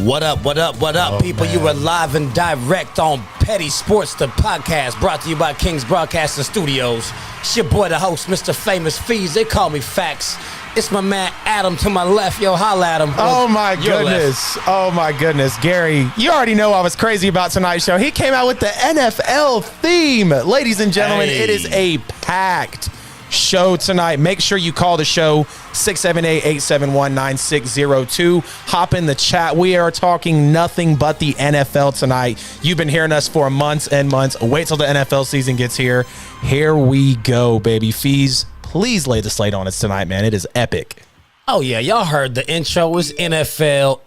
What up, people? Man. You are live and direct on Petty Sports, the podcast, brought to you by King's Broadcasting Studios. It's your boy, the host, Mr. Famous Fees. They call me Facts. It's my man Adam to my left. Yo, holla at him. Oh, my goodness. Left. Oh, my goodness. Gary, you already know I was crazy about tonight's show. He came out with the NFL theme. Ladies and gentlemen, It is a packed show tonight. Make sure you call the show 678-871-9602. Hop in the chat. We are talking nothing but the NFL tonight. You've been hearing us for months and months. Wait till the NFL season gets here. Here we go, baby. Fees, please lay the slate on us tonight, man. It is epic. Oh, yeah. Y'all heard the intro. It's NFL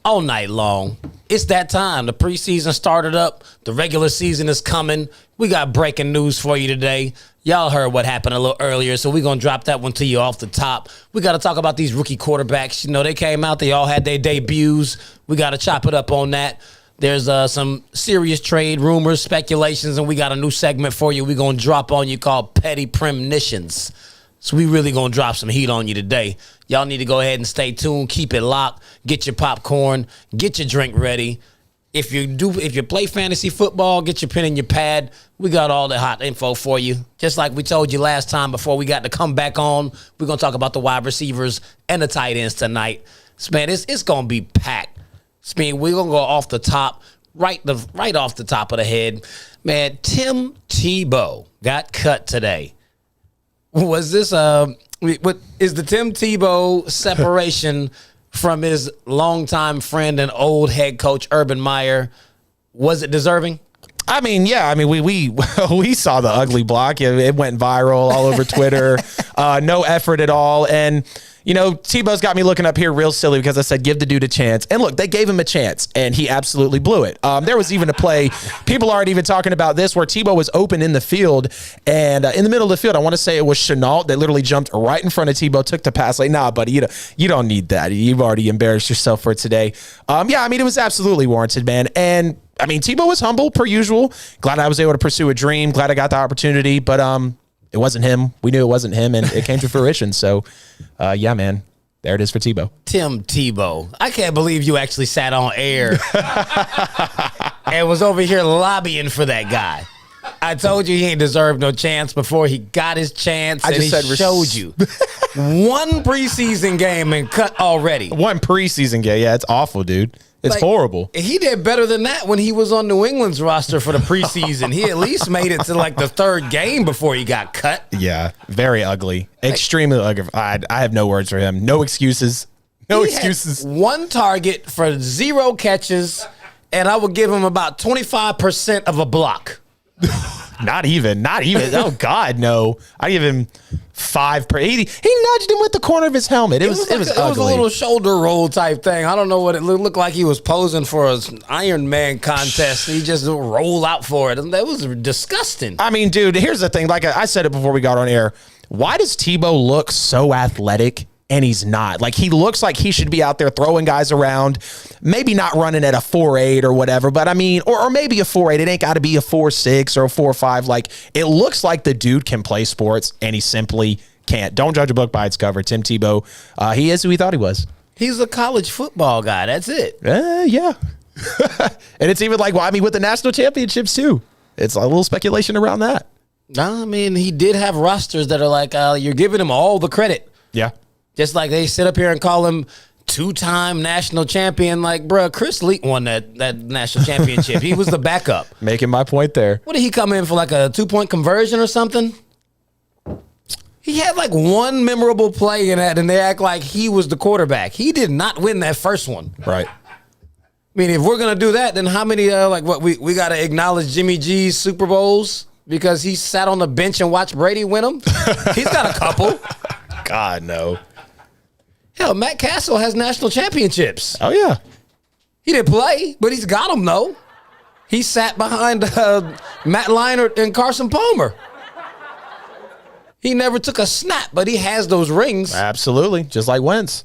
all night long. It's that time. The preseason started up. The regular season is coming. We got breaking news for you today. Y'all heard what happened a little earlier, so we're going to drop that one to you off the top. We got to talk about these rookie quarterbacks. You know, they came out. They all had their debuts. We got to chop it up on that. There's some serious trade rumors, speculations, and we got a new segment for you we're going to drop on you called Petty Premonitions. So we really going to drop some heat on you today. Y'all need to go ahead and stay tuned. Keep it locked. Get your popcorn. Get your drink ready. If you play fantasy football, get your pen and your pad. We got all the hot info for you. Just like we told you last time before we got to come back on, we're going to talk about the wide receivers and the tight ends tonight. So, man, it's going to be packed. So, man, we're going to go off the top, right off the top of the head. Man, Tim Tebow got cut today. Was this what is the Tim Tebow separation from his longtime friend and old head coach Urban Meyer? Was it deserving? I mean, yeah. I mean, we saw the ugly block. It went viral all over Twitter. No effort at all. And, you know, Tebow's got me looking up here real silly because I said, give the dude a chance. And look, they gave him a chance, and he absolutely blew it. There was even a play, people aren't even talking about this, where Tebow was open in the field. And in the middle of the field, I want to say it was Chenault that literally jumped right in front of Tebow, took the pass. Like, nah, buddy, you don't need that. You've already embarrassed yourself for today. Yeah, I mean, it was absolutely warranted, man. And I mean, Tebow was humble per usual. Glad I was able to pursue a dream. Glad I got the opportunity, but it wasn't him. We knew it wasn't him, and it came to fruition. So, yeah, man, there it is for Tebow. Tim Tebow. I can't believe you actually sat on air and was over here lobbying for that guy. I told you he ain't deserved no chance before he got his chance, and he showed you. One preseason game and cut already. One preseason game. Yeah, it's awful, dude. It's horrible. He did better than that when he was on New England's roster for the preseason. He at least made it to like the third game before he got cut. Yeah, very ugly. Extremely ugly. I have no words for him. No excuses. No excuses. One target for 0 catches, and I would give him about 25% of a block. Not even. Oh, God, no. I give him 5 per 80. He nudged him with the corner of his helmet. It was ugly. It was a little shoulder roll type thing. I don't know what it looked like. He was posing for an Iron Man contest. He just rolled out for it. That was disgusting. I mean, dude, here's the thing. Like I said it before we got on air. Why does Tebow look so athletic? And he's not. Like, he looks like he should be out there throwing guys around, maybe not running at a 4.8 or whatever, but I mean, or maybe a 4.8. It ain't got to be a 4.6 or a 4.5. Like, it looks like the dude can play sports, and he simply can't. Don't judge a book by its cover. Tim Tebow, he is who he thought he was. He's a college football guy. That's it. Yeah. And it's even like, well, I mean, with the national championships, too. It's a little speculation around that. I mean, he did have rosters that are like, you're giving him all the credit. Yeah. Just like they sit up here and call him 2-time national champion. Like, bruh, Chris Leak won that national championship. He was the backup. Making my point there. What did he come in for, like a 2-point conversion or something? He had like one memorable play in that, and they act like he was the quarterback. He did not win that first one. Right. I mean, if we're going to do that, then how many, we got to acknowledge Jimmy G's Super Bowls because he sat on the bench and watched Brady win them? He's got a couple. God, no. Hell, Matt Castle has national championships. Oh, yeah. He didn't play, but he's got them, though. He sat behind Matt Leinart and Carson Palmer. He never took a snap, but he has those rings. Absolutely. Just like Wentz.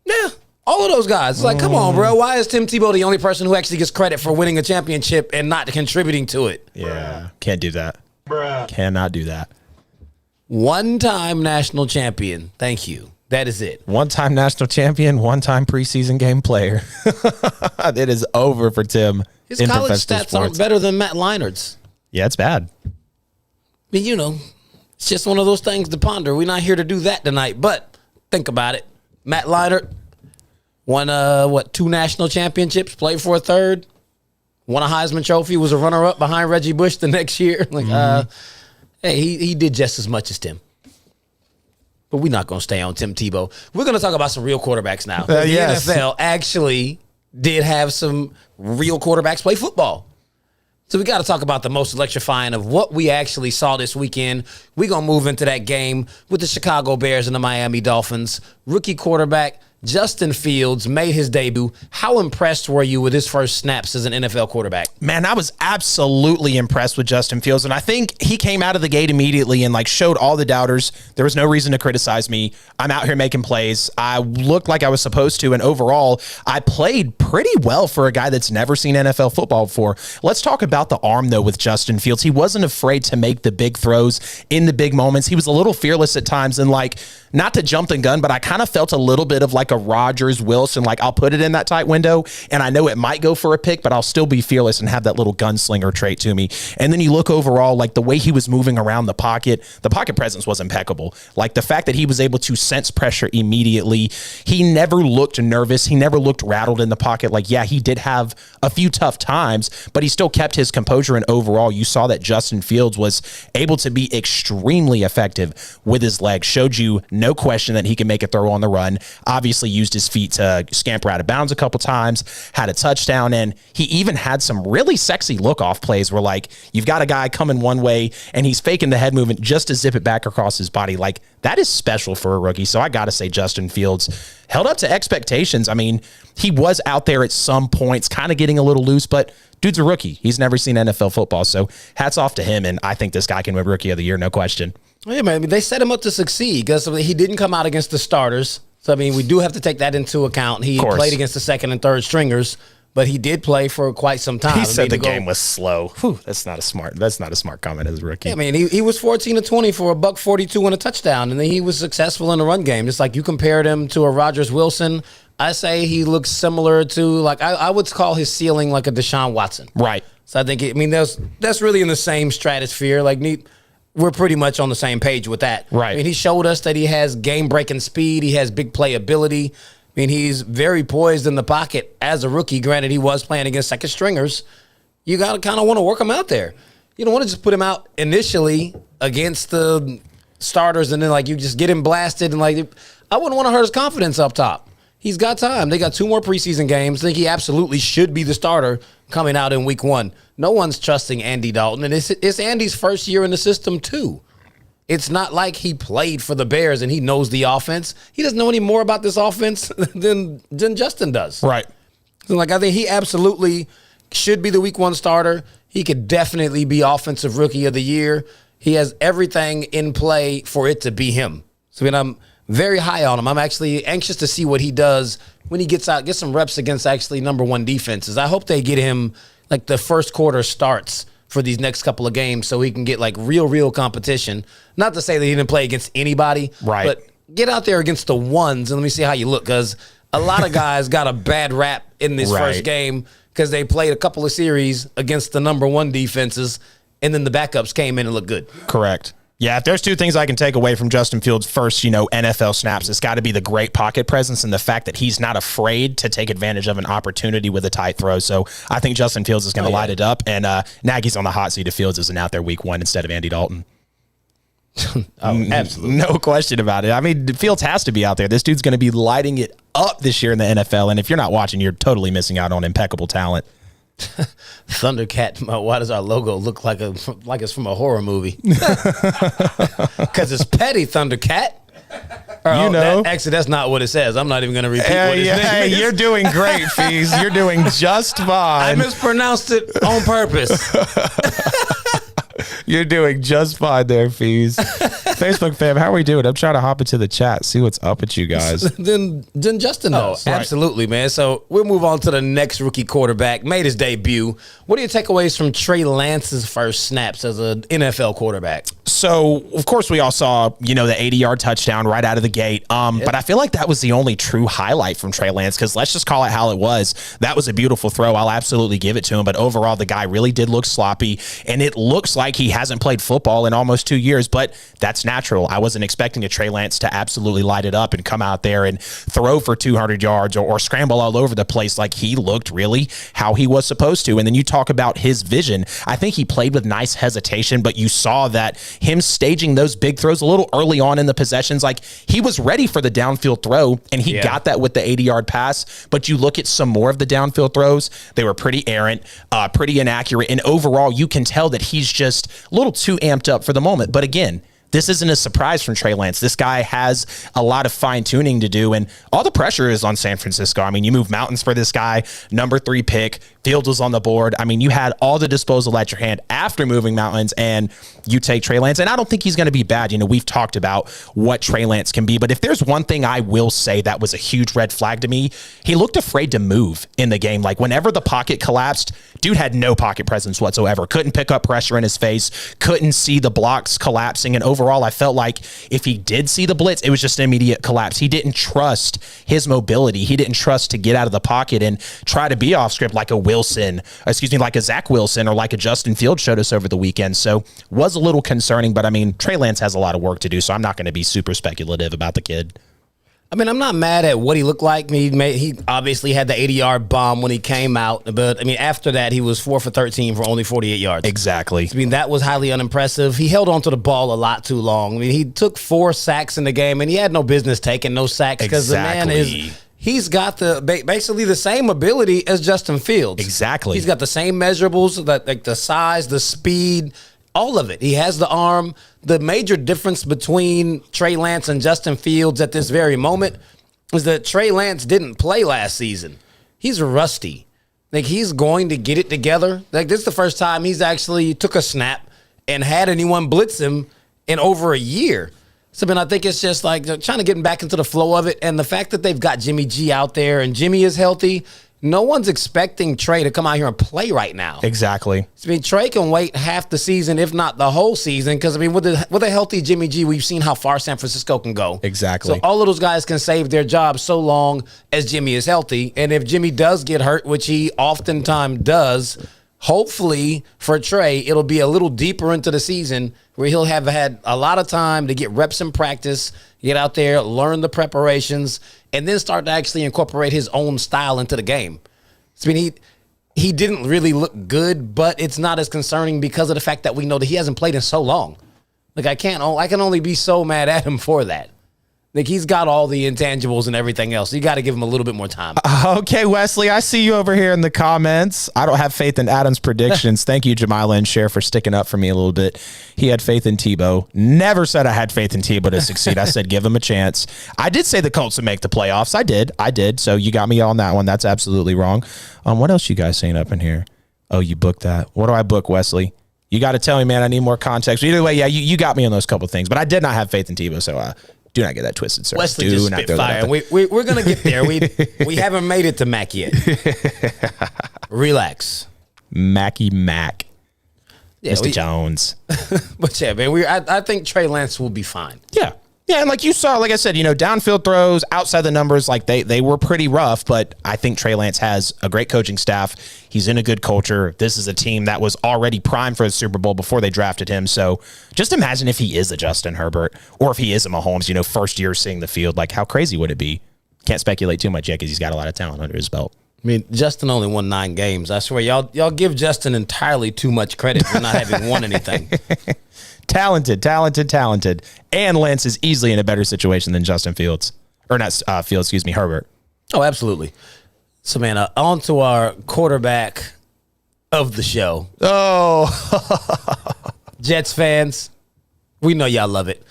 Yeah. All of those guys. It's like, come on, bro. Why is Tim Tebow the only person who actually gets credit for winning a championship and not contributing to it? Yeah. Can't do that. Bruh. Cannot do that. One-time national champion. Thank you. That is it. One-time national champion, one-time preseason game player. It is over for Tim. His college stats aren't better than Matt Leinart's. Yeah, it's bad. But, it's just one of those things to ponder. We're not here to do that tonight, but think about it. Matt Leinart won, 2 national championships, played for a third, won a Heisman Trophy, was a runner-up behind Reggie Bush the next year. Hey, he did just as much as Tim. But we're not going to stay on Tim Tebow. We're going to talk about some real quarterbacks now. Yes. The NFL actually did have some real quarterbacks play football. So we got to talk about the most electrifying of what we actually saw this weekend. We're going to move into that game with the Chicago Bears and the Miami Dolphins. Rookie quarterback Justin Fields made his debut. How impressed were you with his first snaps as an NFL quarterback? Man, I was absolutely impressed with Justin Fields, and I think he came out of the gate immediately and showed all the doubters there was no reason to criticize me. I'm out here making plays. I looked like I was supposed to, and overall, I played pretty well for a guy that's never seen NFL football before. Let's talk about the arm, though, with Justin Fields. He wasn't afraid to make the big throws in the big moments. He was a little fearless at times, and not to jump the gun, but I kind of felt a little bit of a Rodgers, Wilson, I'll put it in that tight window, and I know it might go for a pick, but I'll still be fearless and have that little gunslinger trait to me. And then you look overall, the way he was moving around the pocket presence was impeccable. The fact that he was able to sense pressure immediately. He never looked nervous. He never looked rattled in the pocket. Yeah, he did have a few tough times, but he still kept his composure, and overall, you saw that Justin Fields was able to be extremely effective with his legs. Showed you no question that he can make a throw on the run. Obviously used his feet to scamper out of bounds a couple times, had a touchdown, and he even had some really sexy look-off plays where, you've got a guy coming one way, and he's faking the head movement just to zip it back across his body. That is special for a rookie. So I got to say Justin Fields held up to expectations. I mean, he was out there at some points kind of getting a little loose, but dude's a rookie. He's never seen NFL football, so hats off to him, and I think this guy can win Rookie of the Year, no question. Yeah, man, they set him up to succeed because he didn't come out against the starters. So, we do have to take that into account. He played against the second and third stringers, but he did play for quite some time. He said the game was slow. Whew, that's not a smart comment as a rookie. Yeah, he was 14-20 for $142 and a touchdown, and then he was successful in the run game. Just you compared him to a Rodgers Wilson, I say he looks similar to I would call his ceiling like a Deshaun Watson. Right. So I think that's really in the same stratosphere. We're pretty much on the same page with that. Right. He showed us that he has game-breaking speed. He has big playability. He's very poised in the pocket as a rookie. Granted, he was playing against second stringers. You got to kind of want to work him out there. You don't want to just put him out initially against the starters and then, you just get him blasted. And, I wouldn't want to hurt his confidence up top. He's got time. They got 2 more preseason games. I think he absolutely should be the starter coming out in week 1. No one's trusting Andy Dalton, and it's Andy's first year in the system too. It's not like he played for the Bears and he knows the offense. He doesn't know any more about this offense than Justin does. Right. So I think he absolutely should be the week 1 starter. He could definitely be offensive rookie of the year. He has everything in play for it to be him. So I'm very high on him. I'm actually anxious to see what he does when he gets out, get some reps against actually number 1 defenses. I hope they get him the first quarter starts for these next couple of games so he can get real competition. Not to say that he didn't play against anybody, right? But get out there against the ones and let me see how you look, because a lot of guys got a bad rap in this first game because they played a couple of series against the number 1 defenses and then the backups came in and looked good. Correct. Yeah, if there's 2 things I can take away from Justin Fields' first, NFL snaps, it's got to be the great pocket presence and the fact that he's not afraid to take advantage of an opportunity with a tight throw. So I think Justin Fields is going to light it up, and Nagy's on the hot seat if Fields isn't out there week 1 instead of Andy Dalton. Absolutely. No question about it. Fields has to be out there. This dude's going to be lighting it up this year in the NFL, and if you're not watching, you're totally missing out on impeccable talent. Thundercat. Why does our logo look like it's from a horror movie? Because it's petty, Thundercat. Actually, that's not what it says. I'm not even going to repeat what it says. Hey, you're doing great, Fees. You're doing just fine. I mispronounced it on purpose. You're doing just fine there, Fees. Facebook fam, how are we doing? I'm trying to hop into the chat, see what's up with you guys. Then Justin does. Absolutely, man. So we'll move on to the next rookie quarterback. Made his debut. What are your takeaways from Trey Lance's first snaps as an NFL quarterback? So, of course, we all saw, the 80-yard touchdown right out of the gate. But I feel like that was the only true highlight from Trey Lance, because let's just call it how it was. That was a beautiful throw. I'll absolutely give it to him. But overall, the guy really did look sloppy, and it looks like he hasn't played football in almost 2 years, but that's natural. I wasn't expecting a Trey Lance to absolutely light it up and come out there and throw for 200 yards or scramble all over the place. Like, he looked really how he was supposed to. And then you talk about his vision. I think he played with nice hesitation, but you saw that him staging those big throws a little early on in the possessions, like, he was ready for the downfield throw, and he got that with the 80-yard pass. But you look at some more of the downfield throws, they were pretty errant, pretty inaccurate, and overall you can tell that he's just a little too amped up for the moment. But again, this isn't a surprise from Trey Lance. This guy has a lot of fine-tuning to do, and all the pressure is on San Francisco. I mean, you move mountains for this guy, number 3 pick, Fields was on the board. I mean, you had all the disposal at your hand after moving mountains, and you take Trey Lance, and I don't think he's going to be bad. We've talked about what Trey Lance can be, but if there's one thing I will say that was a huge red flag to me, he looked afraid to move in the game. Like, whenever the pocket collapsed, dude had no pocket presence whatsoever, couldn't pick up pressure in his face, couldn't see the blocks collapsing, and overall, I felt like if he did see the blitz, it was just an immediate collapse. He didn't trust his mobility. He didn't trust to get out of the pocket and try to be off script like like a Zach Wilson or like a Justin Fields showed us over the weekend. So was a little concerning, but I mean, Trey Lance has a lot of work to do, so I'm not going to be super speculative about the kid. I mean, I'm not mad at what he looked like. He obviously had the 80-yard bomb when he came out, but I mean, after that, he was 4 for 13 for only 48 yards. Exactly. I mean, that was highly unimpressive. He held onto the ball a lot too long. I mean, he took 4 sacks in the game, and he had no business taking no sacks because the man he's got basically the same ability as Justin Fields. Exactly. He's got the same measurables, like the size, the speed, all of it. He has the arm. The major difference between Trey Lance and Justin Fields at this very moment is that Trey Lance didn't play last season. He's rusty. Like, he's going to get it together. Like, this is the first time he's actually took a snap and had anyone blitz him in over a year. So, I think it's just like trying to get back into the flow of it. And the fact that they've got Jimmy G out there and Jimmy is healthy, no one's expecting Trey to come out here and play right now. Exactly. I mean, Trey can wait half the season, if not the whole season, because, I mean, with a healthy Jimmy G, we've seen how far San Francisco can go. Exactly. So all of those guys can save their jobs so long as Jimmy is healthy. And if Jimmy does get hurt, which he oftentimes does, hopefully for Trey, it'll be a little deeper into the season where he'll have had a lot of time to get reps in practice, get out there, learn the preparations, and then start to actually incorporate his own style into the game. So, I mean, he didn't really look good, but it's not as concerning because of the fact that we know that he hasn't played in so long. Like, I can only be so mad at him for that. Like, he's got all the intangibles and everything else. You got to give him a little bit more time. Okay, Wesley, I see you over here in the comments. I don't have faith in Adams' predictions. Thank you, Jamila and Cher, for sticking up for me a little bit. He had faith in Tebow. Never said I had faith in Tebow to succeed. I said give him a chance. I did say the Colts would make the playoffs. I did. So you got me on that one. That's absolutely wrong. What else you guys saying up in here? Oh, you booked that. What do I book, Wesley? You got to tell me, man. I need more context. Either way, yeah, you got me on those couple things. But I did not have faith in Tebow, so do not get that twisted, sir. Wesley just spit fire. We're going to get there. We haven't made it to Mac yet. Relax. Mackie Mac. Yeah, Mr. Jones. But yeah, man, I think Trey Lance will be fine. Yeah. Yeah, and like you saw, like I said, downfield throws, outside the numbers, like they were pretty rough, but I think Trey Lance has a great coaching staff. He's in a good culture. This is a team that was already primed for the Super Bowl before they drafted him. So just imagine if he is a Justin Herbert or if he is a Mahomes, first year seeing the field. Like, how crazy would it be? Can't speculate too much yet because he's got a lot of talent under his belt. I mean, Justin only won 9 games. I swear, y'all give Justin entirely too much credit for not having won anything. Talented. And Lance is easily in a better situation than Justin Fields. Or not Fields, excuse me, Herbert. Oh, absolutely. So, man, on to our quarterback of the show. Oh. Jets fans, we know y'all love it.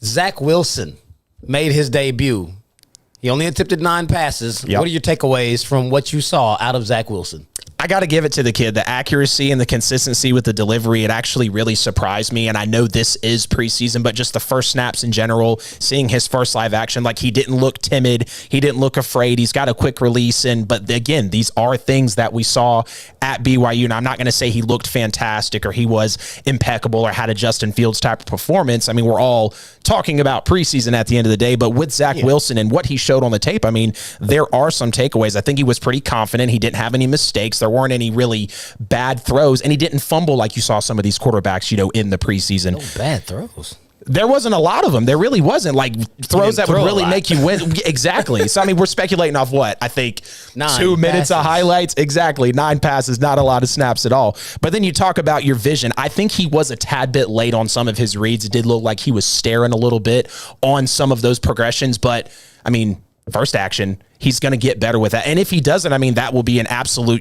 Zach Wilson made his debut. He only attempted 9 passes. Yep. What are your takeaways from what you saw out of Zach Wilson? I got to give it to the kid. The accuracy and the consistency with the delivery, it actually really surprised me. And I know this is preseason, but just the first snaps in general, seeing his first live action, like he didn't look timid. He didn't look afraid. He's got a quick release. But again, these are things that we saw at BYU. And I'm not going to say he looked fantastic or he was impeccable or had a Justin Fields type of performance. I mean, we're all talking about preseason at the end of the day, but with Zach Wilson and what he showed on the tape, I mean, there are some takeaways. I think he was pretty confident. He didn't have any mistakes. There weren't any really bad throws, and he didn't fumble like you saw some of these quarterbacks, in the preseason. No bad throws. There wasn't a lot of them. There really wasn't, like throws that would really make you win. Exactly. So, I mean, we're speculating off what? I think 2 minutes of highlights. Exactly. 9 passes, not a lot of snaps at all. But then you talk about your vision. I think he was a tad bit late on some of his reads. It did look like he was staring a little bit on some of those progressions. But, I mean, first action, he's going to get better with that. And if he doesn't, I mean, that will be an absolute,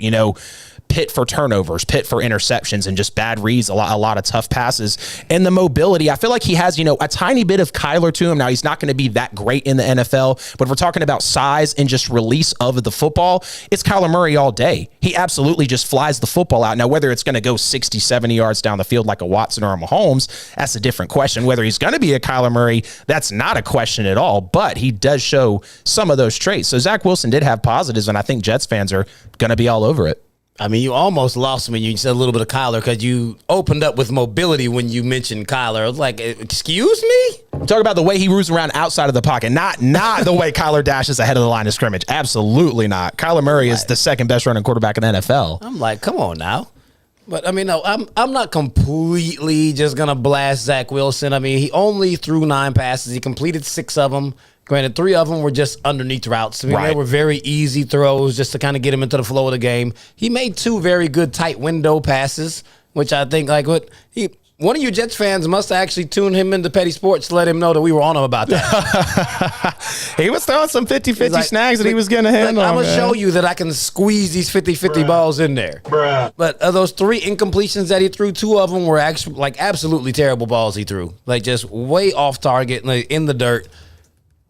pit for turnovers, pit for interceptions, and just bad reads, a lot of tough passes. And the mobility, I feel like he has, a tiny bit of Kyler to him. Now, he's not going to be that great in the NFL, but if we're talking about size and just release of the football, it's Kyler Murray all day. He absolutely just flies the football out. Now, whether it's going to go 60, 70 yards down the field like a Watson or a Mahomes, that's a different question. Whether he's going to be a Kyler Murray, that's not a question at all, but he does show some of those traits. So Zach Wilson did have positives, and I think Jets fans are going to be all over it. I mean, you almost lost me. You said a little bit of Kyler because you opened up with mobility when you mentioned Kyler. I was like, excuse me? Talk about the way he moves around outside of the pocket, not the way Kyler dashes ahead of the line of scrimmage. Absolutely not. Kyler Murray is the second best running quarterback in the NFL. I'm like, come on now. But, I mean, no, I'm not completely just going to blast Zach Wilson. I mean, he only threw 9 passes. He completed 6 of them. Granted, 3 of them were just underneath routes. I mean, they were very easy throws just to kind of get him into the flow of the game. He made 2 very good tight window passes, which I think, one of you Jets fans must have actually tuned him into Petty Sports to let him know that we were on him about that. He was throwing some 50-50 snags that he was going to handle. I'm going to show you that I can squeeze these 50-50 balls in there. But those 3 incompletions that he threw, 2 of them were actually absolutely terrible balls he threw. Just way off target, in the dirt.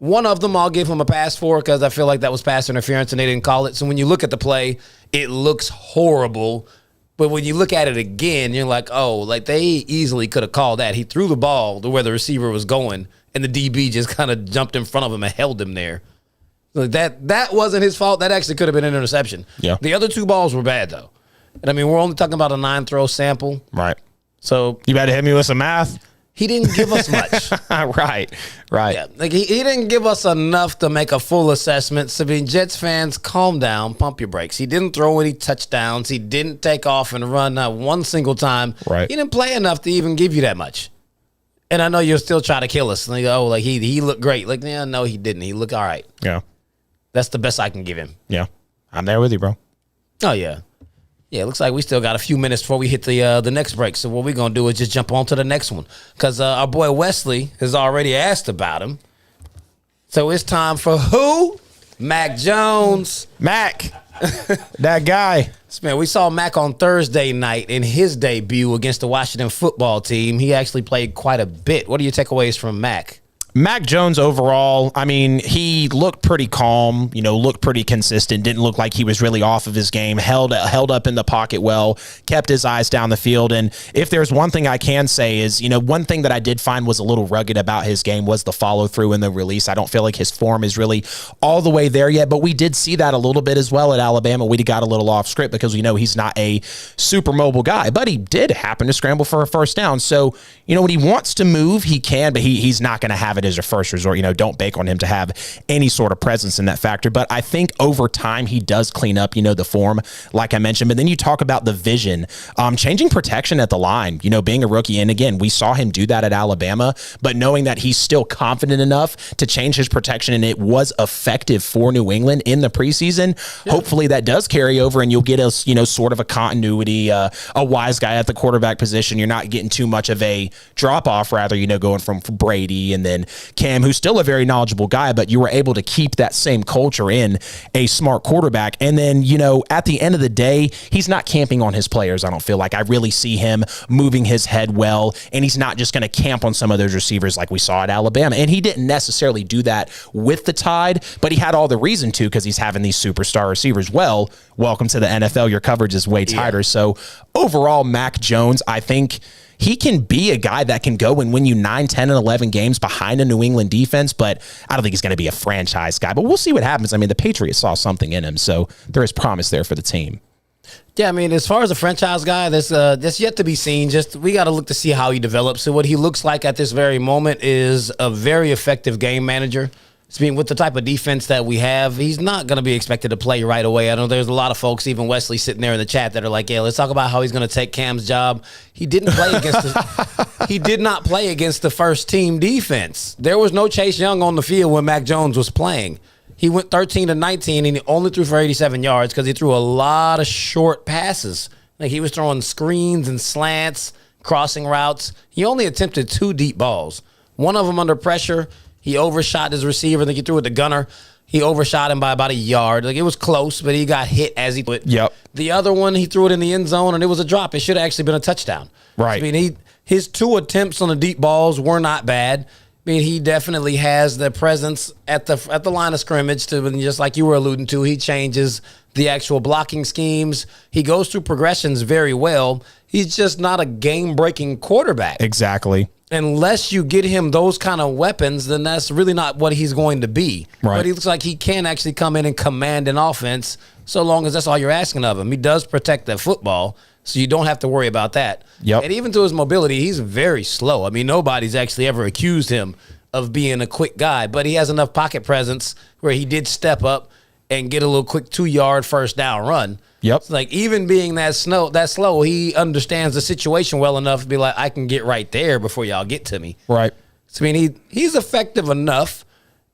One of them I'll give him a pass for because I feel like that was pass interference and they didn't call it. So when you look at the play, it looks horrible. But when you look at it again, you're like, oh, they easily could have called that. He threw the ball to where the receiver was going, and the DB just kind of jumped in front of him and held him there. So that wasn't his fault. That actually could have been an interception. Yeah. The other 2 balls were bad, though. And, I mean, we're only talking about a 9-throw sample. Right. So you better hit me with some math. He didn't give us much. Right. Yeah, he didn't give us enough to make a full assessment. So, I mean, Jets fans, calm down, pump your brakes. He didn't throw any touchdowns. He didn't take off and run not one single time. Right. He didn't play enough to even give you that much. And I know you'll still try to kill us. He looked great. No, he didn't. He looked all right. Yeah. That's the best I can give him. Yeah. I'm there with you, bro. Oh, yeah. Yeah, it looks like we still got a few minutes before we hit the next break. So what we're going to do is just jump on to the next one because our boy Wesley has already asked about him. So it's time for who? Mac Jones. Mac. That guy. Man, we saw Mac on Thursday night in his debut against the Washington football team. He actually played quite a bit. What are your takeaways from Mac? Mac Jones overall, I mean, he looked pretty calm, looked pretty consistent, didn't look like he was really off of his game, held up in the pocket well, kept his eyes down the field. And if there's one thing I can say is, one thing that I did find was a little rugged about his game was the follow through and the release. I don't feel like his form is really all the way there yet, but we did see that a little bit as well at Alabama. We got a little off script because we know he's not a super mobile guy, but he did happen to scramble for a first down. So, when he wants to move, he can, but he's not going to have it as a first resort. Don't bank on him to have any sort of presence in that factor. But I think over time he does clean up, the form, like I mentioned. But then you talk about the vision, changing protection at the line, being a rookie. And again, we saw him do that at Alabama, but knowing that he's still confident enough to change his protection and it was effective for New England in the preseason. Yeah. Hopefully that does carry over and you'll get us, sort of a continuity, a wise guy at the quarterback position. You're not getting too much of a drop off, rather, going from Brady and then had Cam, who's still a very knowledgeable guy, but you were able to keep that same culture in a smart quarterback. And then, at the end of the day, he's not camping on his players. I don't feel like I really see him moving his head well, and he's not just going to camp on some of those receivers like we saw at Alabama. And he didn't necessarily do that with the Tide, but he had all the reason to because he's having these superstar receivers. Well, welcome to the NFL. Your coverage is way tighter. So overall, Mac Jones, I think he can be a guy that can go and win you 9, 10, and 11 games behind a New England defense, but I don't think he's going to be a franchise guy. But we'll see what happens. I mean, the Patriots saw something in him, so there is promise there for the team. Yeah, I mean, as far as a franchise guy, that's yet to be seen. Just we got to look to see how he develops. So what he looks like at this very moment is a very effective game manager. I mean, with the type of defense that we have, he's not going to be expected to play right away. I know there's a lot of folks, even Wesley, sitting there in the chat that are like, "Yeah, let's talk about how he's going to take Cam's job." He didn't play against he did not play against the first team defense. There was no Chase Young on the field when Mac Jones was playing. He went 13 to 19, and he only threw for 87 yards because he threw a lot of short passes. Like he was throwing screens and slants, crossing routes. He only attempted 2 deep balls. One of them under pressure. He overshot his receiver. I think he threw it to Gunner. He overshot him by about a yard. Like it was close, but he got hit as he threw it. Yep. The other one, he threw it in the end zone, and it was a drop. It should have actually been a touchdown. Right. I mean, his 2 attempts on the deep balls were not bad. I mean, he definitely has the presence at the line of scrimmage to, just like you were alluding to, he changes the actual blocking schemes. He goes through progressions very well. He's just not a game-breaking quarterback. Exactly. Unless you get him those kind of weapons, then that's really not what he's going to be. Right. But he looks like he can actually come in and command an offense so long as that's all you're asking of him. He does protect the football, so you don't have to worry about that. Yep. And even to his mobility, he's very slow. I mean, nobody's actually ever accused him of being a quick guy, but he has enough pocket presence where he did step up and get a little quick 2-yard first down run. Yep. So like even being that slow, he understands the situation well enough to be like, I can get right there before y'all get to me. Right. So, I mean, he's effective enough,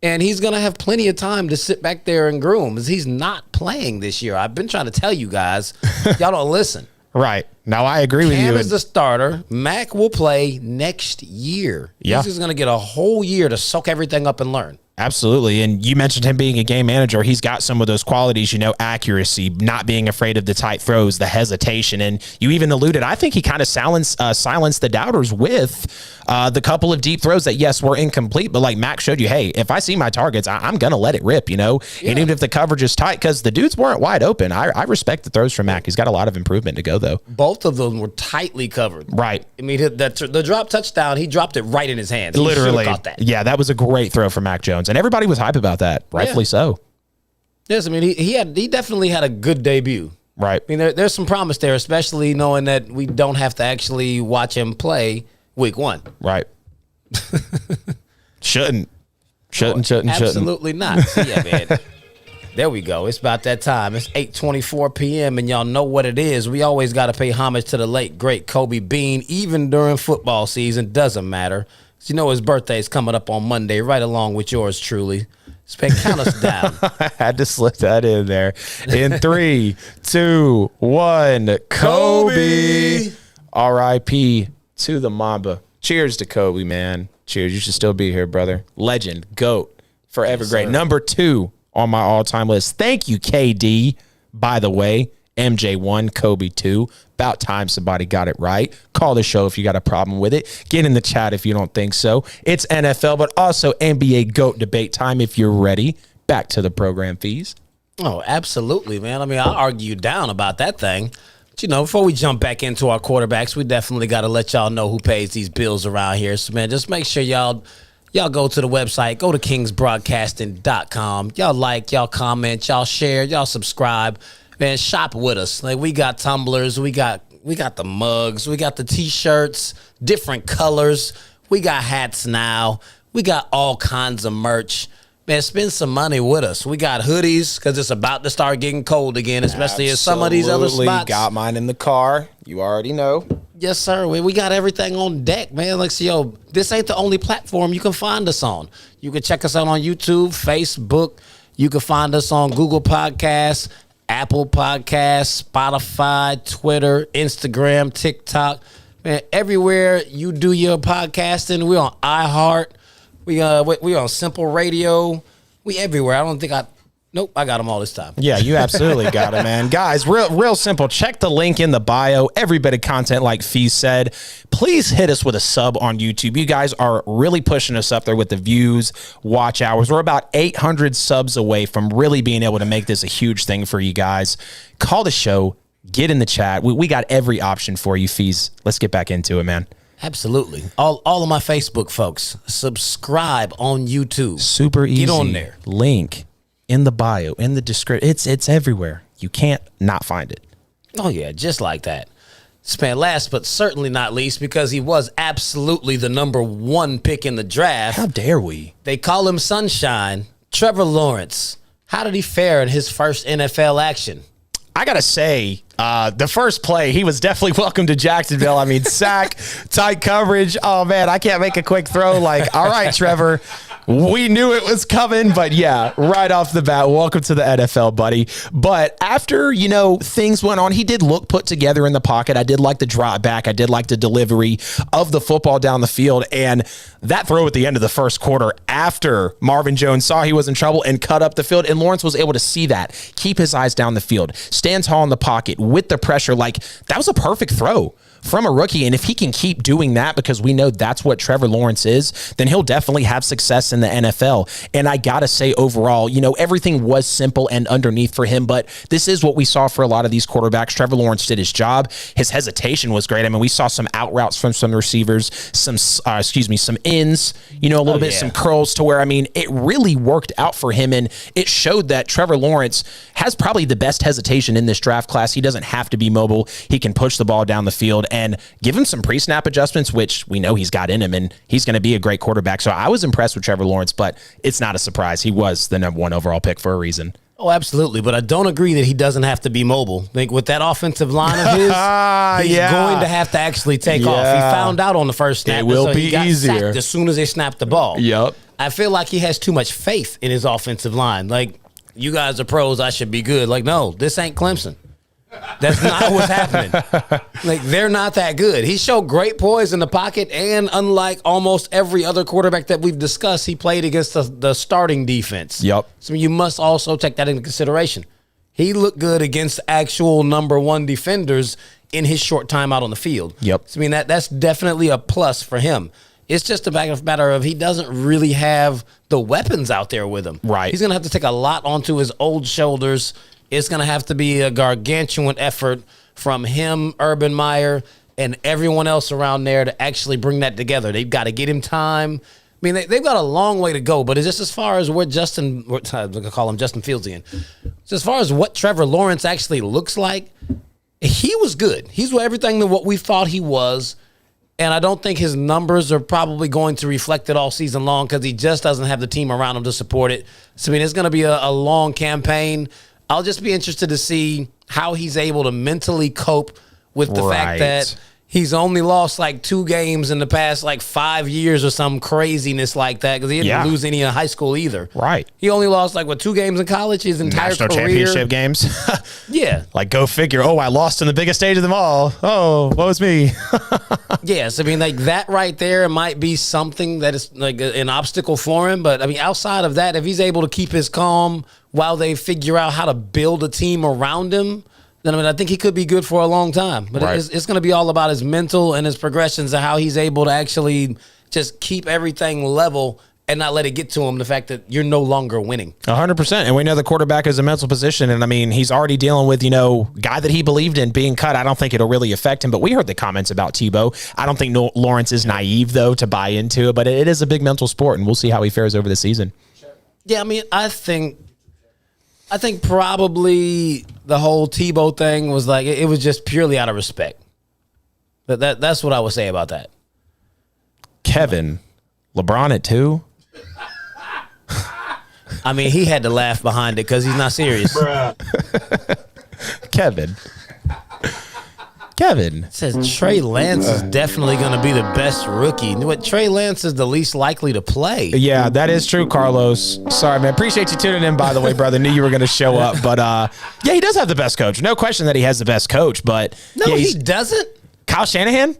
and he's going to have plenty of time to sit back there and groom. He's not playing this year. I've been trying to tell you guys. Y'all don't listen. Right. Now, I agree with you. Cam is the starter. Mac will play next year. Yeah. He's just going to get a whole year to soak everything up and learn. Absolutely. And you mentioned him being a game manager. He's got some of those qualities, accuracy, not being afraid of the tight throws, the hesitation. And you even alluded, I think he kind of silenced the doubters with the couple of deep throws that, yes, were incomplete. But like Mac showed you, hey, if I see my targets, I'm going to let it rip, And even if the coverage is tight, because the dudes weren't wide open, I respect the throws from Mac. He's got a lot of improvement to go, though. Both of them were tightly covered. Right. I mean, the drop touchdown, he dropped it right in his hands. Literally. He caught that. Yeah, that was a great throw from Mac Jones. And everybody was hype about that, rightfully so. Yes, I mean, he definitely had a good debut. Right. I mean, there's some promise there, especially knowing that we don't have to actually watch him play week 1. Right. Shouldn't. Absolutely not. So, yeah, man. There we go. It's about that time. It's 8:24 p.m. and y'all know what it is. We always got to pay homage to the late, great Kobe Bean, even during football season. Doesn't matter. So his birthday is coming up on Monday, right along with yours truly. Count us down. I had to slip that in there. In 3, 2, 1, Kobe. R.I.P. to the Mamba. Cheers to Kobe, man. Cheers. You should still be here, brother. Legend, GOAT, forever great. Number 2 on my all-time list. Thank you, KD, by the way. MJ 1, Kobe 2. About time somebody got it right. Call the show if you got a problem with it. Get in the chat if you don't think so. It's NFL, but also NBA GOAT debate time if you're ready. Back to the program fees. Oh, absolutely, man. I mean, I'll argue you down about that thing. But, before we jump back into our quarterbacks, we definitely got to let y'all know who pays these bills around here. So, man, just make sure y'all go to the website. Go to kingsbroadcasting.com. Y'all like, y'all comment, y'all share, y'all subscribe. Man, shop with us. Like we got tumblers, we got the mugs, we got the t-shirts, different colors. We got hats now. We got all kinds of merch. Man, spend some money with us. We got hoodies because it's about to start getting cold again, especially in some of these other spots. Got mine in the car. You already know. Yes, sir. We got everything on deck, man. Like, so, this ain't the only platform you can find us on. You can check us out on YouTube, Facebook. You can find us on Google Podcasts, Apple Podcasts, Spotify, Twitter, Instagram, TikTok. Man, everywhere you do your podcasting, we're on iHeart. We on Simple Radio. We everywhere. Nope, I got them all this time. Yeah, you absolutely got them, man. Guys, real simple. Check the link in the bio. Every bit of content, like Fee said. Please hit us with a sub on YouTube. You guys are really pushing us up there with the views, watch hours. We're about 800 subs away from really being able to make this a huge thing for you guys. Call the show. Get in the chat. We got every option for you, Fees. Let's get back into it, man. Absolutely. All of my Facebook folks, subscribe on YouTube. Super easy. Get on there. Link in the bio, in the description. It's everywhere. You can't not find it. Oh, yeah, just like that. Last but certainly not least, because he was absolutely the number 1 pick in the draft. How dare we? They call him Sunshine. Trevor Lawrence. How did he fare in his first NFL action? I got to say, the first play, he was definitely welcome to Jacksonville. I mean, sack, tight coverage. Oh, man, I can't make a quick throw. Like, all right, Trevor, we knew it was coming. But, yeah, right off the bat, welcome to the NFL, buddy. But after, things went on, he did look put together in the pocket. I did like the drop back. I did like the delivery of the football down the field. And that throw at the end of the first quarter after Marvin Jones saw he was in trouble and cut up the field, and Lawrence was able to see that, keep his eyes down the field, stand tall in the pocket with the pressure. Like, that was a perfect throw from a rookie. And if he can keep doing that, because we know that's what Trevor Lawrence is, then he'll definitely have success in the NFL. And I got to say, overall, everything was simple and underneath for him, but this is what we saw for a lot of these quarterbacks. Trevor Lawrence did his job. His hesitation was great. I mean, we saw some out routes from some receivers, some ins, a little bit, some curls to where, I mean, it really worked out for him. And it showed that Trevor Lawrence has probably the best hesitation in this draft class. He doesn't have to be mobile. He can push the ball down the field and give him some pre-snap adjustments, which we know he's got in him, and he's going to be a great quarterback. So I was impressed with Trevor Lawrence, but it's not a surprise. He was the number 1 overall pick for a reason. Oh, absolutely. But I don't agree that he doesn't have to be mobile. I think with that offensive line of his, he's going to have to actually take off. He found out on the first snap. It will be he got easier sacked as soon as they snapped the ball. Yep. I feel like he has too much faith in his offensive line. Like, you guys are pros, I should be good. Like, no, this ain't Clemson. That's not what's happening. Like, they're not that good. He showed great poise in the pocket, and unlike almost every other quarterback that we've discussed, he played against the starting defense. Yep. So you must also take that into consideration. He looked good against actual number 1 defenders in his short time out on the field. Yep. So, I mean, that's definitely a plus for him. It's just a matter of he doesn't really have the weapons out there with him. Right. He's going to have to take a lot onto his old shoulders. It's going to have to be a gargantuan effort from him, Urban Meyer, and everyone else around there to actually bring that together. They've got to get him time. I mean, they've got a long way to go, but it's just as far as where I'm going to call him Justin Fields again. So as far as what Trevor Lawrence actually looks like, he was good. He's everything that what we thought he was. And I don't think his numbers are probably going to reflect it all season long because he just doesn't have the team around him to support it. So, I mean, it's going to be a long campaign. I'll just be interested to see how he's able to mentally cope with the fact that he's only lost like 2 games in the past 5 years or some craziness like that, because he didn't lose any in high school either. Right. He only lost 2 games in college his entire National career. championship games. Yeah. Like, go figure. Oh, I lost in the biggest stage of them all. Oh, what was me? Yes, I mean, that right there might be something that is like an obstacle for him. But I mean, outside of that, if he's able to keep his calm while they figure out how to build a team around him, then I think he could be good for a long time. But it's going to be all about his mental and his progressions and how he's able to actually just keep everything level and not let it get to him, the fact that you're no longer winning. 100%. And we know the quarterback is a mental position. And I mean, he's already dealing with, guy that he believed in being cut. I don't think it'll really affect him. But we heard the comments about Tebow. I don't think Lawrence is naive, though, to buy into it. But it is a big mental sport, and we'll see how he fares over the season. Yeah, I mean, I think probably the whole Tebow thing was it was just purely out of respect. That's what I would say about that. Kevin, LeBron at 2? I mean, he had to laugh behind it because he's not serious. Kevin. It says Trey Lance is definitely going to be the best rookie. What, Trey Lance is the least likely to play. Yeah, that is true, Carlos. Sorry, man. Appreciate you tuning in, by the way, brother. Knew you were going to show up. But, yeah, he does have the best coach. No question that he has the best coach. But no, yeah, he doesn't. Kyle Shanahan?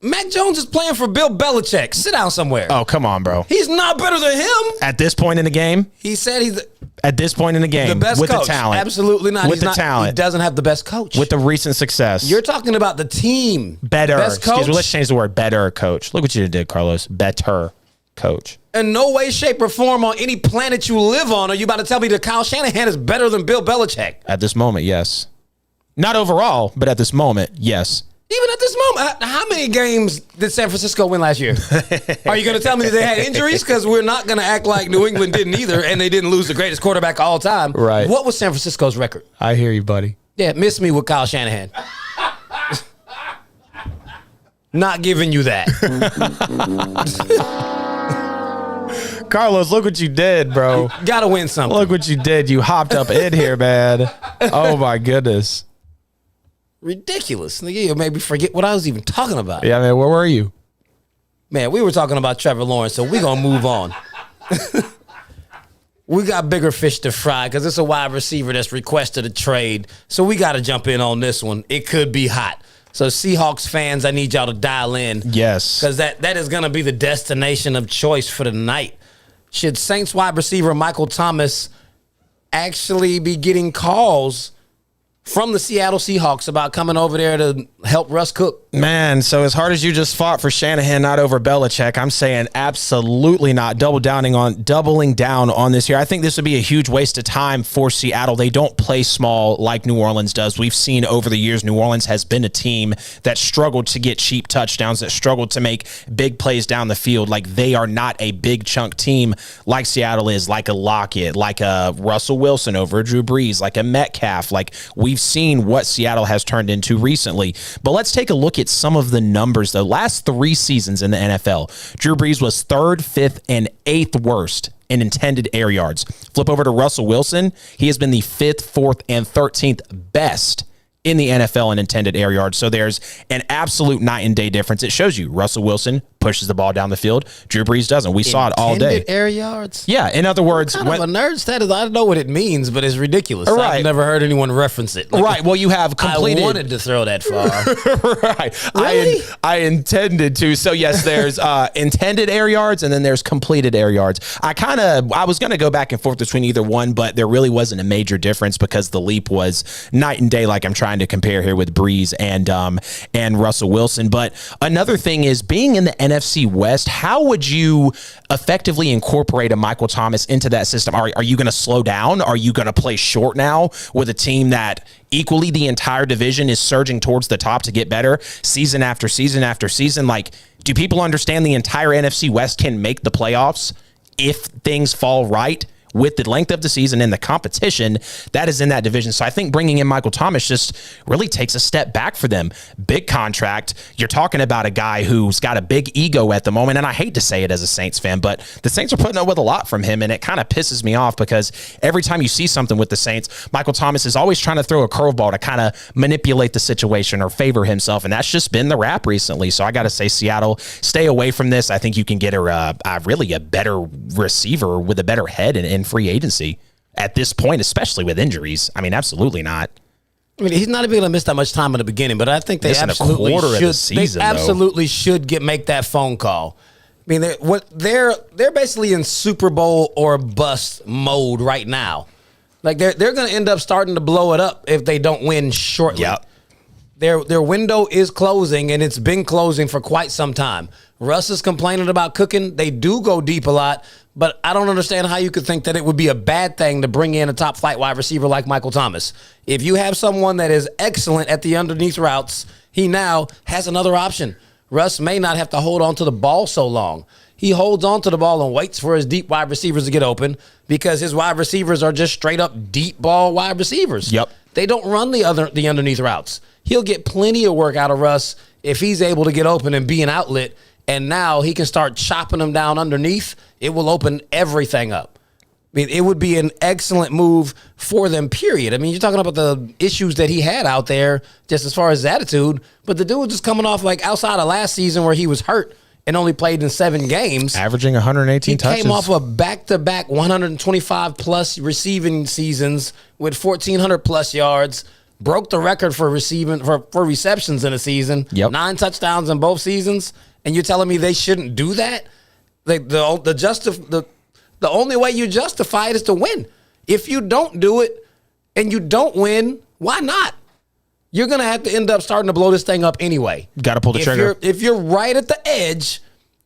Mac Jones is playing for Bill Belichick. Sit down somewhere. Oh, come on, bro. He's not better than him. At this point in the game? He said he's at this point in the game. The best with coach. The talent. Absolutely not. With the talent. He doesn't have the best coach. With the recent success. You're talking about the team. Better. Best coach. Excuse me, let's change the word better coach. Look what you did, Carlos. Better coach. In no way, shape, or form on any planet you live on are you about to tell me that Kyle Shanahan is better than Bill Belichick? At this moment, yes. Not overall, but at this moment, yes. Even at this moment, how many games did San Francisco win last year? Are you going to tell me that they had injuries? Because we're not going to act like New England didn't either, and they didn't lose the greatest quarterback of all time. Right. What was San Francisco's record? I hear you, buddy. Yeah, miss me with Kyle Shanahan. Not giving you that. Carlos, look what you did, bro. Gotta win something. Look what you did. You hopped up in here, man. Oh, my goodness. Ridiculous. Nigga, you made me forget what I was even talking about. Yeah, man, where were you? Man, we were talking about Trevor Lawrence, so we're going to move on. We got bigger fish to fry because it's a wide receiver that's requested a trade. So we got to jump in on this one. It could be hot. So Seahawks fans, I need y'all to dial in. Yes. Because that is going to be the destination of choice for the night. Should Saints wide receiver Michael Thomas actually be getting calls from the Seattle Seahawks about coming over there to help Russ cook? Man, so as hard as you just fought for Shanahan, not over Belichick, I'm saying absolutely not. Doubling down on this here. I think this would be a huge waste of time for Seattle. They don't play small like New Orleans does. We've seen over the years, New Orleans has been a team that struggled to get cheap touchdowns, that struggled to make big plays down the field. Like, they are not a big chunk team like Seattle is, like a Lockett, like a Russell Wilson over Drew Brees, like a Metcalf. Like, we've seen what Seattle has turned into recently. But let's take a look at some of the numbers. The last 3 seasons in the NFL, Drew Brees was 3rd, 5th, and 8th worst in intended air yards. Flip over to Russell Wilson. He has been the 5th, 4th, and 13th best in the NFL in intended air yards. So there's an absolute night and day difference. It shows you Russell Wilson pushes the ball down the field. Drew Brees doesn't. We saw it all day. Intended air yards? Yeah. In other words, Kind of a nerd status. I don't know what it means, but it's ridiculous. Right. I've never heard anyone reference it. Like, right. Well, you have completed. I wanted to throw that far. Right. Really? I intended to. So, yes, there's intended air yards and then there's completed air yards. I was going to go back and forth between either one, but there really wasn't a major difference because the leap was night and day, like I'm trying to compare here with Brees and Russell Wilson. But another thing is, being in the NFC West, how would you effectively incorporate a Michael Thomas into that system? Are you going to slow down? Are you going to play short now with a team that equally the entire division is surging towards the top to get better season after season after season? Like, do people understand the entire NFC West can make the playoffs if things fall right with the length of the season and the competition that is in that division? So I think bringing in Michael Thomas just really takes a step back for them. Big contract. You're talking about a guy who's got a big ego at the moment, and I hate to say it as a Saints fan, but the Saints are putting up with a lot from him, and it kind of pisses me off because every time you see something with the Saints, Michael Thomas is always trying to throw a curveball to kind of manipulate the situation or favor himself, and that's just been the rap recently. So I got to say, Seattle, stay away from this. I think you can get really a better receiver with a better head in free agency at this point, especially with injuries. I mean, absolutely not. I mean, he's not even going to miss that much time in the beginning, but I think they absolutely quarter should. Of the season, they absolutely should make that phone call. I mean, they're basically in Super Bowl or bust mode right now. Like, they're going to end up starting to blow it up if they don't win shortly. Yep. Their window is closing, and it's been closing for quite some time. Russ is complaining about cooking. They do go deep a lot, but I don't understand how you could think that it would be a bad thing to bring in a top flight wide receiver like Michael Thomas. If you have someone that is excellent at the underneath routes, he now has another option. Russ may not have to hold on to the ball so long. He holds on to the ball and waits for his deep wide receivers to get open because his wide receivers are just straight up deep ball wide receivers. Yep. They don't run the underneath routes. He'll get plenty of work out of Russ if he's able to get open and be an outlet, and now he can start chopping them down underneath. It will open everything up. I mean, it would be an excellent move for them, period. I mean, you're talking about the issues that he had out there just as far as his attitude, but the dude was just coming off, like, outside of last season where he was hurt and only played in 7 games. Averaging 118 touches. He came off of back-to-back 125-plus receiving seasons with 1,400-plus yards. broke the record for receiving for receptions in a season. Yep. 9 touchdowns in both seasons, and you're telling me they shouldn't do that? The only way you justify it is to win. If you don't do it and you don't win, why not? You're gonna have to end up starting to blow this thing up anyway. Got to pull the trigger. If you're right at the edge,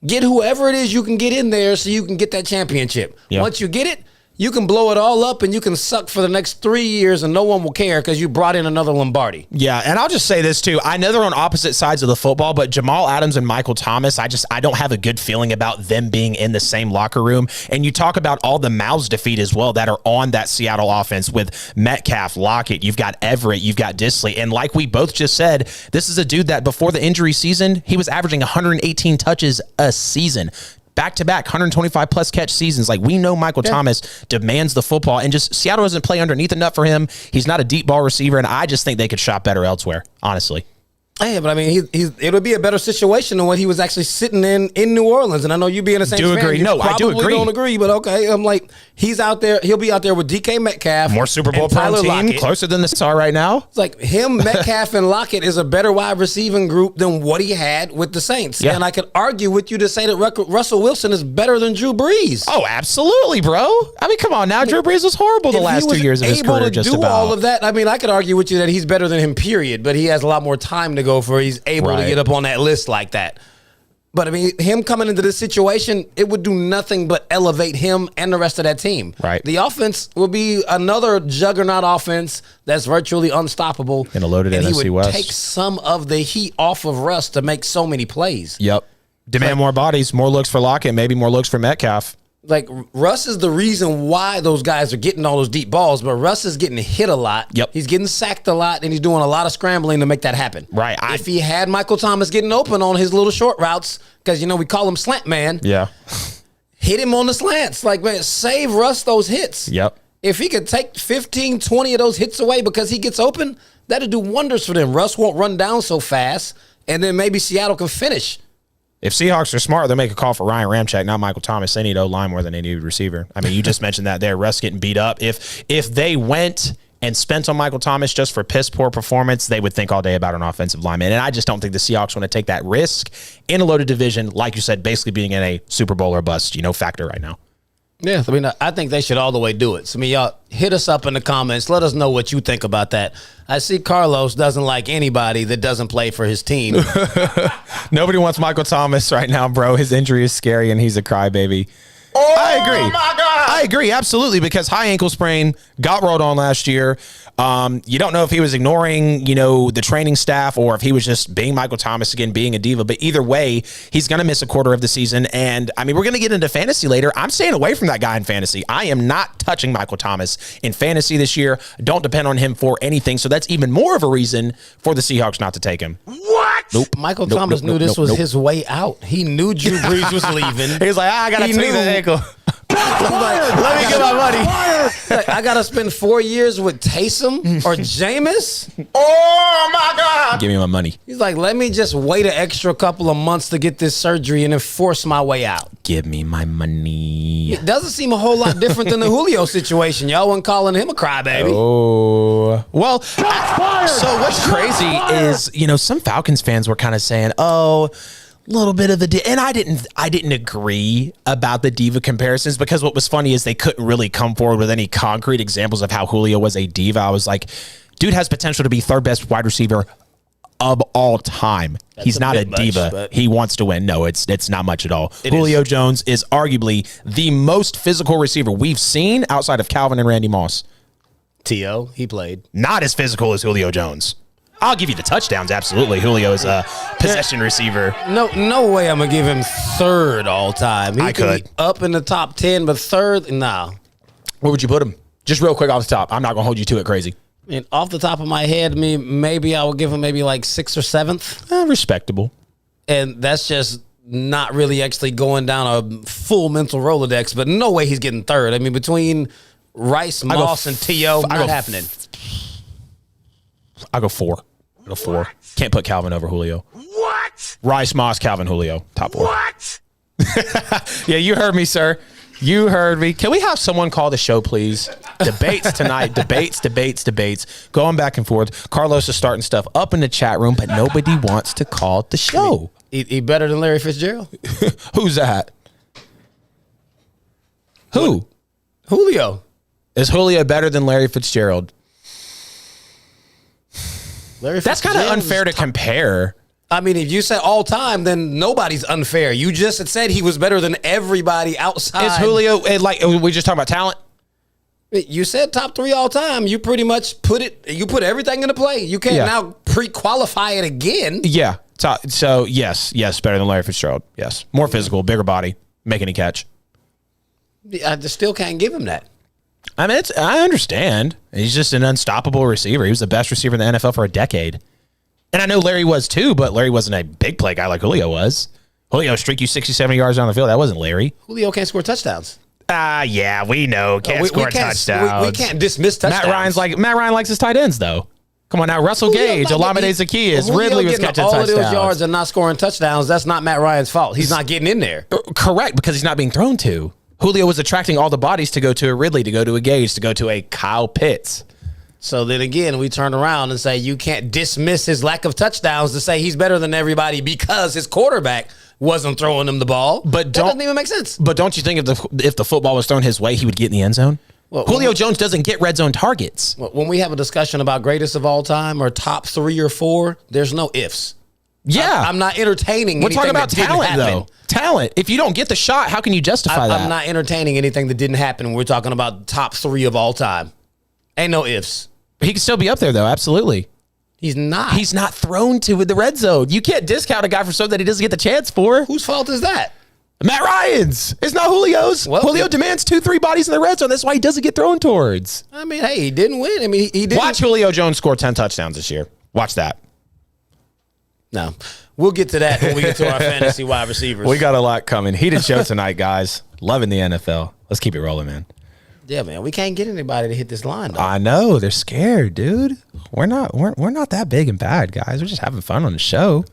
get whoever it is you can get in there so you can get that championship. Yep. Once you get it, you can blow it all up and you can suck for the next 3 years and no one will care because you brought in another Lombardi. Yeah, and I'll just say this too. I know they're on opposite sides of the football, but Jamal Adams and Michael Thomas, I don't have a good feeling about them being in the same locker room. And you talk about all the mouths to feed as well that are on that Seattle offense with Metcalf, Lockett, you've got Everett, you've got Disley. And like we both just said, this is a dude that before the injury season, he was averaging 118 touches a season. Back-to-back 125 plus catch seasons. Like, we know Michael Thomas demands the football, and just Seattle doesn't play underneath enough for him. He's not a deep ball receiver, and I just think they could shop better elsewhere, honestly. Yeah, but I mean, it would be a better situation than what he was actually sitting in New Orleans. And I know you being a Saints fan, agree. No, I do agree. Don't agree, but okay. I'm like, he's out there. He'll be out there with DK Metcalf, More Super Bowl prime team, Lockett. Closer than the Star right now. It's like him, Metcalf, and Lockett is a better wide receiving group than what he had with the Saints. Yeah. And I could argue with you to say that Russell Wilson is better than Drew Brees. Oh, absolutely, bro. I mean, come on now. Drew Brees was horrible the last 2 years of his career. Just able to do all of that. I mean, I could argue with you that he's better than him, period. But he has a lot more time to go for. He's able to get up on that list like that. But I mean, him coming into this situation, it would do nothing but elevate him and the rest of that team. Right. The offense will be another juggernaut offense that's virtually unstoppable. In a loaded and NFC he would West. take some of the heat off of Russ to make so many plays. Yep. Demand more bodies, more looks for Lockett, maybe more looks for Metcalf. Like, Russ is the reason why those guys are getting all those deep balls, but Russ is getting hit a lot. Yep. He's getting sacked a lot, and he's doing a lot of scrambling to make that happen. Right. If he had Michael Thomas getting open on his little short routes, because, you know, we call him slant man. Yeah. Hit him on the slants. Like, man, save Russ those hits. Yep. If he could take 15, 20 of those hits away because he gets open, that'd do wonders for them. Russ won't run down so fast, and then maybe Seattle can finish. If Seahawks are smart, they'll make a call for Ryan Ramczyk, not Michael Thomas. They need O-line more than they need receiver. I mean, you just mentioned that there. Russ getting beat up. If they went and spent on Michael Thomas just for piss-poor performance, they would think all day about an offensive lineman. And I just don't think the Seahawks want to take that risk in a loaded division, like you said, basically being in a Super Bowl or bust, factor right now. Yeah, I mean, I think they should all the way do it. So, I mean, y'all hit us up in the comments. Let us know what you think about that. I see Carlos doesn't like anybody that doesn't play for his team. Nobody wants Michael Thomas right now, bro. His injury is scary, and he's a crybaby. Oh, I agree. my God. I agree, absolutely, because high ankle sprain, got rolled on last year. You don't know if he was ignoring, the training staff or if he was just being Michael Thomas again, being a diva. But either way, he's going to miss a quarter of the season. And, I mean, we're going to get into fantasy later. I'm staying away from that guy in fantasy. I am not touching Michael Thomas in fantasy this year. Don't depend on him for anything. So that's even more of a reason for the Seahawks not to take him. What? Nope. Michael Thomas knew this was his way out. He knew Drew Brees was leaving. He's like, I got to take the ankle. Let me get my money. Like, I got to spend 4 years with Taysom or Jameis? Oh, my God. Give me my money. He's like, let me just wait an extra couple of months to get this surgery and then force my way out. Give me my money. It doesn't seem a whole lot different than the Julio situation. Y'all wasn't calling him a crybaby. Oh, well, so what's crazy is, some Falcons fans were kind of saying, little bit of the and I didn't agree about the diva comparisons, because what was funny is they couldn't really come forward with any concrete examples of how Julio was a diva. I was like, dude has potential to be third best wide receiver of all time. He's not a diva. Much, he wants to win. No, it's not much at all. It Julio is. Jones is arguably the most physical receiver we've seen outside of Calvin and Randy Moss. T.O., he played. Not as physical as Julio Jones. I'll give you the touchdowns, absolutely. Julio is a possession receiver. No way I'm going to give him third all time. I could. Be up in the top 10, but third, no. Where would you put him? Just real quick off the top. I'm not going to hold you to it crazy. I mean, off the top of my head, maybe I would give him maybe like 6th or 7th. Respectable. And that's just not really actually going down a full mental Rolodex, but no way he's getting third. I mean, between Rice, Moss, and T.O., not happening. I'll go 4. Can't put Calvin over Julio. What? Rice, Moss, Calvin, Julio. Top 4. What? Yeah, you heard me, sir. You heard me. Can we have someone call the show, please? Debates tonight. Debates. Going back and forth. Carlos is starting stuff up in the chat room, but nobody wants to call the show. He better than Larry Fitzgerald? Who's that? Who? What? Julio. Is Julio better than Larry Fitzgerald? That's kind of unfair to compare. I mean, if you said all time, then nobody's unfair. You just said he was better than everybody outside. Is Julio, like, we just talking about talent? You said top 3 all time. You pretty much put everything into play. You can't now pre-qualify it again. Yeah. So, yes, better than Larry Fitzgerald. Yes. More physical, bigger body, making a catch. I just still can't give him that. I mean, I understand. He's just an unstoppable receiver. He was the best receiver in the NFL for a decade. And I know Larry was too, but Larry wasn't a big play guy like Julio was. Julio streaked you 60, 70 yards down the field. That wasn't Larry. Julio can't score touchdowns. Yeah, we know. Can't score touchdowns. We can't dismiss touchdowns. Matt Ryan likes his tight ends, though. Come on now. Russell Gage, Olamide Zaccheaus, Ridley was catching touchdowns. All of those yards and not scoring touchdowns, that's not Matt Ryan's fault. He's not getting in there. Correct, because he's not being thrown to. Julio was attracting all the bodies to go to a Ridley, to go to a Gage, to go to a Kyle Pitts. So then again, we turn around and say you can't dismiss his lack of touchdowns to say he's better than everybody because his quarterback wasn't throwing him the ball. But that doesn't even make sense. But don't you think if the football was thrown his way, he would get in the end zone? Well, Julio Jones doesn't get red zone targets. When we have a discussion about greatest of all time or top 3 or 4, there's no ifs. Yeah. I'm not entertaining We're anything talking about talent, though. Talent. If you don't get the shot, how can you justify that? I'm not entertaining anything that didn't happen. We're talking about top 3 of all time. Ain't no ifs. He can still be up there, though. Absolutely. He's not. He's not thrown to in the red zone. You can't discount a guy for something that he doesn't get the chance for. Whose fault is that? Matt Ryan's. It's not Julio's. Well, Julio demands 2-3 bodies in the red zone. That's why he doesn't get thrown towards. I mean, hey, he didn't win. I mean, he didn't. Watch Julio Jones score 10 touchdowns this year. Watch that. No. We'll get to that when we get to our fantasy wide receivers. We got a lot coming. Heated show tonight, guys. Loving the NFL. Let's keep it rolling, man. Yeah, man. We can't get anybody to hit this line, though. I know. They're scared, dude. We're not that big and bad, guys. We're just having fun on the show.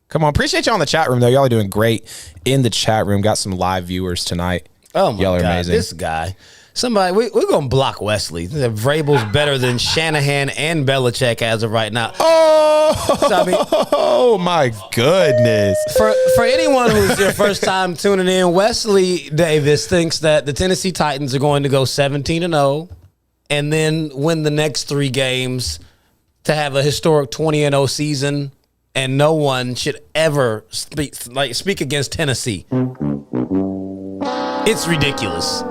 Come on. Appreciate y'all in the chat room, though. Y'all are doing great in the chat room. Got some live viewers tonight. Oh, my y'all are God. amazing. This guy. Somebody, we're going to block Wesley. Vrabel's better than Shanahan and Belichick as of right now. Oh my goodness. For anyone who's your first time tuning in, Wesley Davis thinks that the Tennessee Titans are going to go 17-0 and then win the next 3 games to have a historic 20-0 season, and no one should ever speak against Tennessee. It's ridiculous.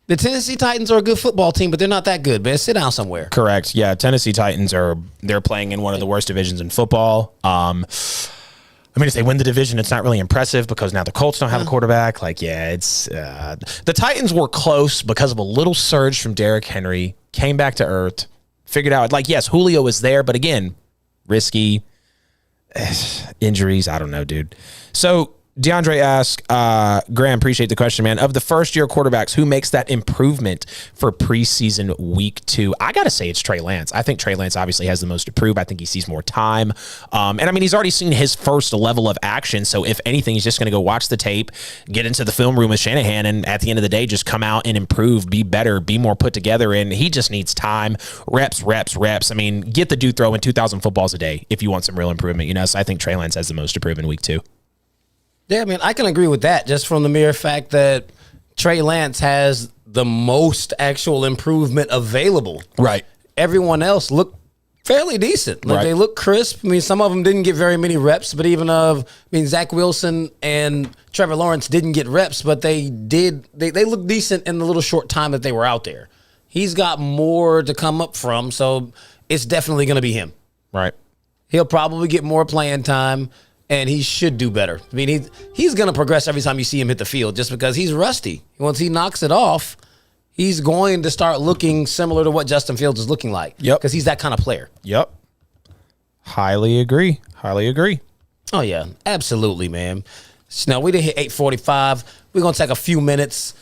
The Tennessee Titans are a good football team, but they're not that good, man. Sit down somewhere. Correct. Yeah, Tennessee Titans they're playing in one of the worst divisions in football. I mean, if they win the division, it's not really impressive because now the Colts don't have a quarterback. It's the Titans were close because of a little surge from Derrick Henry, came back to earth, figured out, yes, Julio was there, but again, risky injuries. I don't know, dude. So DeAndre asks, Graham, appreciate the question, man. Of the first-year quarterbacks, who makes that improvement for preseason week 2? I got to say it's Trey Lance. I think Trey Lance obviously has the most to prove. I think he sees more time. And, I mean, he's already seen his first level of action. So, if anything, he's just going to go watch the tape, get into the film room with Shanahan, and at the end of the day, just come out and improve, be better, be more put together. And he just needs time, reps. I mean, get the dude throwing 2,000 footballs a day if you want some real improvement. So I think Trey Lance has the most to prove in week 2. Yeah, I mean, I can agree with that just from the mere fact that Trey Lance has the most actual improvement available. Right. Everyone else looked fairly decent. They look crisp. I mean, some of them didn't get very many reps, but Zach Wilson and Trevor Lawrence didn't get reps, but they looked decent in the little short time that they were out there. He's got more to come up from, so it's definitely going to be him. Right. He'll probably get more playing time. And he should do better. I mean, he's going to progress every time you see him hit the field just because he's rusty. Once he knocks it off, he's going to start looking similar to what Justin Fields is looking like. Yep. Because he's that kind of player. Yep. Highly agree. Oh, yeah. Absolutely, man. Now, we did hit 8:45. We're going to take a few minutes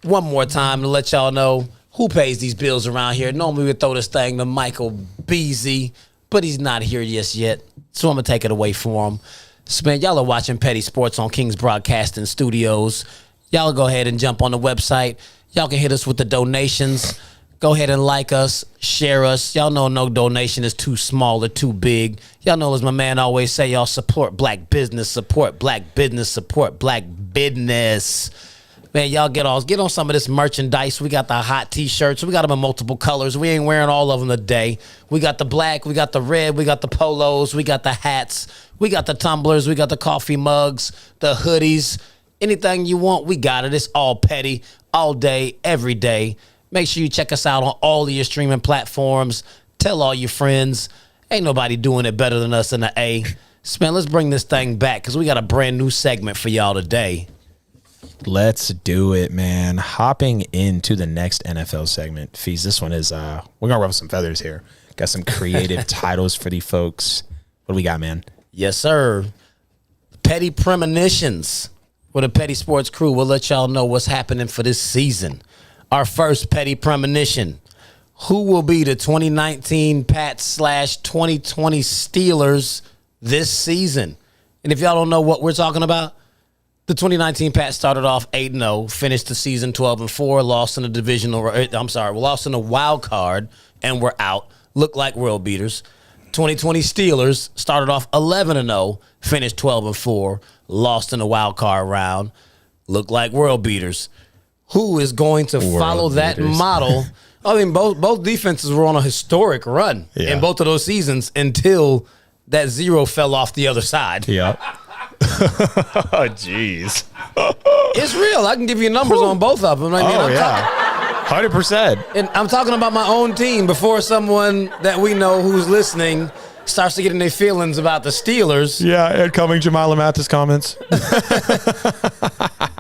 one more time to let y'all know who pays these bills around here. Normally, we would throw this thing to Michael Beasley, but he's not here just yet. So I'm going to take it away from him. So, man, y'all are watching Petty Sports on King's Broadcasting Studios. Y'all go ahead and jump on the website. Y'all can hit us with the donations. Go ahead and like us, share us. Y'all know no donation is too small or too big. Y'all know, as my man always say, y'all support black business, support black business, support black business. Man, y'all get on some of this merchandise. We got the hot T-shirts. We got them in multiple colors. We ain't wearing all of them today. We got the black, we got the red, we got the polos, we got the hats, we got the tumblers, we got the coffee mugs, the hoodies. Anything you want, we got it. It's all petty, all day, every day. Make sure you check us out on all of your streaming platforms. Tell all your friends. Ain't nobody doing it better than us in the A. Man, let's bring this thing back because we got a brand new segment for y'all today. Let's do it, man. Hopping into the next NFL segment. Fees, this one is, we're going to ruffle some feathers here. Got some creative titles for the folks. What do we got, man? Yes, sir. Petty Premonitions with a Petty Sports crew. We'll let y'all know what's happening for this season. Our first Petty Premonition. Who will be the 2019 Pats/2020 Steelers this season? And if y'all don't know what we're talking about, the 2019 Pats started off 8-0, finished the season 12-4, lost in lost in the wild card, and were out. Looked like world beaters. 2020 Steelers started off 11-0, finished 12-4, lost in the wild card round. Looked like world beaters. Who is going to follow that model? I mean, both defenses were on a historic run in both of those seasons until that zero fell off the other side. Yeah. Oh, jeez. It's real. I can give you numbers on both of them. I mean, 100%. And I'm talking about my own team before someone that we know who's listening starts to get in their feelings about the Steelers. Yeah, incoming Jamila Mathis comments.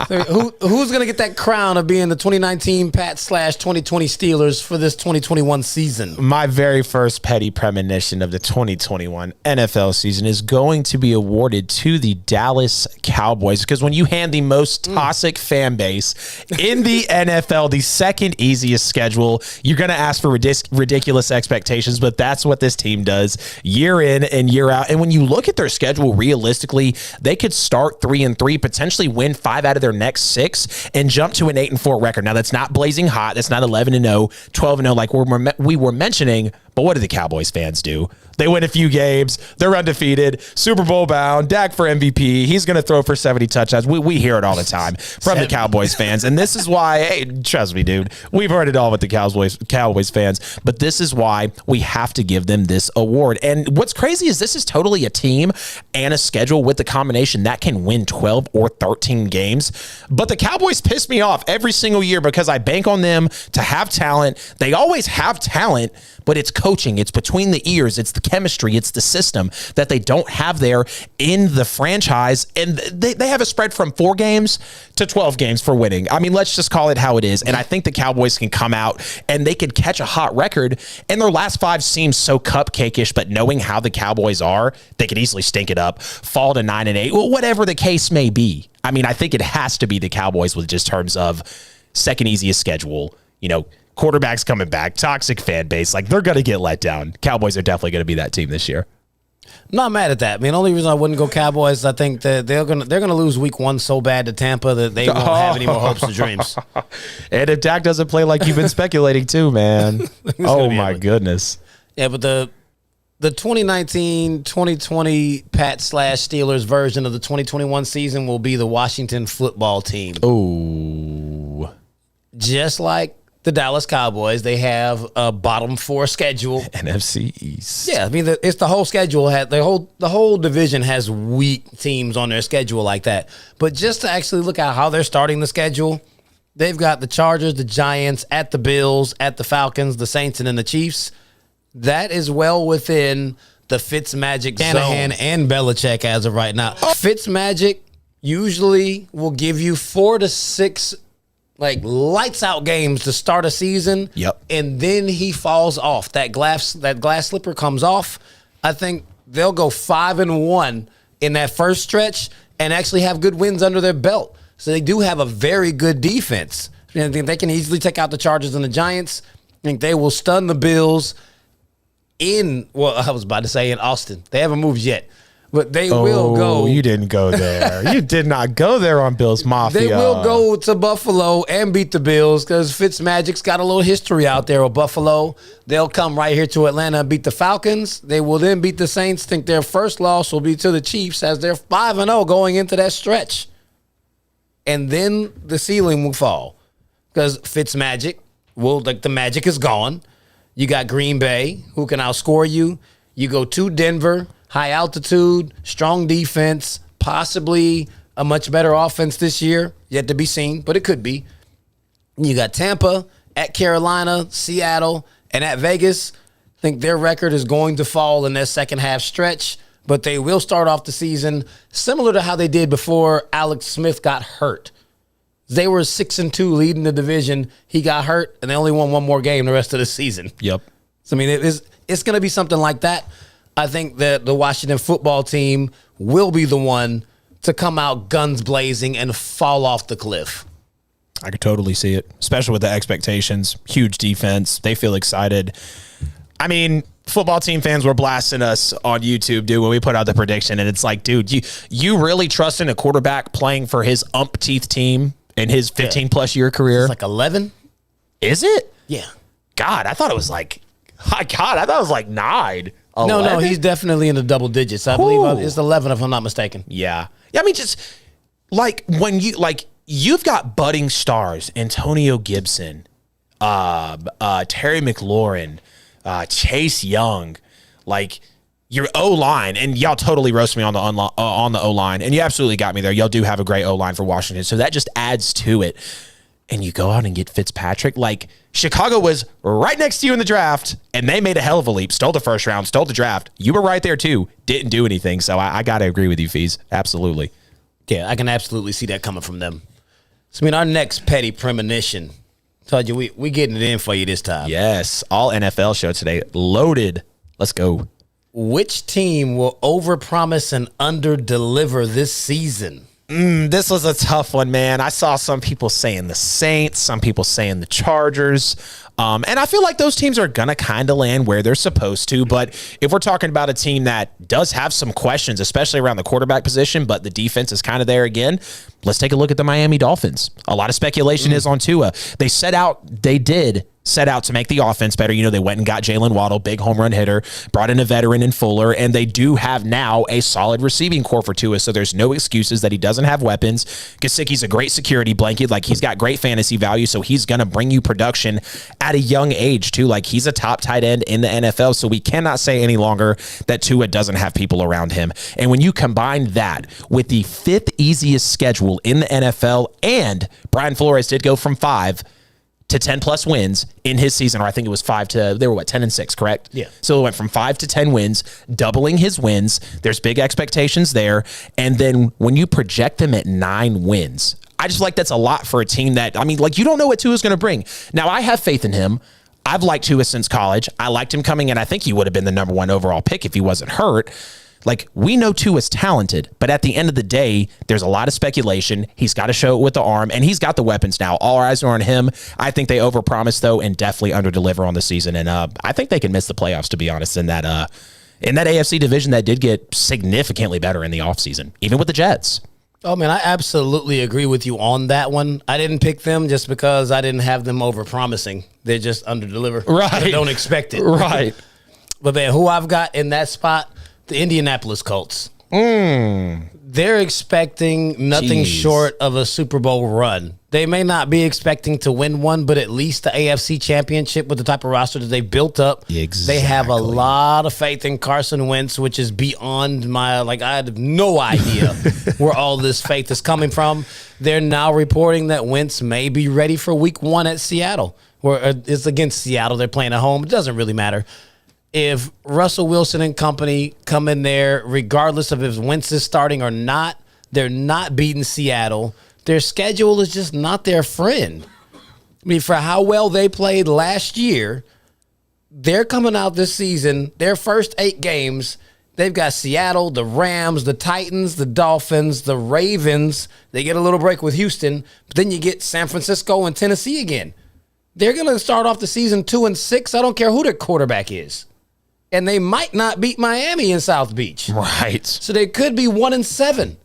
Who's going to get that crown of being the 2019 Pats/2020 Steelers for this 2021 season? My very first petty premonition of the 2021 NFL season is going to be awarded to the Dallas Cowboys, because when you hand the most toxic fan base in the NFL the second easiest schedule, you're going to ask for ridiculous expectations, but that's what this team does year in and year out. And when you look at their schedule realistically, they could start 3-3, potentially win 5 out of their next 6 and jump to an 8-4 record. Now, that's not blazing hot. That's not 11-0, 12-0 like we were mentioning. But what do the Cowboys fans do? They win a few games. They're undefeated. Super Bowl bound. Dak for MVP. He's going to throw for 70 touchdowns. We hear it all the time from the Cowboys fans. And this is why, hey, trust me, dude, we've heard it all with the Cowboys fans. But this is why we have to give them this award. And what's crazy is this is totally a team and a schedule with the combination that can win 12 or 13 games. But the Cowboys piss me off every single year because I bank on them to have talent. They always have talent, but it's coaching. It's between the ears. It's the chemistry. It's the system that they don't have there in the franchise. And they have a spread from 4 games to 12 games for winning. I mean, let's just call it how it is. And I think the Cowboys can come out and they could catch a hot record. And their last 5 seems so cupcake-ish, but knowing how the Cowboys are, they could easily stink it up, fall to 9-8, well, whatever the case may be. I mean, I think it has to be the Cowboys with just terms of second easiest schedule, quarterbacks coming back, toxic fan base. Like, they're going to get let down. Cowboys are definitely going to be that team this year. Not mad at that. I mean, the only reason I wouldn't go Cowboys, I think that they're gonna lose week 1 so bad to Tampa that they won't have any more hopes or dreams. And if Dak doesn't play like you've been speculating too, man. Oh, my goodness. Yeah, but the 2019-2020 Pats/Steelers version of the 2021 season will be the Washington football team. Oh. Just like the Dallas Cowboys, they have a bottom 4 schedule. NFC East. Yeah, I mean, it's the whole schedule. The whole division has weak teams on their schedule like that. But just to actually look at how they're starting the schedule, they've got the Chargers, the Giants, at the Bills, at the Falcons, the Saints, and then the Chiefs. That is well within the Fitzmagic Shanahan and Belichick as of right now. Fitzmagic usually will give you 4 to 6 lights out games to start a season. Yep. And then he falls off. That glass slipper comes off. I think they'll go 5-1 in that first stretch and actually have good wins under their belt. So they do have a very good defense. I think they can easily take out the Chargers and the Giants. I think they will stun the Bills in Austin. They haven't moved yet. But they will go. You didn't go there. You did not go there on Bills Mafia. They will go to Buffalo and beat the Bills because Fitzmagic's got a little history out there with Buffalo. They'll come right here to Atlanta and beat the Falcons. They will then beat the Saints. Think their first loss will be to the Chiefs as they're 5-0 going into that stretch. And then the ceiling will fall because Fitzmagic the magic is gone. You got Green Bay, who can outscore you. You go to Denver, high altitude, strong defense, possibly a much better offense this year. Yet to be seen, but it could be. You got Tampa, at Carolina, Seattle, and at Vegas. I think their record is going to fall in their second half stretch, but they will start off the season similar to how they did before Alex Smith got hurt. They were 6-2 leading the division. He got hurt, and they only won one more game the rest of the season. Yep. So, I mean, it's going to be something like that. I think that the Washington football team will be the one to come out guns blazing and fall off the cliff. I could totally see it, especially with the expectations. Huge defense. They feel excited. I mean, football team fans were blasting us on YouTube, dude, when we put out the prediction. And it's like, dude, you really trust in a quarterback playing for his umpteenth team in his 15-plus year career? It's like 11. Is it? Yeah. God, I thought it was like 9. 11? No, he's definitely in the double digits. I believe it's 11 if I'm not mistaken. Yeah. I mean, just like when you've got budding stars, Antonio Gibson, Terry McLaurin, Chase Young, like your O-line, and y'all totally roast me on the O-line, and you absolutely got me there. Y'all do have a great O-line for Washington, so that just adds to it. And you go out and get Fitzpatrick. Like, Chicago was right next to you in the draft, and they made a hell of a leap. Stole the first round, stole the draft. You were right there, too. Didn't do anything. So I got to agree with you, Fees. Absolutely. Yeah, I can absolutely see that coming from them. So, I mean, our next petty premonition. Told you, we getting it in for you this time. Yes. All NFL show today. Loaded. Let's go. Which team will overpromise and underdeliver this season? This was a tough one, man. I saw some people saying the Saints, some people saying the Chargers. And I feel like those teams are going to kind of land where they're supposed to. But if we're talking about a team that does have some questions, especially around the quarterback position, but the defense is kind of there again, let's take a look at the Miami Dolphins. A lot of speculation is on Tua. They did set out to make the offense better. You know, they went and got Jalen Waddle, big home run hitter, brought in a veteran in Fuller, and they do have now a solid receiving core for Tua, so there's no excuses that he doesn't have weapons. Gesicki's a great security blanket. Like, he's got great fantasy value, so he's going to bring you production at a young age, too. Like, he's a top tight end in the NFL, so we cannot say any longer that Tua doesn't have people around him. And when you combine that with the 5th easiest schedule in the NFL, and Brian Flores did go from 5 to 10 plus wins in his season, or I think it was 5 to, they were 10-6, correct? Yeah. So it went from 5 to 10 wins, doubling his wins. There's big expectations there. And then when you project them at 9 wins, I just like that's a lot for a team that, I mean, like, you don't know what Tua's going to bring. Now, I have faith in him. I've liked Tua since college. I liked him coming in. I think he would have been the number 1 overall pick if he wasn't hurt. Like, we know Tua's talented, but at the end of the day, there's a lot of speculation. He's got to show it with the arm, and he's got the weapons now. All eyes are on him. I think they overpromise, though, and definitely underdeliver on the season. And I think they can miss the playoffs, to be honest, in that AFC division that did get significantly better in the offseason, even with the Jets. Oh, man, I absolutely agree with you on that one. I didn't pick them just because I didn't have them overpromising. They just underdeliver. Right. I don't expect it. Right. But, man, who I've got in that spot, the Indianapolis Colts. They're expecting nothing short of a Super Bowl run. They may not be expecting to win one, but at least the AFC Championship with the type of roster that they built up. Exactly. They have a lot of faith in Carson Wentz, which is beyond my, I have no idea where all this faith is coming from. They're now reporting that Wentz may be ready for week 1 at Seattle, where it's against Seattle. They're playing at home. It doesn't really matter. If Russell Wilson and company come in there, regardless of if Wentz is starting or not, they're not beating Seattle. Their schedule is just not their friend. I mean, for how well they played last year, they're coming out this season, their first 8 games, they've got Seattle, the Rams, the Titans, the Dolphins, the Ravens. They get a little break with Houston, but then you get San Francisco and Tennessee again. They're going to start off the season 2-6. I don't care who their quarterback is. and they might not beat Miami in South Beach. Right. So they could be 1-7.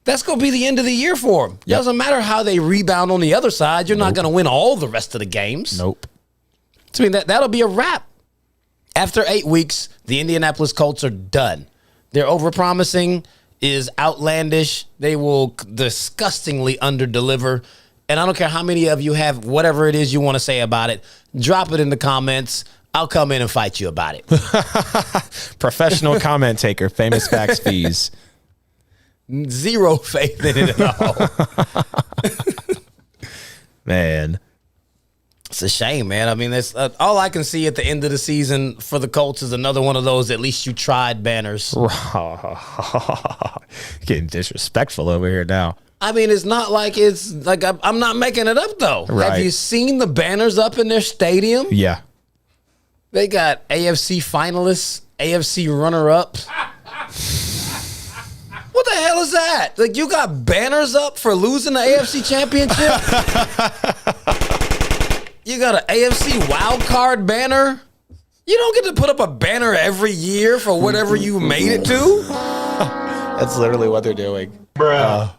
That's going to be the end of the year for them. Yep. Doesn't matter how they rebound on the other side. You're not going to win all the rest of the games. Nope. So, I mean, that'll be a wrap. After 8 weeks, the Indianapolis Colts are done. Their overpromising is outlandish. They will disgustingly underdeliver. And I don't care how many of you have whatever it is you want to say about it. Drop it in the comments. I'll come in and fight you about it. Professional comment taker, famous facts fees. Zero faith in it at all. Man. It's a shame, man. I mean, that's all I can see at the end of the season for the Colts is another one of those at least you tried banners. Getting disrespectful over here now. I mean, it's not like it's like I'm not making it up, though. Right. Have you seen the banners up in their stadium? Yeah. They got AFC finalists, AFC runner-up. What the hell is that? Like, you got banners up for losing the AFC championship? You got an AFC wild card banner? You don't get to put up a banner every year for whatever you made it to? That's literally what they're doing. Bruh.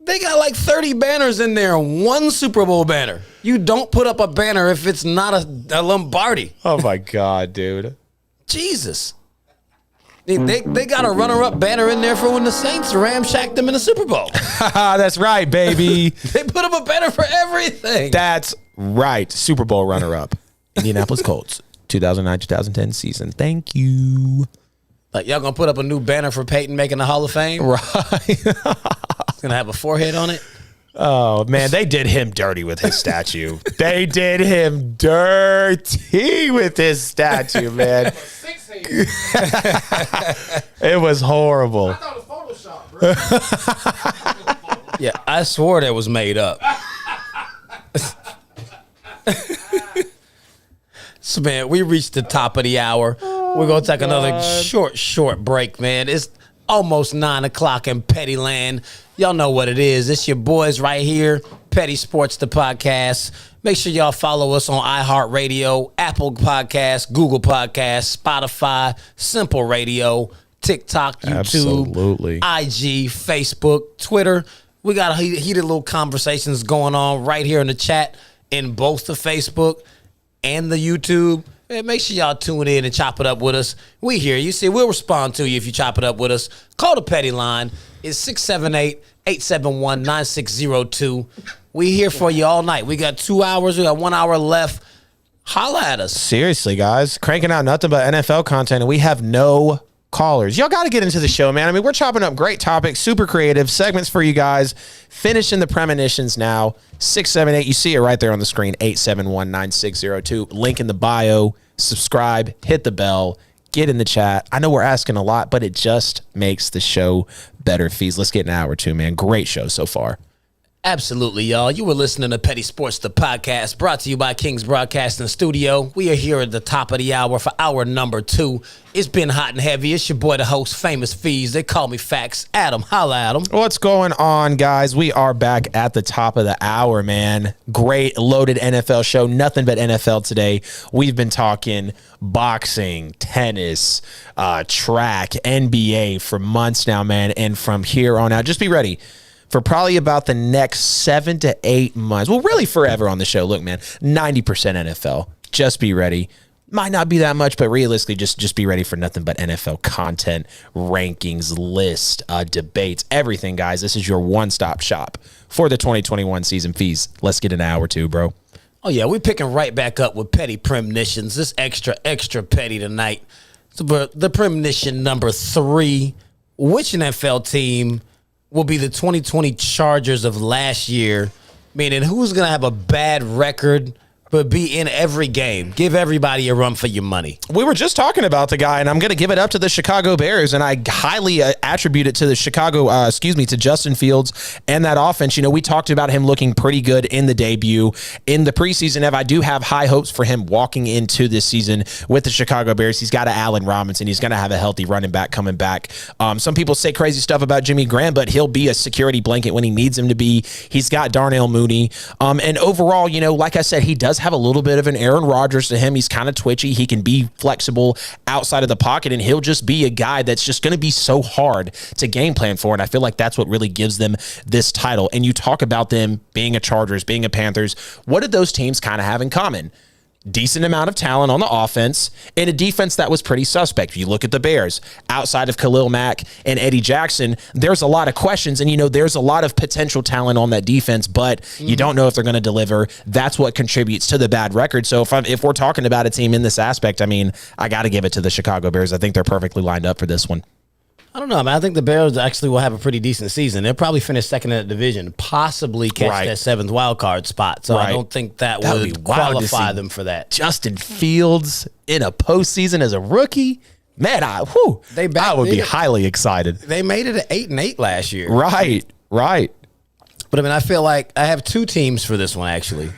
They got like 30 banners in there, one Super Bowl banner. You don't put up a banner if it's not a Lombardi. Oh, my God, dude. Jesus. They got a runner-up banner in there for when the Saints ramshacked them in the Super Bowl. That's right, baby. They put up a banner for everything. That's right. Super Bowl runner-up. Indianapolis Colts, 2009-2010 season. Thank you. Like, y'all gonna put up a new banner for Peyton making the Hall of Fame? Right. It's gonna have a forehead on it. Oh, man, they did him dirty with his statue. They did him dirty with his statue, man. It was horrible. I thought it was Photoshop, bro. Yeah, I swore that was made up. So, man, we reached the top of the hour. We're going to take another short break, man. It's almost 9 o'clock in Petty Land. Y'all know what it is. It's your boys right here, Petty Sports, the podcast. Make sure y'all follow us on iHeartRadio, Apple Podcasts, Google Podcasts, Spotify, Simple Radio, TikTok, YouTube, Absolutely. IG, Facebook, Twitter. We got heated little conversations going on right here in the chat in both the Facebook and the YouTube. Man, make sure y'all tune in and chop it up with us. We hear you. See, we'll respond to you if you chop it up with us. Call the Petty line. It's 678-871-9602. We here for you all night. We got 2 hours. We got 1 hour left. Holla at us. Seriously, guys, cranking out nothing but NFL content, and we have no callers. Y'all got to get into the show, man. I mean, we're chopping up great topics, super creative segments for you guys. Finishing the premonitions now. 678, you see it right there on the screen, 871-9602. Link in the bio. Subscribe, hit the bell, get in the chat. I know we're asking a lot, but it just makes the show better. Fees. Let's get an hour or two, man. Great show so far. Absolutely, y'all. You were listening to Petty Sports, the podcast, brought to you by King's Broadcasting Studio. We are here at the top of the hour for hour number 2. It's been hot and heavy. It's your boy, the host, Famous Fees. They call me Facts. Adam, holla at 'em. What's going on, guys? We are back at the top of the hour, man. Great loaded NFL show. Nothing but NFL today. We've been talking boxing, tennis, track, NBA for months now, man. And from here on out, just be ready for probably about the next 7 to 8 months. Well, really forever on the show. Look, man, 90% NFL. Just be ready. Might not be that much, but realistically, just be ready for nothing but NFL content, rankings, list, debates, everything, guys. This is your one-stop shop for the 2021 season. Fees. Let's get an hour or two, bro. Oh, yeah, we're picking right back up with petty premonitions. This extra petty tonight. So for the premonition number 3, which NFL team will be the 2020 Chargers of last year, meaning who's going to have a bad record but be in every game? Give everybody a run for your money. We were just talking about the guy, and I'm going to give it up to the Chicago Bears, and I highly attribute it to the to Justin Fields and that offense. You know, we talked about him looking pretty good in the debut. In the preseason, I do have high hopes for him walking into this season with the Chicago Bears. He's got Allen Robinson. He's going to have a healthy running back coming back. Some people say crazy stuff about Jimmy Graham, but he'll be a security blanket when he needs him to be. He's got Darnell Mooney. And overall, you know, like I said, he does have a little bit of an Aaron Rodgers to him. He's kind of twitchy. He can be flexible outside of the pocket, and he'll just be a guy that's just going to be so hard to game plan for. And I feel like that's what really gives them this title. And you talk about them being a Chargers, being a Panthers. What did those teams kind of have in common? Decent amount of talent on the offense and a defense that was pretty suspect. If you look at the Bears, outside of Khalil Mack and Eddie Jackson, there's a lot of questions, and there's a lot of potential talent on that defense, but you don't know if they're going to deliver. That's what contributes to the bad record. So if we're talking about a team in this aspect, I got to give it to the Chicago Bears. I think they're perfectly lined up for this one. I don't know, man. I think the Bears actually will have a pretty decent season. They'll probably finish second in the division, possibly catch that seventh wild card spot. So I don't think that would qualify them for that. Justin Fields in a postseason as a rookie, man, I would be highly excited. They made it at 8-8 last year. Right. But I feel like I have two teams for this one, actually.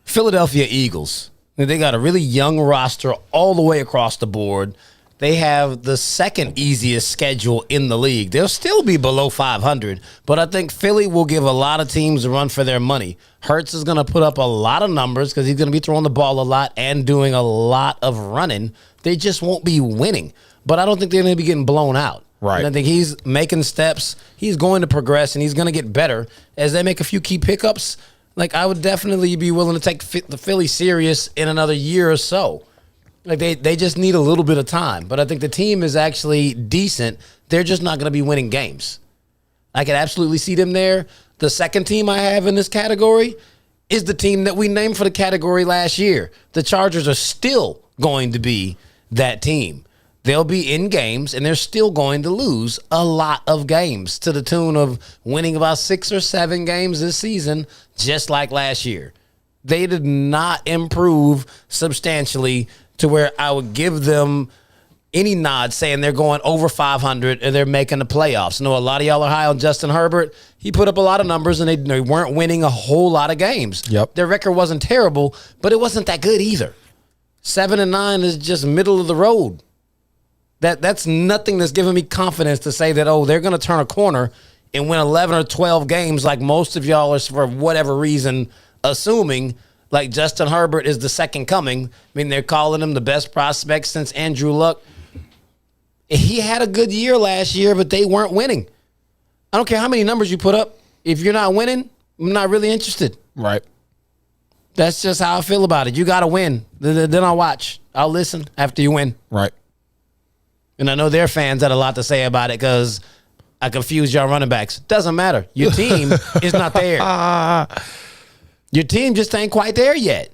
Philadelphia Eagles. They got a really young roster all the way across the board. They have the second easiest schedule in the league. They'll still be below 500, but I think Philly will give a lot of teams a run for their money. Hurts is going to put up a lot of numbers because he's going to be throwing the ball a lot and doing a lot of running. They just won't be winning, but I don't think they're going to be getting blown out. Right. And I think he's making steps. He's going to progress, and he's going to get better as they make a few key pickups. Like, I would definitely be willing to take the Philly serious in another year or so. Like they just need a little bit of time. But I think the team is actually decent. They're just not going to be winning games. I can absolutely see them there. The second team I have in this category is the team that we named for the category last year. The Chargers are still going to be that team. They'll be in games, and they're still going to lose a lot of games to the tune of winning about 6 or 7 games this season, just like last year. They did not improve substantially to where I would give them any nod saying they're going over 500 and they're making the playoffs. I know a lot of y'all are high on Justin Herbert. He put up a lot of numbers, and they weren't winning a whole lot of games. Yep. Their record wasn't terrible, but it wasn't that good either. 7-9 is just middle of the road. That's nothing that's giving me confidence to say that, they're going to turn a corner and win 11 or 12 games like most of y'all are, for whatever reason, assuming like Justin Herbert is the second coming. They're calling him the best prospect since Andrew Luck. He had a good year last year, but they weren't winning. I don't care how many numbers you put up. If you're not winning, I'm not really interested. Right. That's just how I feel about it. You got to win. Then I'll watch. I'll listen after you win. Right. And I know their fans had a lot to say about it because I confused y'all running backs. Doesn't matter. Your team is not there. Your team just ain't quite there yet.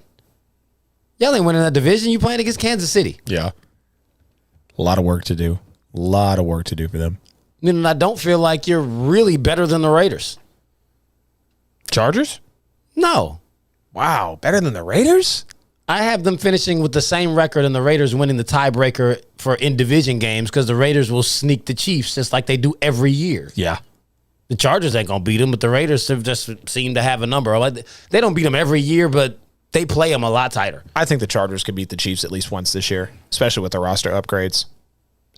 Y'all ain't winning that division. You playing against Kansas City. Yeah. A lot of work to do. A lot of work to do for them. And I don't feel like you're really better than the Raiders. Chargers? No. Wow. Better than the Raiders? I have them finishing with the same record and the Raiders winning the tiebreaker for in-division games because the Raiders will sneak the Chiefs just like they do every year. Yeah. The Chargers ain't going to beat them, but the Raiders have just seem to have a number. They don't beat them every year, but they play them a lot tighter. I think the Chargers could beat the Chiefs at least once this year, especially with the roster upgrades.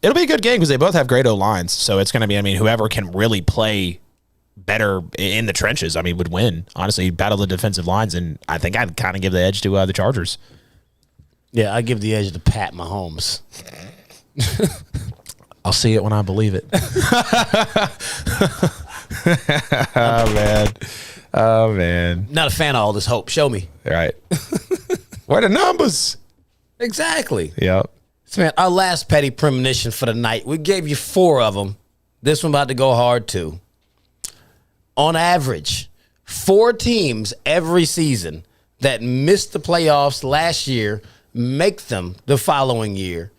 It'll be a good game because they both have great O-lines, so it's going to be, whoever can really play better in the trenches, would win. Honestly, battle the defensive lines, and I think I'd kind of give the edge to the Chargers. Yeah, I give the edge to Pat Mahomes. I'll see it when I believe it. Oh, man. Not a fan of all this hope. Show me. Right. Where are the numbers? Exactly. Yep. So, man, our last petty premonition for the night, we gave you 4 of them. This one about to go hard, too. On average, 4 teams every season that missed the playoffs last year make them the following year.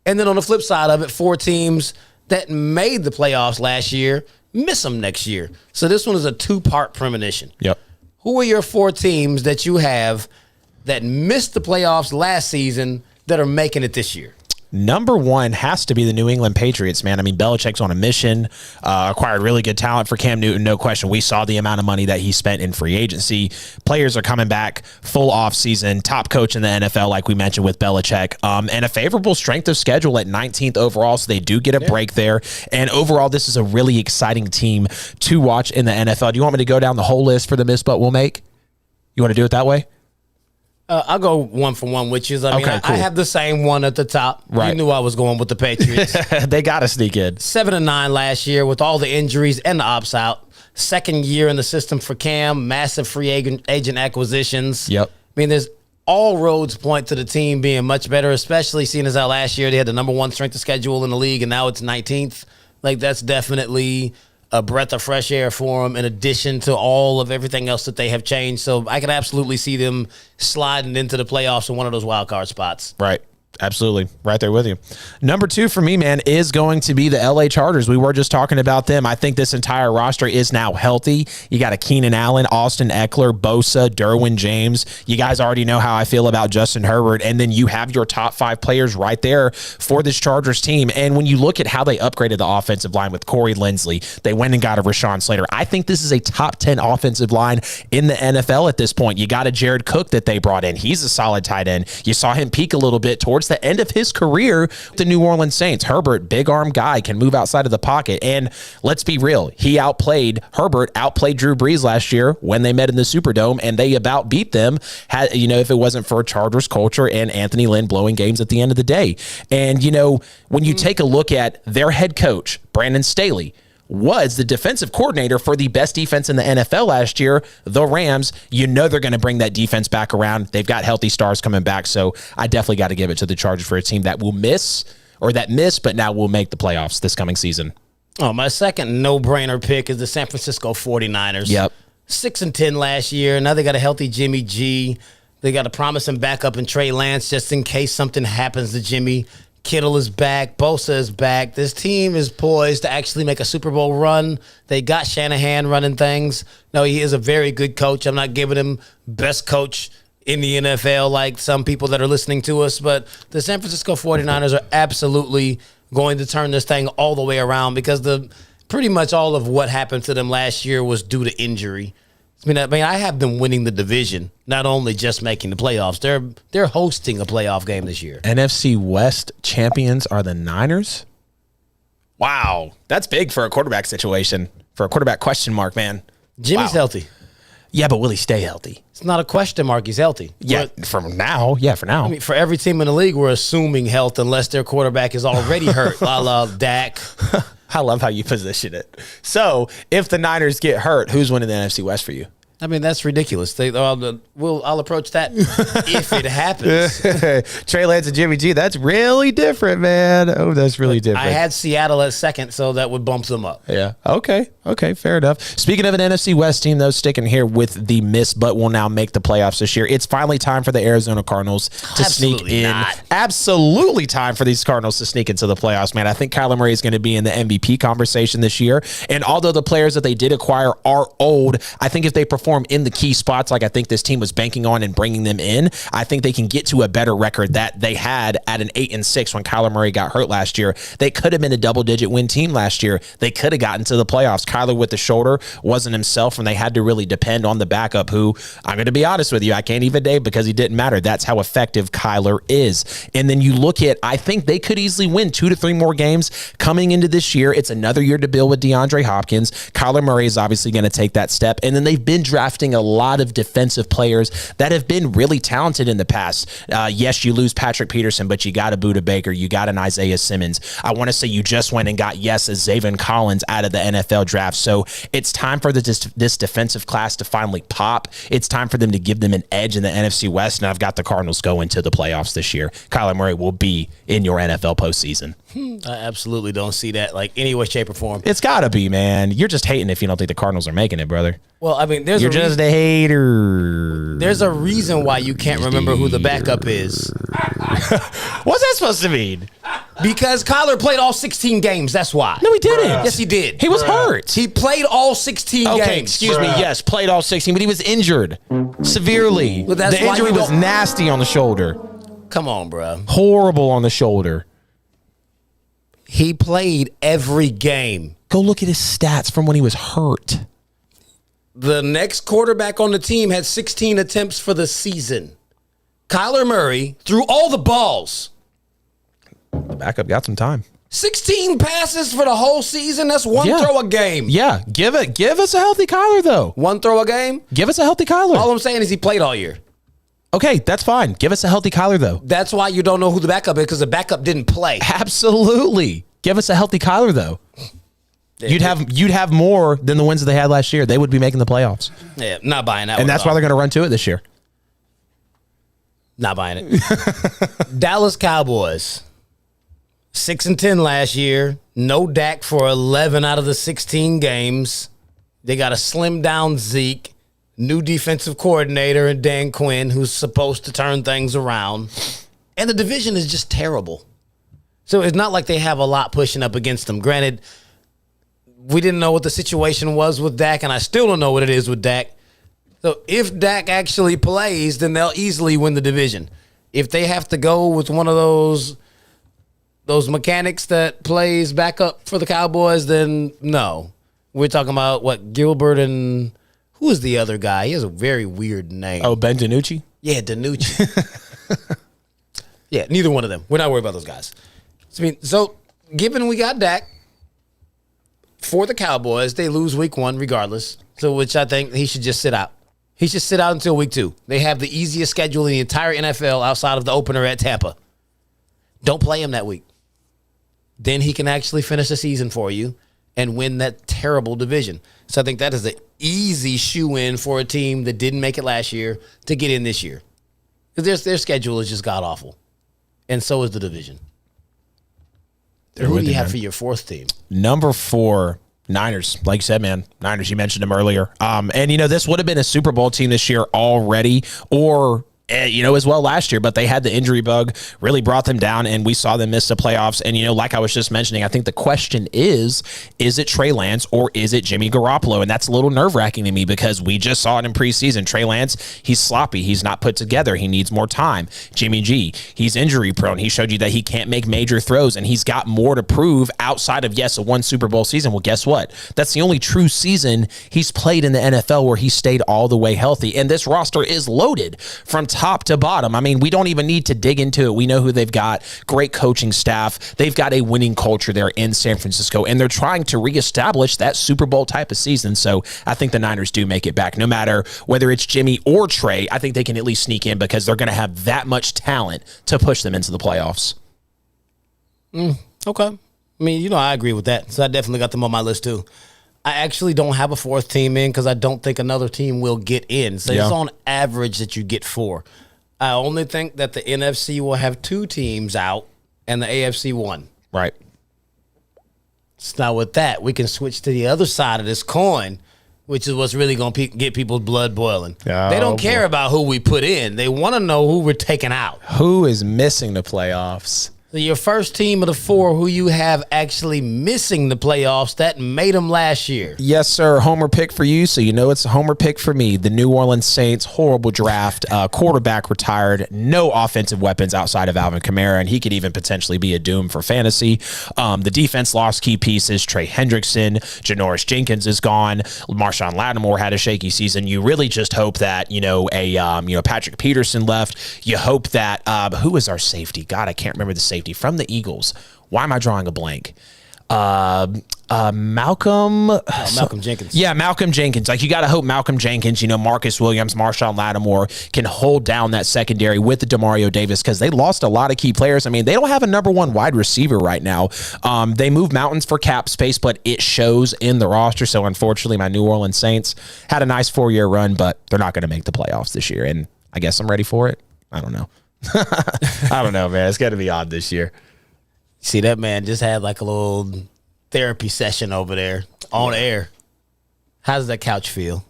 And then on the flip side of it, 4 teams that made the playoffs last year miss them next year. So this one is a 2-part premonition. Yep. Who are your 4 teams that you have that missed the playoffs last season that are making it this year? Number 1 has to be the New England Patriots, man. Belichick's on a mission, acquired really good talent for Cam Newton, no question. We saw the amount of money that he spent in free agency. Players are coming back, full offseason, top coach in the NFL, like we mentioned with Belichick, and a favorable strength of schedule at 19th overall, so they do get a break there. And overall, this is a really exciting team to watch in the NFL. Do you want me to go down the whole list for the miss but we'll make? You want to do it that way? I'll go 1 for 1 with you. I mean, Okay, cool. I have the same one at the top. Right. You knew I was going with the Patriots. They got to sneak in. 7-9 last year with all the injuries and the ops out. Second year in the system for Cam. Massive free agent acquisitions. Yep. I mean, there's all roads point to the team being much better, especially seeing as how last year they had the number 1 strength of schedule in the league, and now it's 19th. Like, that's definitely a breath of fresh air for them in addition to all of everything else that they have changed. So I can absolutely see them sliding into the playoffs in one of those wild card spots. Right. Absolutely. Right there with you. Number 2 for me, man, is going to be the LA Chargers. We were just talking about them. I think this entire roster is now healthy. You got a Keenan Allen, Austin Eckler, Bosa, Derwin James. You guys already know how I feel about Justin Herbert. And then you have your top 5 players right there for this Chargers team. And when you look at how they upgraded the offensive line with Corey Linsley, they went and got a Rashawn Slater. I think this is a top 10 offensive line in the NFL at this point. You got a Jared Cook that they brought in. He's a solid tight end. You saw him peak a little bit towards the end of his career with the New Orleans Saints. Herbert, big arm guy, can move outside of the pocket. And let's be real, Herbert outplayed Drew Brees last year when they met in the Superdome, and they about beat them, if it wasn't for Chargers culture and Anthony Lynn blowing games at the end of the day. And, when you take a look at their head coach, Brandon Staley, was the defensive coordinator for the best defense in the NFL last year, the Rams. They're going to bring that defense back around. They've got healthy stars coming back, so I definitely got to give it to the Chargers for a team that will miss, but now will make the playoffs this coming season. Oh, my second no-brainer pick is the San Francisco 49ers. Yep. 6-10 last year. Now they got a healthy Jimmy G. They got a promising backup in Trey Lance just in case something happens to Jimmy. Kittle is back. Bosa is back. This team is poised to actually make a Super Bowl run. They got Shanahan running things. No, he is a very good coach. I'm not giving him best coach in the NFL like some people that are listening to us, but the San Francisco 49ers are absolutely going to turn this thing all the way around because pretty much all of what happened to them last year was due to injury. I mean, I have them winning the division, not only just making the playoffs. They're hosting a playoff game this year. NFC West champions are the Niners? Wow. That's big for a quarterback situation, for a quarterback question mark, man. Jimmy's healthy. Yeah, but will he stay healthy? It's not a question mark. He's healthy. Yeah, for now. I mean, for every team in the league, we're assuming health unless their quarterback is already hurt, a la Dak. I love how you position it. So, if the Niners get hurt, who's winning the NFC West for you? I mean, that's ridiculous. I'll approach that if it happens. Trey Lance and Jimmy G, that's really different, man. Oh, that's really different. I had Seattle at second, so that would bump them up. Yeah. Okay, fair enough. Speaking of an NFC West team, though, sticking here with the miss, but will now make the playoffs this year, it's finally time for the Arizona Cardinals to sneak in. Absolutely time for these Cardinals to sneak into the playoffs, man. I think Kyler Murray is going to be in the MVP conversation this year. And although the players that they did acquire are old, I think if they perform in the key spots like I think this team was banking on and bringing them in, I think they can get to a better record that they had at an 8-6 when Kyler Murray got hurt last year. They could have been a double-digit win team last year. They could have gotten to the playoffs. Kyler with the shoulder wasn't himself, and they had to really depend on the backup, who, I'm going to be honest with you, I can't even name because he didn't matter. That's how effective Kyler is. And then you look at, I think they could easily win 2 to 3 more games coming into this year. It's another year to build with DeAndre Hopkins. Kyler Murray is obviously going to take that step. And then they've been drafting a lot of defensive players that have been really talented in the past. Yes, you lose Patrick Peterson, but you got a Budda Baker. You got an Isaiah Simmons. I want to say you just went and got, a Zaven Collins out of the NFL draft. So it's time for this defensive class to finally pop. It's time for them to give them an edge in the NFC West, and I've got the Cardinals going to the playoffs this year. Kyler Murray will be in your NFL postseason. I absolutely don't see that like any way, shape, or form. It's got to be, man. You're just hating if you don't think the Cardinals are making it, brother. Well, I mean, you're just a hater. There's a reason why you can't remember who the backup is. What's that supposed to mean? Because Kyler played all 16 games. That's why. No, he didn't. Yes, he did. He was hurt. He played all 16 games. Okay, excuse me. Yes, played all 16, but he was injured severely. Well, that's the why injury was nasty on the shoulder. Come on, bro. Horrible on the shoulder. He played every game. Go look at his stats from when he was hurt. The next quarterback on the team had 16 attempts for the season. Kyler Murray threw all the balls. The backup got some time. 16 passes for the whole season. That's one throw a game. Yeah, give us a healthy Kyler, though. One throw a game? Give us a healthy Kyler. All I'm saying is he played all year. Okay, that's fine. Give us a healthy Kyler, though. That's why you don't know who the backup is, because the backup didn't play. Absolutely. Give us a healthy Kyler, though. You'd have more than the wins that they had last year. They would be making the playoffs. Yeah, not buying that. And that's why they're going to run to it this year. Not buying it. Dallas Cowboys, 6-10 last year. No Dak for 11 out of the 16 games. They got a slimmed down Zeke, new defensive coordinator in Dan Quinn, who's supposed to turn things around. And the division is just terrible. So it's not like they have a lot pushing up against them. Granted, we didn't know what the situation was with Dak, and I still don't know what it is with Dak. So if Dak actually plays, then they'll easily win the division. If they have to go with one of those mechanics that plays backup for the Cowboys, then no. We're talking about, what, Gilbert and who is the other guy? He has a very weird name. Oh, Ben DiNucci? Yeah, DiNucci. Yeah, neither one of them. We're not worried about those guys. So given we got Dak, for the Cowboys, they lose week 1 regardless, so which I think he should just sit out. He should sit out until week 2. They have the easiest schedule in the entire NFL outside of the opener at Tampa. Don't play him that week. Then he can actually finish the season for you and win that terrible division. So I think that is an easy shoe-in for a team that didn't make it last year to get in this year. Because their schedule is just god-awful. And so is the division. Who do you have for your 4th team? Number 4, Niners. Like you said, man, Niners, you mentioned them earlier. And, this would have been a Super Bowl team this year already, or as well last year, but they had the injury bug, really brought them down, and we saw them miss the playoffs. And, like I was just mentioning, I think the question is it Trey Lance or is it Jimmy Garoppolo? And that's a little nerve-wracking to me because we just saw it in preseason. Trey Lance, he's sloppy. He's not put together. He needs more time. Jimmy G, he's injury-prone. He showed you that he can't make major throws, and he's got more to prove outside of, yes, a 1 Super Bowl season. Well, guess what? That's the only true season he's played in the NFL where he stayed all the way healthy. And this roster is loaded from top to bottom. I mean, we don't even need to dig into it. We know who they've got. Great coaching staff. They've got a winning culture there in San Francisco, and they're trying to reestablish that Super Bowl type of season. So I think the Niners do make it back. No matter whether it's Jimmy or Trey, I think they can at least sneak in because they're going to have that much talent to push them into the playoffs. Okay. I mean, I agree with that. So I definitely got them on my list too. I actually don't have a 4th team in because I don't think another team will get in. So It's on average that you get 4. I only think that the NFC will have 2 teams out and the AFC 1. Right. So now with that, we can switch to the other side of this coin, which is what's really going to get people's blood boiling. They don't care about who we put in. They want to know who we're taking out. Who is missing the playoffs? So your first team of the 4 who you have actually missing the playoffs that made them last year. Yes, sir. Homer pick for you, so it's a homer pick for me. The New Orleans Saints, horrible draft. Quarterback retired. No offensive weapons outside of Alvin Kamara, and he could even potentially be a doom for fantasy. The defense lost key pieces. Trey Hendrickson, Janoris Jenkins is gone. Marshawn Lattimore had a shaky season. You really just hope that, Patrick Peterson left. You hope that, who is our safety? God, I can't remember the safety from the Eagles. Why am I drawing a blank? Malcolm Jenkins. Yeah, Malcolm Jenkins. Like, you got to hope Malcolm Jenkins, Marcus Williams, Marshawn Lattimore can hold down that secondary with the DeMario Davis because they lost a lot of key players. I mean, they don't have a number 1 wide receiver right now. They move mountains for cap space, but it shows in the roster. So, unfortunately, my New Orleans Saints had a nice 4-year run, but they're not going to make the playoffs this year. And I guess I'm ready for it. I don't know. I don't know, man. It's got to be odd this year. See, that man just had like a little therapy session over there on air. How does that couch feel?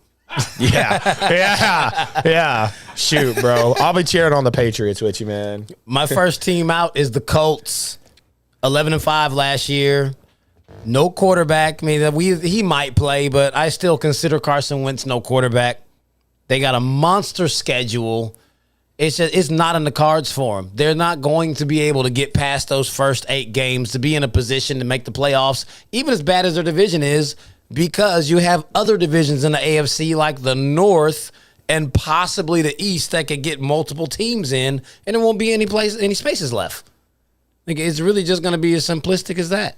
Yeah. Shoot, bro. I'll be cheering on the Patriots with you, man. My first team out is the Colts. 11-5 last year. No quarterback. I mean, he might play, but I still consider Carson Wentz no quarterback. They got a monster schedule. It's not in the cards for them. They're not going to be able to get past those first 8 games to be in a position to make the playoffs, even as bad as their division is, because you have other divisions in the AFC like the North and possibly the East that could get multiple teams in, and there won't be any spaces left. Like, it's really just going to be as simplistic as that.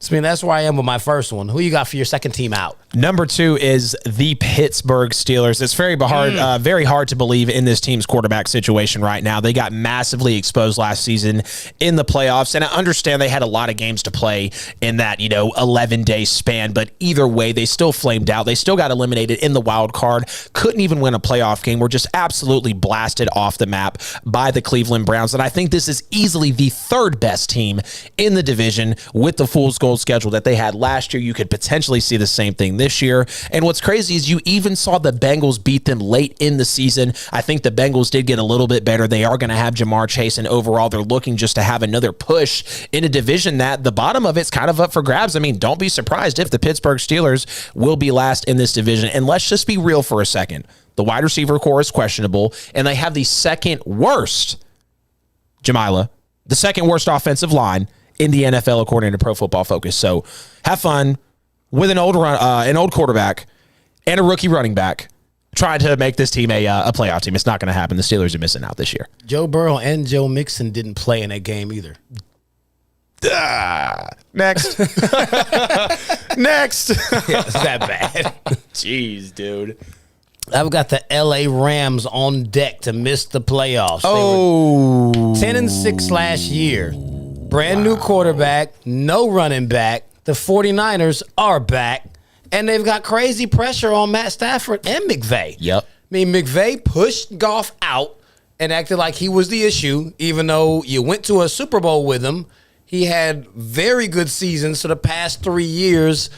I mean, that's where I am with my first one. Who you got for your second team out? Number 2 is the Pittsburgh Steelers. It's very hard to believe in this team's quarterback situation right now. They got massively exposed last season in the playoffs, and I understand they had a lot of games to play in that 11-day span. But either way, they still flamed out. They still got eliminated in the wild card. Couldn't even win a playoff game. Were just absolutely blasted off the map by the Cleveland Browns. And I think this is easily the third best team in the division with the Fool's Gold schedule that they had last year. You could potentially see the same thing this year. And what's crazy is you even saw the Bengals beat them late in the season. I think the Bengals did get a little bit better. They are going to have Jamar Chase, and overall they're looking just to have another push in a division that the bottom of it's kind of up for grabs. I mean, don't be surprised if the Pittsburgh Steelers will be last in this division. And let's just be real for a second. The wide receiver core is questionable, and they have the second worst offensive line in the NFL, according to Pro Football Focus. So have fun with an old quarterback and a rookie running back trying to make this team a playoff team. It's not going to happen. The Steelers are missing out this year. Joe Burrow and Joe Mixon didn't play in that game either. Next. Next. Yeah, it's that bad. Jeez, dude. I've got the LA Rams on deck to miss the playoffs. Oh. They were 10-6 last year. Brand new quarterback, no running back. The 49ers are back, and they've got crazy pressure on Matt Stafford and McVay. Yep. I mean, McVay pushed Goff out and acted like he was the issue, even though you went to a Super Bowl with him. He had very good seasons for the past 3 years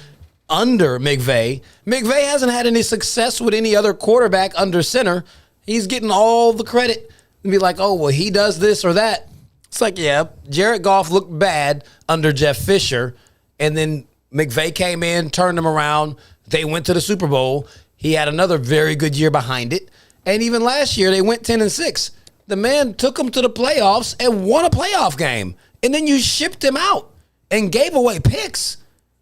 under McVay. McVay hasn't had any success with any other quarterback under center. He's getting all the credit and be like, oh, well, he does this or that. It's like, yeah, Jared Goff looked bad under Jeff Fisher, and then McVay came in, turned him around. They went to the Super Bowl. He had another very good year behind it. And even last year, they went 10-6. The man took them to the playoffs and won a playoff game. And then you shipped him out and gave away picks.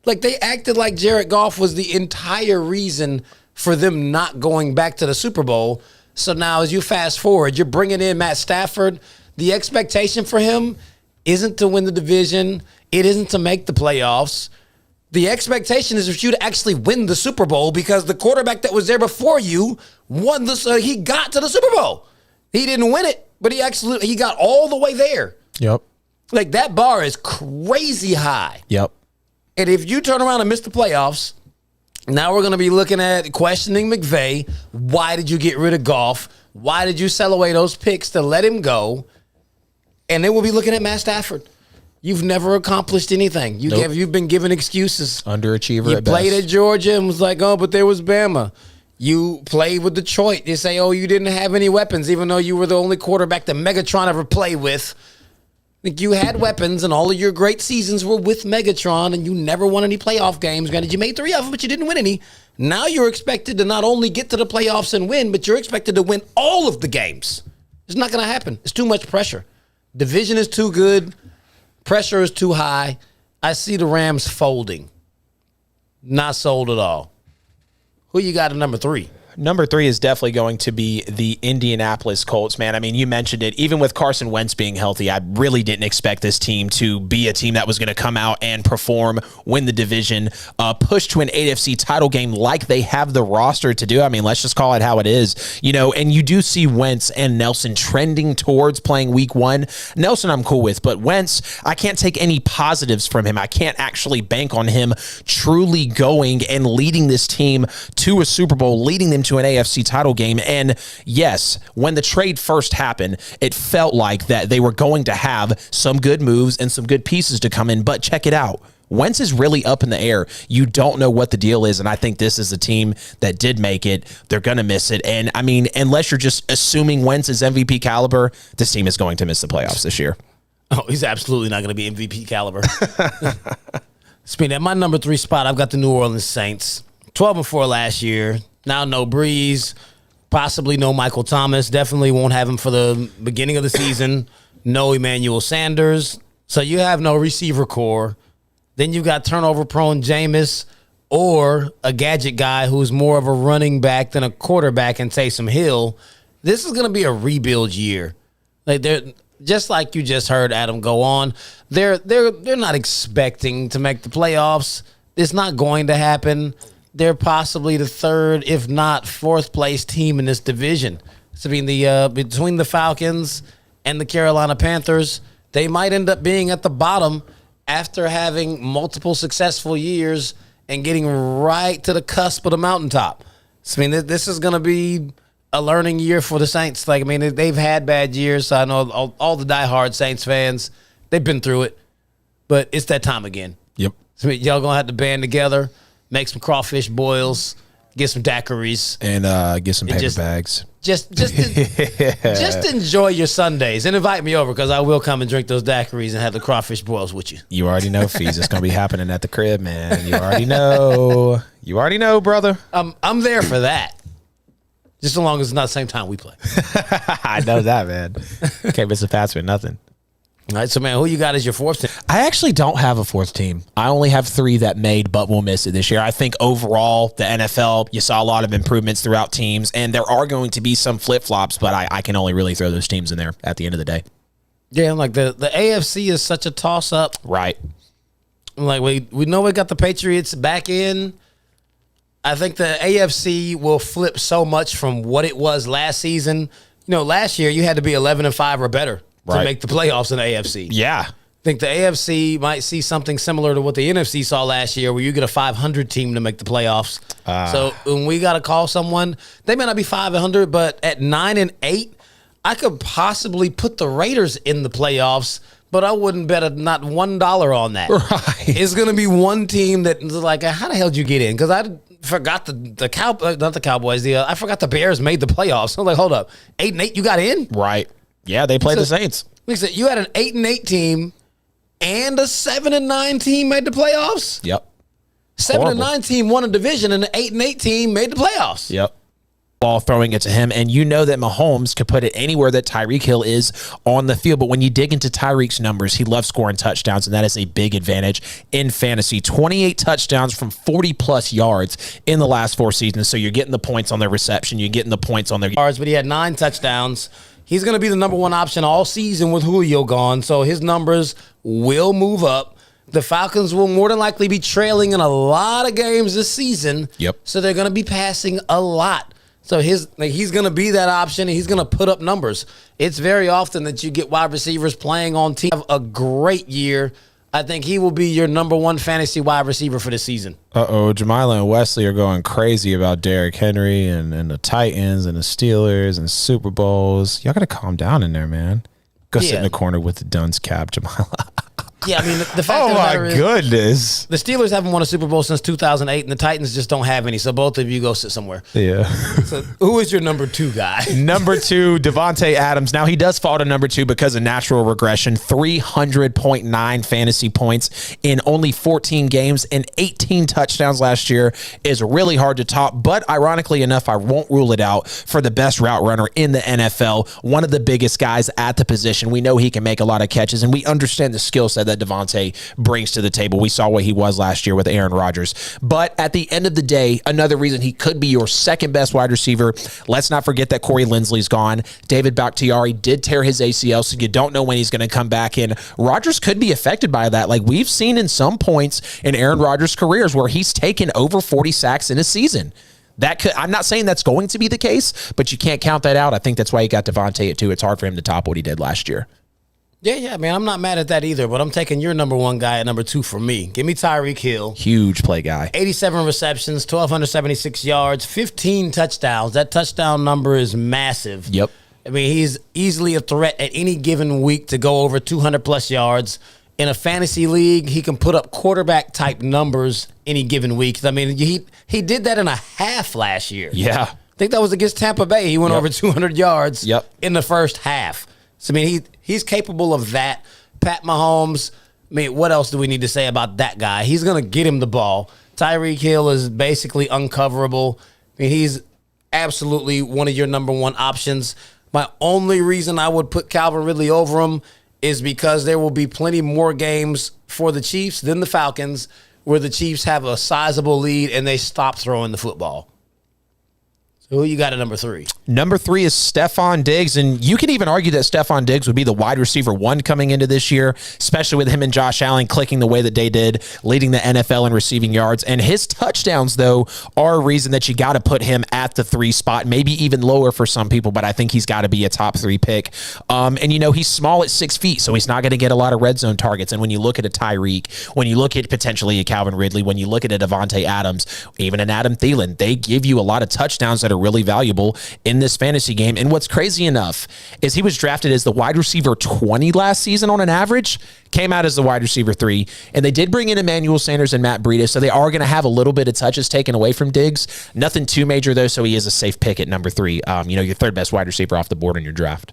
Like, they acted like Jared Goff was the entire reason for them not going back to the Super Bowl. So now as you fast forward, you're bringing in Matt Stafford. The expectation for him isn't to win the division. It isn't to make the playoffs. The expectation is for you to actually win the Super Bowl because the quarterback that was there before you won he got to the Super Bowl. He didn't win it, but he got all the way there. Yep. Like, that bar is crazy high. Yep. And if you turn around and miss the playoffs, now we're going to be looking at questioning McVay. Why did you get rid of Goff? Why did you sell away those picks to let him go? And then we'll be looking at Matt Stafford. You've never accomplished anything. You've been given excuses. Underachiever You at played best. at Georgia and was like, oh, but there was Bama. You played with Detroit. They say, oh, you didn't have any weapons, even though you were the only quarterback that Megatron ever played with. Like, you had weapons, and all of your great seasons were with Megatron, and you never won any playoff games. Granted, you made 3 of them, but you didn't win any. Now you're expected to not only get to the playoffs and win, but you're expected to win all of the games. It's not going to happen. It's too much pressure. Division is too good. Pressure is too high. I see the Rams folding. Not sold at all. Who you got at number 3? Number 3 is definitely going to be the Indianapolis Colts, man. I mean, you mentioned it. Even with Carson Wentz being healthy, I really didn't expect this team to be a team that was going to come out and perform, win the division, push to an AFC title game like they have the roster to do. I mean, let's just call it how it is, and you do see Wentz and Nelson trending towards playing week 1. Nelson I'm cool with, but Wentz, I can't take any positives from him. I can't actually bank on him truly going and leading this team to a Super Bowl, leading them to an AFC title game. And yes, when the trade first happened, it felt like that they were going to have some good moves and some good pieces to come in. But check it out. Wentz is really up in the air. You don't know what the deal is, and I think this is a team that did make it. They're going to miss it. And, I mean, unless you're just assuming Wentz is MVP caliber, this team is going to miss the playoffs this year. Oh, he's absolutely not going to be MVP caliber. Speaking at my number 3 spot, I've got the New Orleans Saints. 12-4 last year. Now no Breeze, possibly no Michael Thomas. Definitely won't have him for the beginning of the season. No Emmanuel Sanders. So you have no receiver core. Then you've got turnover-prone Jameis or a gadget guy who's more of a running back than a quarterback in Taysom Hill. This is going to be a rebuild year. Like, just like you just heard Adam go on, they're not expecting to make the playoffs. It's not going to happen. They're possibly the third, if not fourth place team in this division. So, I mean, between the Falcons and the Carolina Panthers, they might end up being at the bottom after having multiple successful years and getting right to the cusp of the mountaintop. So, I mean, this is going to be a learning year for the Saints. Like, I mean, they've had bad years. So I know all the diehard Saints fans, they've been through it. But it's that time again. Yep. So, I mean, y'all going to have to band together, make some crawfish boils, get some daiquiris. And get some paper bags. Just enjoy your Sundays and invite me over because I will come and drink those daiquiris and have the crawfish boils with you. You already know, Fees. It's going to be happening at the crib, man. You already know. You already know, brother. I'm there for that. Just so long as it's not the same time we play. I know that, man. Can't miss a pass for nothing. All right, so, man, who you got as your fourth team? I actually don't have a fourth team. I only have 3 that made but will miss it this year. I think overall, the NFL, you saw a lot of improvements throughout teams, and there are going to be some flip-flops, but I can only really throw those teams in there at the end of the day. Yeah, like the AFC is such a toss-up. Right. Like we know we got the Patriots back in. I think the AFC will flip so much from what it was last season. You know, last year you had to be 11-5 or better to make the playoffs in the AFC. Yeah. I think the AFC might see something similar to what the NFC saw last year, where you get a 500 team to make the playoffs. So when we got to call someone, they may not be 500, but at 9-8, I could possibly put the Raiders in the playoffs, but I wouldn't bet not $1 on that. Right. It's going to be one team that is like, how the hell did you get in? Because I forgot the Cowboys. I forgot the Bears made the playoffs. I'm like, hold up, 8-8, you got in? Right. Yeah, they played the Saints. Like I said, you had an 8-8 team and a 7-9 team made the playoffs. Yep. 7-9 team won a division, and the 8-8 team made the playoffs. Yep. Ball throwing it to him, and you know that Mahomes could put it anywhere that Tyreek Hill is on the field. But when you dig into Tyreek's numbers, he loves scoring touchdowns, and that is a big advantage in fantasy. 28 touchdowns from 40-plus yards in the last 4 seasons. So you're getting the points on their reception. You're getting the points on their yards, but he had 9 touchdowns. He's going to be the number 1 option all season with Julio gone, so his numbers will move up. The Falcons will more than likely be trailing in a lot of games this season. Yep. So they're going to be passing a lot. So he's going to be that option, and he's going to put up numbers. It's very often that you get wide receivers playing on teams have a great year. I think he will be your number 1 fantasy wide receiver for the season. Jamila and Wesley are going crazy about Derrick Henry and the Titans and the Steelers and Super Bowls. Y'all got to calm down in there, man. Go sit in the corner with the Duns cap, Jamila. Yeah, I mean, the fact of the matter is, goodness. the Steelers haven't won a Super Bowl since 2008, and the Titans just don't have any. So both of you go sit somewhere. Yeah. So who is your number 2 guy? Number 2, Davante Adams. Now, he does fall to number 2 because of natural regression. 300.9 fantasy points in only 14 games and 18 touchdowns last year is really hard to top. But ironically enough, I won't rule it out for the best route runner in the NFL. One of the biggest guys at the position. We know he can make a lot of catches, and we understand the skill set that Davante brings to the table. We saw what he was last year with Aaron Rodgers. But at the end of the day, another reason he could be your second best wide receiver. Let's not forget that Corey Linsley's gone. David Bakhtiari did tear his ACL, so you don't know when he's going to come back in. Rodgers could be affected by that. Like we've seen in some points in Aaron Rodgers' careers where he's taken over 40 sacks in a season. I'm not saying that's going to be the case, but you can't count that out. I think that's why he got Davante at 2. It's hard for him to top what he did last year. Yeah, man, I'm not mad at that either, but I'm taking your number 1 guy at number 2 for me. Give me Tyreek Hill. Huge play guy. 87 receptions, 1,276 yards, 15 touchdowns. That touchdown number is massive. Yep. I mean, he's easily a threat at any given week to go over 200-plus yards. In a fantasy league, he can put up quarterback-type numbers any given week. I mean, he did that in a half last year. Yeah. I think that was against Tampa Bay. He went over 200 yards in the first half. So, I mean, he's capable of that. Pat Mahomes, I mean, what else do we need to say about that guy? He's going to get him the ball. Tyreek Hill is basically uncoverable. I mean, he's absolutely one of your number 1 options. My only reason I would put Calvin Ridley over him is because there will be plenty more games for the Chiefs than the Falcons where the Chiefs have a sizable lead and they stop throwing the football. Who you got at number 3? Number 3 is Stephon Diggs, and you can even argue that Stephon Diggs would be the wide receiver 1 coming into this year, especially with him and Josh Allen clicking the way that they did, leading the NFL in receiving yards. And his touchdowns, though, are a reason that you got to put him at the 3 spot, maybe even lower for some people, but I think he's got to be a top 3 pick. And, he's small at 6 feet, so he's not going to get a lot of red zone targets. And when you look at a Tyreek, when you look at potentially a Calvin Ridley, when you look at a Davante Adams, even an Adam Thielen, they give you a lot of touchdowns that are really valuable in this fantasy game. And what's crazy enough is he was drafted as the wide receiver 20 last season on an average, came out as the wide receiver 3, and they did bring in Emmanuel Sanders and Matt Breida, so they are going to have a little bit of touches taken away from Diggs. Nothing too major, though, so he is a safe pick at number 3. Your third best wide receiver off the board in your draft.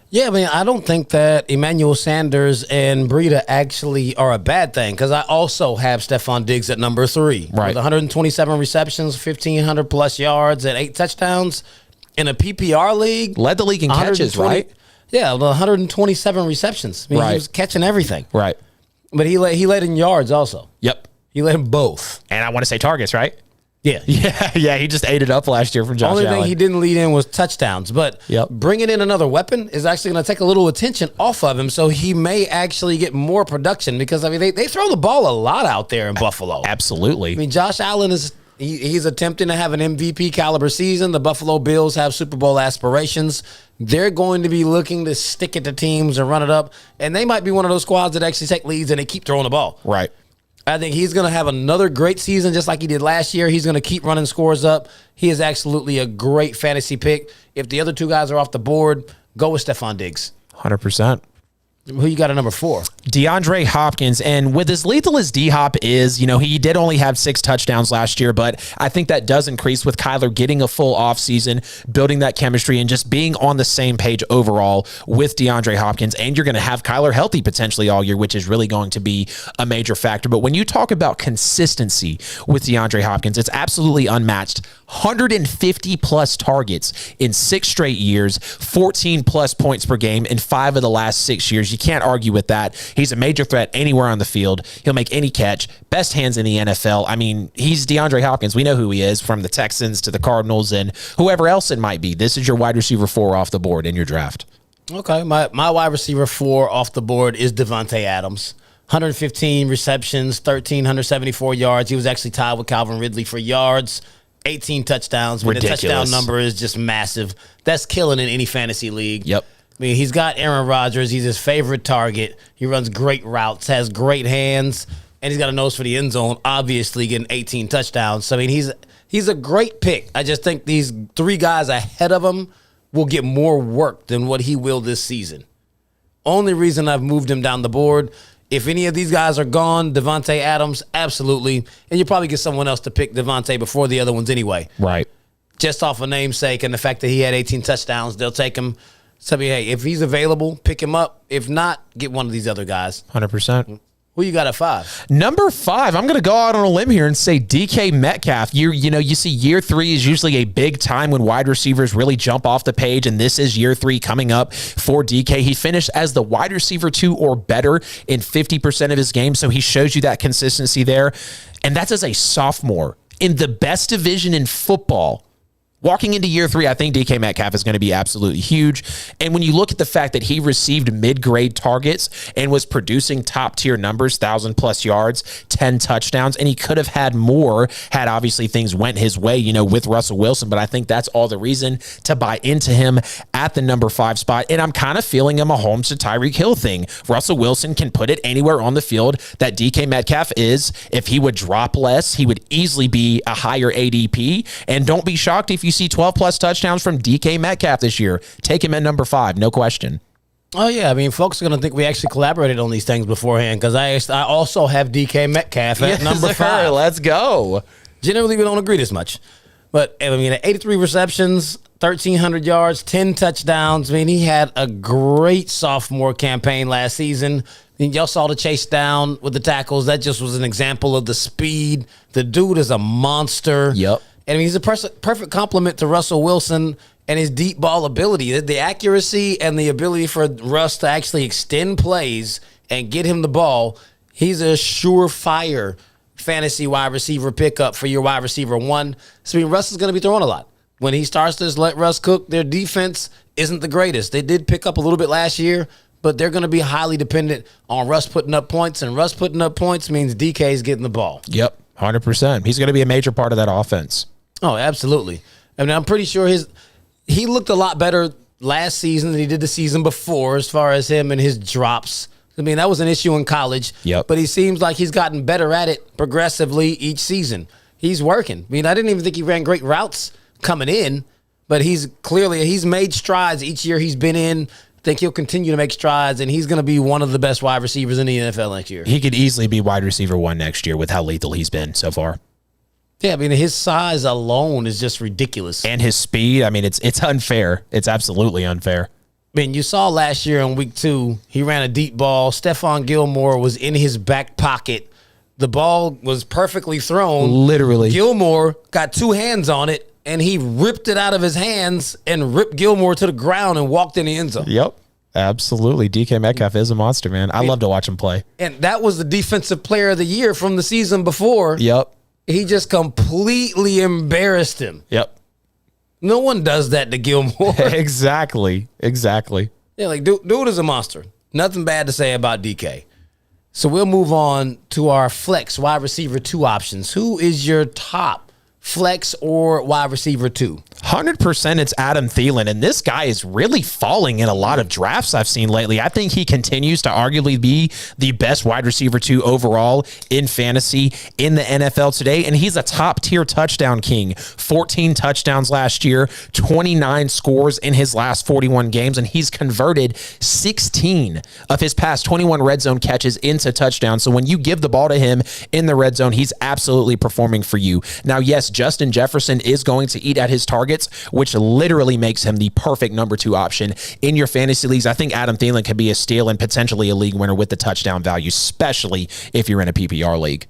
Yeah, I don't think that Emmanuel Sanders and Breida actually are a bad thing, because I also have Stephon Diggs at number 3. Right. With 127 receptions, 1,500 plus yards, and 8 touchdowns in a PPR league. Led the league in catches, right? Yeah, 127 receptions. He was catching everything. Right. But he led in yards also. Yep. He led in both. And I want to say targets, right? Yeah. Yeah, he just ate it up last year from Josh Allen. Only thing he didn't lead in was touchdowns, but bringing in another weapon is actually going to take a little attention off of him, so he may actually get more production, because, they throw the ball a lot out there in Buffalo. Absolutely. Josh Allen he's attempting to have an MVP caliber season. The Buffalo Bills have Super Bowl aspirations. They're going to be looking to stick it to teams and run it up, and they might be one of those squads that actually take leads and they keep throwing the ball. Right. I think he's going to have another great season just like he did last year. He's going to keep running scores up. He is absolutely a great fantasy pick. If the other 2 guys are off the board, go with Stephon Diggs. 100%. Who you got at number 4? DeAndre Hopkins. And with as lethal as D-Hop is, he did only have 6 touchdowns last year, but I think that does increase with Kyler getting a full offseason, building that chemistry, and just being on the same page overall with DeAndre Hopkins. And you're going to have Kyler healthy potentially all year, which is really going to be a major factor. But when you talk about consistency with DeAndre Hopkins, it's absolutely unmatched. 150 plus targets in 6 straight years, 14 plus points per game in 5 of the last 6 years. You can't argue with that. He's a major threat anywhere on the field. He'll make any catch. Best hands in the NFL. He's DeAndre Hopkins. We know who he is, from the Texans to the Cardinals and whoever else it might be. This is your wide receiver 4 off the board in your draft. Okay, my wide receiver 4 off the board is Davante Adams. 115 receptions, 1,374 yards. He was actually tied with Calvin Ridley for yards. 18 touchdowns. Ridiculous. The touchdown number is just massive. That's killing in any fantasy league. Yep. He's got Aaron Rodgers. He's his favorite target. He runs great routes, has great hands, and he's got a nose for the end zone, obviously getting 18 touchdowns. So, he's a great pick. I just think these 3 guys ahead of him will get more work than what he will this season. Only reason I've moved him down the board, if any of these guys are gone, Davante Adams, absolutely. And you probably get someone else to pick Davante before the other ones anyway. Right. Just off of namesake and the fact that he had 18 touchdowns, they'll take him. So, hey, if he's available, pick him up. If not, get one of these other guys. 100%. Who you got at 5? Number 5, I'm going to go out on a limb here and say DK Metcalf. You see year 3 is usually a big time when wide receivers really jump off the page, and this is year 3 coming up for DK. He finished as the wide receiver 2 or better in 50% of his games, so he shows you that consistency there. And that's as a sophomore in the best division in football. Walking into year 3, I think DK Metcalf is going to be absolutely huge. And when you look at the fact that he received mid-grade targets and was producing top-tier numbers, 1,000-plus yards, 10 touchdowns, and he could have had more had obviously things went his way, with Russell Wilson. But I think that's all the reason to buy into him at the number 5 spot. And I'm kind of feeling a Mahomes to Tyreek Hill thing. Russell Wilson can put it anywhere on the field that DK Metcalf is. If he would drop less, he would easily be a higher ADP. And don't be shocked if you see 12-plus touchdowns from DK Metcalf this year. Take him at number 5, no question. Oh, yeah. Folks are going to think we actually collaborated on these things beforehand, because I also have DK Metcalf at number 5. Let's go. Generally, we don't agree this much. But, at 83 receptions, 1,300 yards, 10 touchdowns. He had a great sophomore campaign last season. Y'all saw the chase down with the tackles. That just was an example of the speed. The dude is a monster. Yep. And he's a perfect complement to Russell Wilson and his deep ball ability. The accuracy and the ability for Russ to actually extend plays and get him the ball. He's a surefire fantasy wide receiver pickup for your wide receiver 1. So Russ is going to be throwing a lot. when he starts to just let Russ cook, their defense isn't the greatest. They did pick up a little bit last year, but they're going to be highly dependent on Russ putting up points, and Russ putting up points means DK is getting the ball. Yep, 100%. He's going to be a major part of that offense. Oh, absolutely. I mean, I'm pretty sure he looked a lot better last season than he did the season before as far as him and his drops. I mean, that was an issue in college. Yep. But he seems like he's gotten better at it progressively each season. He's working. I mean, I didn't even think he ran great routes coming in, but he's made strides each year he's been in. I think he'll continue to make strides, and he's going to be one of the best wide receivers in the NFL next year. He could easily be wide receiver 1 next year with how lethal he's been so far. Yeah, I mean, his size alone is just ridiculous. And his speed, I mean, it's unfair. It's absolutely unfair. I mean, you saw last year in week 2, he ran a deep ball. Stephon Gilmore was in his back pocket. The ball was perfectly thrown. Literally. Gilmore got 2 hands on it, and he ripped it out of his hands and ripped Gilmore to the ground and walked in the end zone. Yep. Absolutely. DK Metcalf is a monster, man. I love to watch him play. And that was the defensive player of the year from the season before. Yep. He just completely embarrassed him. Yep. No one does that to Gilmore. Exactly. Yeah, like dude is a monster. Nothing bad to say about DK. So we'll move on to our flex wide receiver 2 options. Who is your top flex or wide receiver 2? 100% it's Adam Thielen, and this guy is really falling in a lot of drafts I've seen lately. I think he continues to arguably be the best wide receiver 2 overall in fantasy in the NFL today, and he's a top-tier touchdown king. 14 touchdowns last year, 29 scores in his last 41 games, and he's converted 16 of his past 21 red zone catches into touchdowns. So when you give the ball to him in the red zone, he's absolutely performing for you. Now, yes, Justin Jefferson is going to eat at his targets, which literally makes him the perfect number 2 option in your fantasy leagues. I think Adam Thielen could be a steal and potentially a league winner with the touchdown value, especially if you're in a PPR league.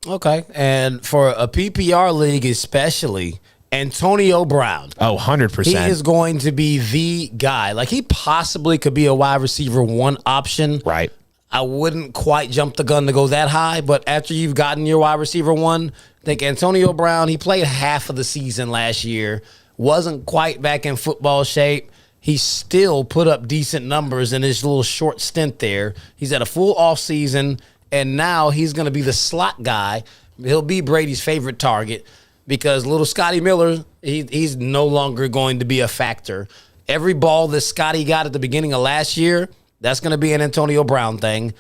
Okay. And for a PPR league especially, Antonio Brown. Oh, 100%. He is going to be the guy. Like, he possibly could be a wide receiver 1 option. Right. I wouldn't quite jump the gun to go that high, but after you've gotten your wide receiver 1, I think Antonio Brown, he played half of the season last year, wasn't quite back in football shape. He still put up decent numbers in his little short stint there. He's had a full offseason, and now he's going to be the slot guy. He'll be Brady's favorite target because little Scotty Miller, he's no longer going to be a factor. Every ball that Scotty got at the beginning of last year, that's going to be an Antonio Brown thing.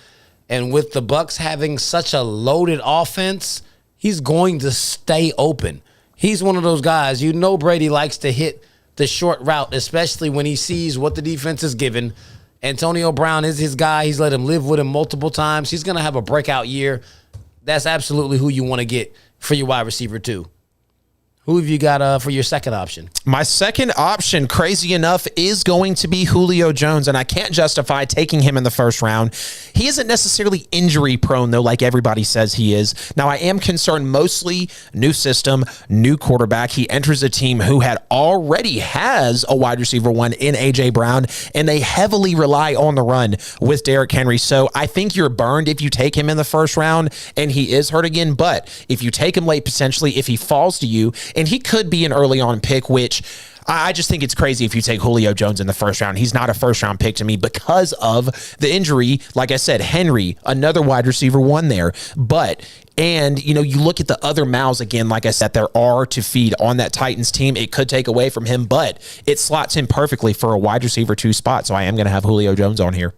And with the Bucs having such a loaded offense, he's going to stay open. He's one of those guys, Brady likes to hit the short route, especially when he sees what the defense is given. Antonio Brown is his guy. He's let him live with him multiple times. He's going to have a breakout year. That's absolutely who you want to get for your wide receiver 2. Who have you got for your second option? My second option, crazy enough, is going to be Julio Jones, and I can't justify taking him in the first round. He isn't necessarily injury prone, though, like everybody says he is. Now, I am concerned mostly new system, new quarterback. He enters a team who already has a wide receiver 1 in A.J. Brown, and they heavily rely on the run with Derrick Henry. So I think you're burned if you take him in the first round, and he is hurt again. But if you take him late, potentially, if he falls to you, and he could be an early on pick, which I just think it's crazy if you take Julio Jones in the first round. He's not a first round pick to me because of the injury. Like I said, Henry, another wide receiver 1 there. You look at the other mouths again, like I said, there are to feed on that Titans team. It could take away from him, but it slots him perfectly for a wide receiver 2 spot. So I am going to have Julio Jones on here.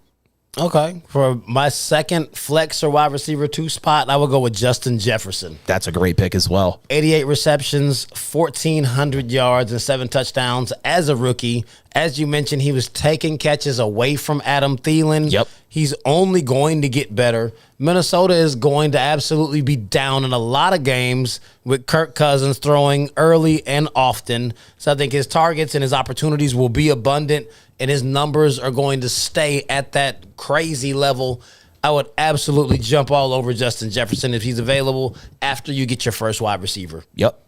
Okay. For my second flex or wide receiver 2 spot, I will go with Justin Jefferson. That's a great pick as well. 88 receptions, 1,400 yards, and 7 touchdowns as a rookie. As you mentioned, he was taking catches away from Adam Thielen. Yep. He's only going to get better. Minnesota is going to absolutely be down in a lot of games with Kirk Cousins throwing early and often. So I think his targets and his opportunities will be abundant, and his numbers are going to stay at that crazy level. I would absolutely jump all over Justin Jefferson if he's available after you get your first wide receiver. Yep.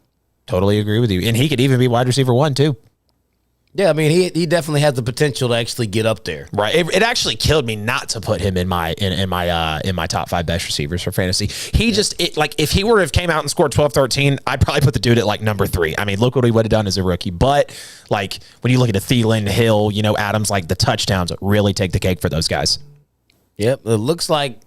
Totally agree with you. And he could even be wide receiver 1 too. Yeah, I mean, he definitely has the potential to actually get up there. Right. It actually killed me not to put him in my top 5 best receivers for fantasy. He if he were to have came out and scored 12-13, I'd probably put the dude at like number 3. I mean, look what he would have done as a rookie. But like when you look at a Thielen, Hill, Adams, like the touchdowns really take the cake for those guys. Yep. It looks like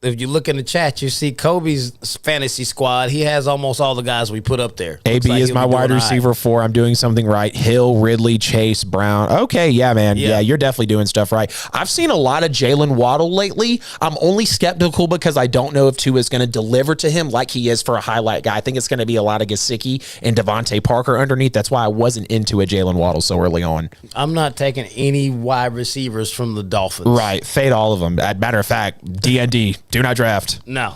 if you look in the chat, you see Kobe's fantasy squad. He has almost all the guys we put up there. AB like is my wide receiver 4. I'm doing something right. Hill, Ridley, Chase, Brown. Okay, yeah, man. Yeah, you're definitely doing stuff right. I've seen a lot of Jalen Waddle lately. I'm only skeptical because I don't know if Tua is going to deliver to him like he is for a highlight guy. I think it's going to be a lot of Gesicki and Devontae Parker underneath. That's why I wasn't into a Jalen Waddle so early on. I'm not taking any wide receivers from the Dolphins. Right. Fade all of them. Matter of fact, DND. Do not draft. No.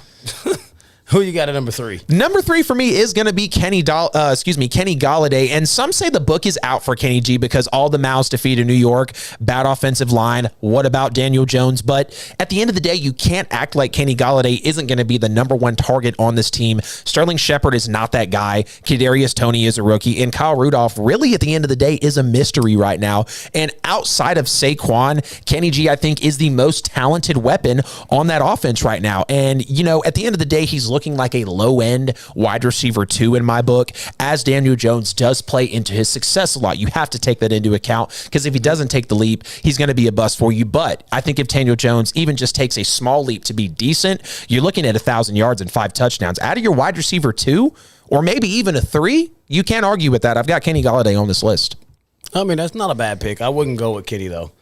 Who you got at number 3? Number 3 for me is going to be Kenny Golladay, and some say the book is out for Kenny G because all the mouths to feed in New York, bad offensive line. What about Daniel Jones? But at the end of the day, you can't act like Kenny Golladay isn't going to be the number 1 target on this team. Sterling Shepard is not that guy. Kadarius Toney is a rookie, and Kyle Rudolph really at the end of the day is a mystery right now. And outside of Saquon, Kenny G I think is the most talented weapon on that offense right now. And at the end of the day, he's looking like a low-end wide receiver 2 in my book, as Daniel Jones does play into his success a lot. You have to take that into account because if he doesn't take the leap, he's going to be a bust for you. But I think if Daniel Jones even just takes a small leap to be decent, you're looking at 1,000 yards and 5 touchdowns. Out of your wide receiver 2, or maybe even a 3, you can't argue with that. I've got Kenny Golladay on this list. I mean, that's not a bad pick. I wouldn't go with Kenny, though.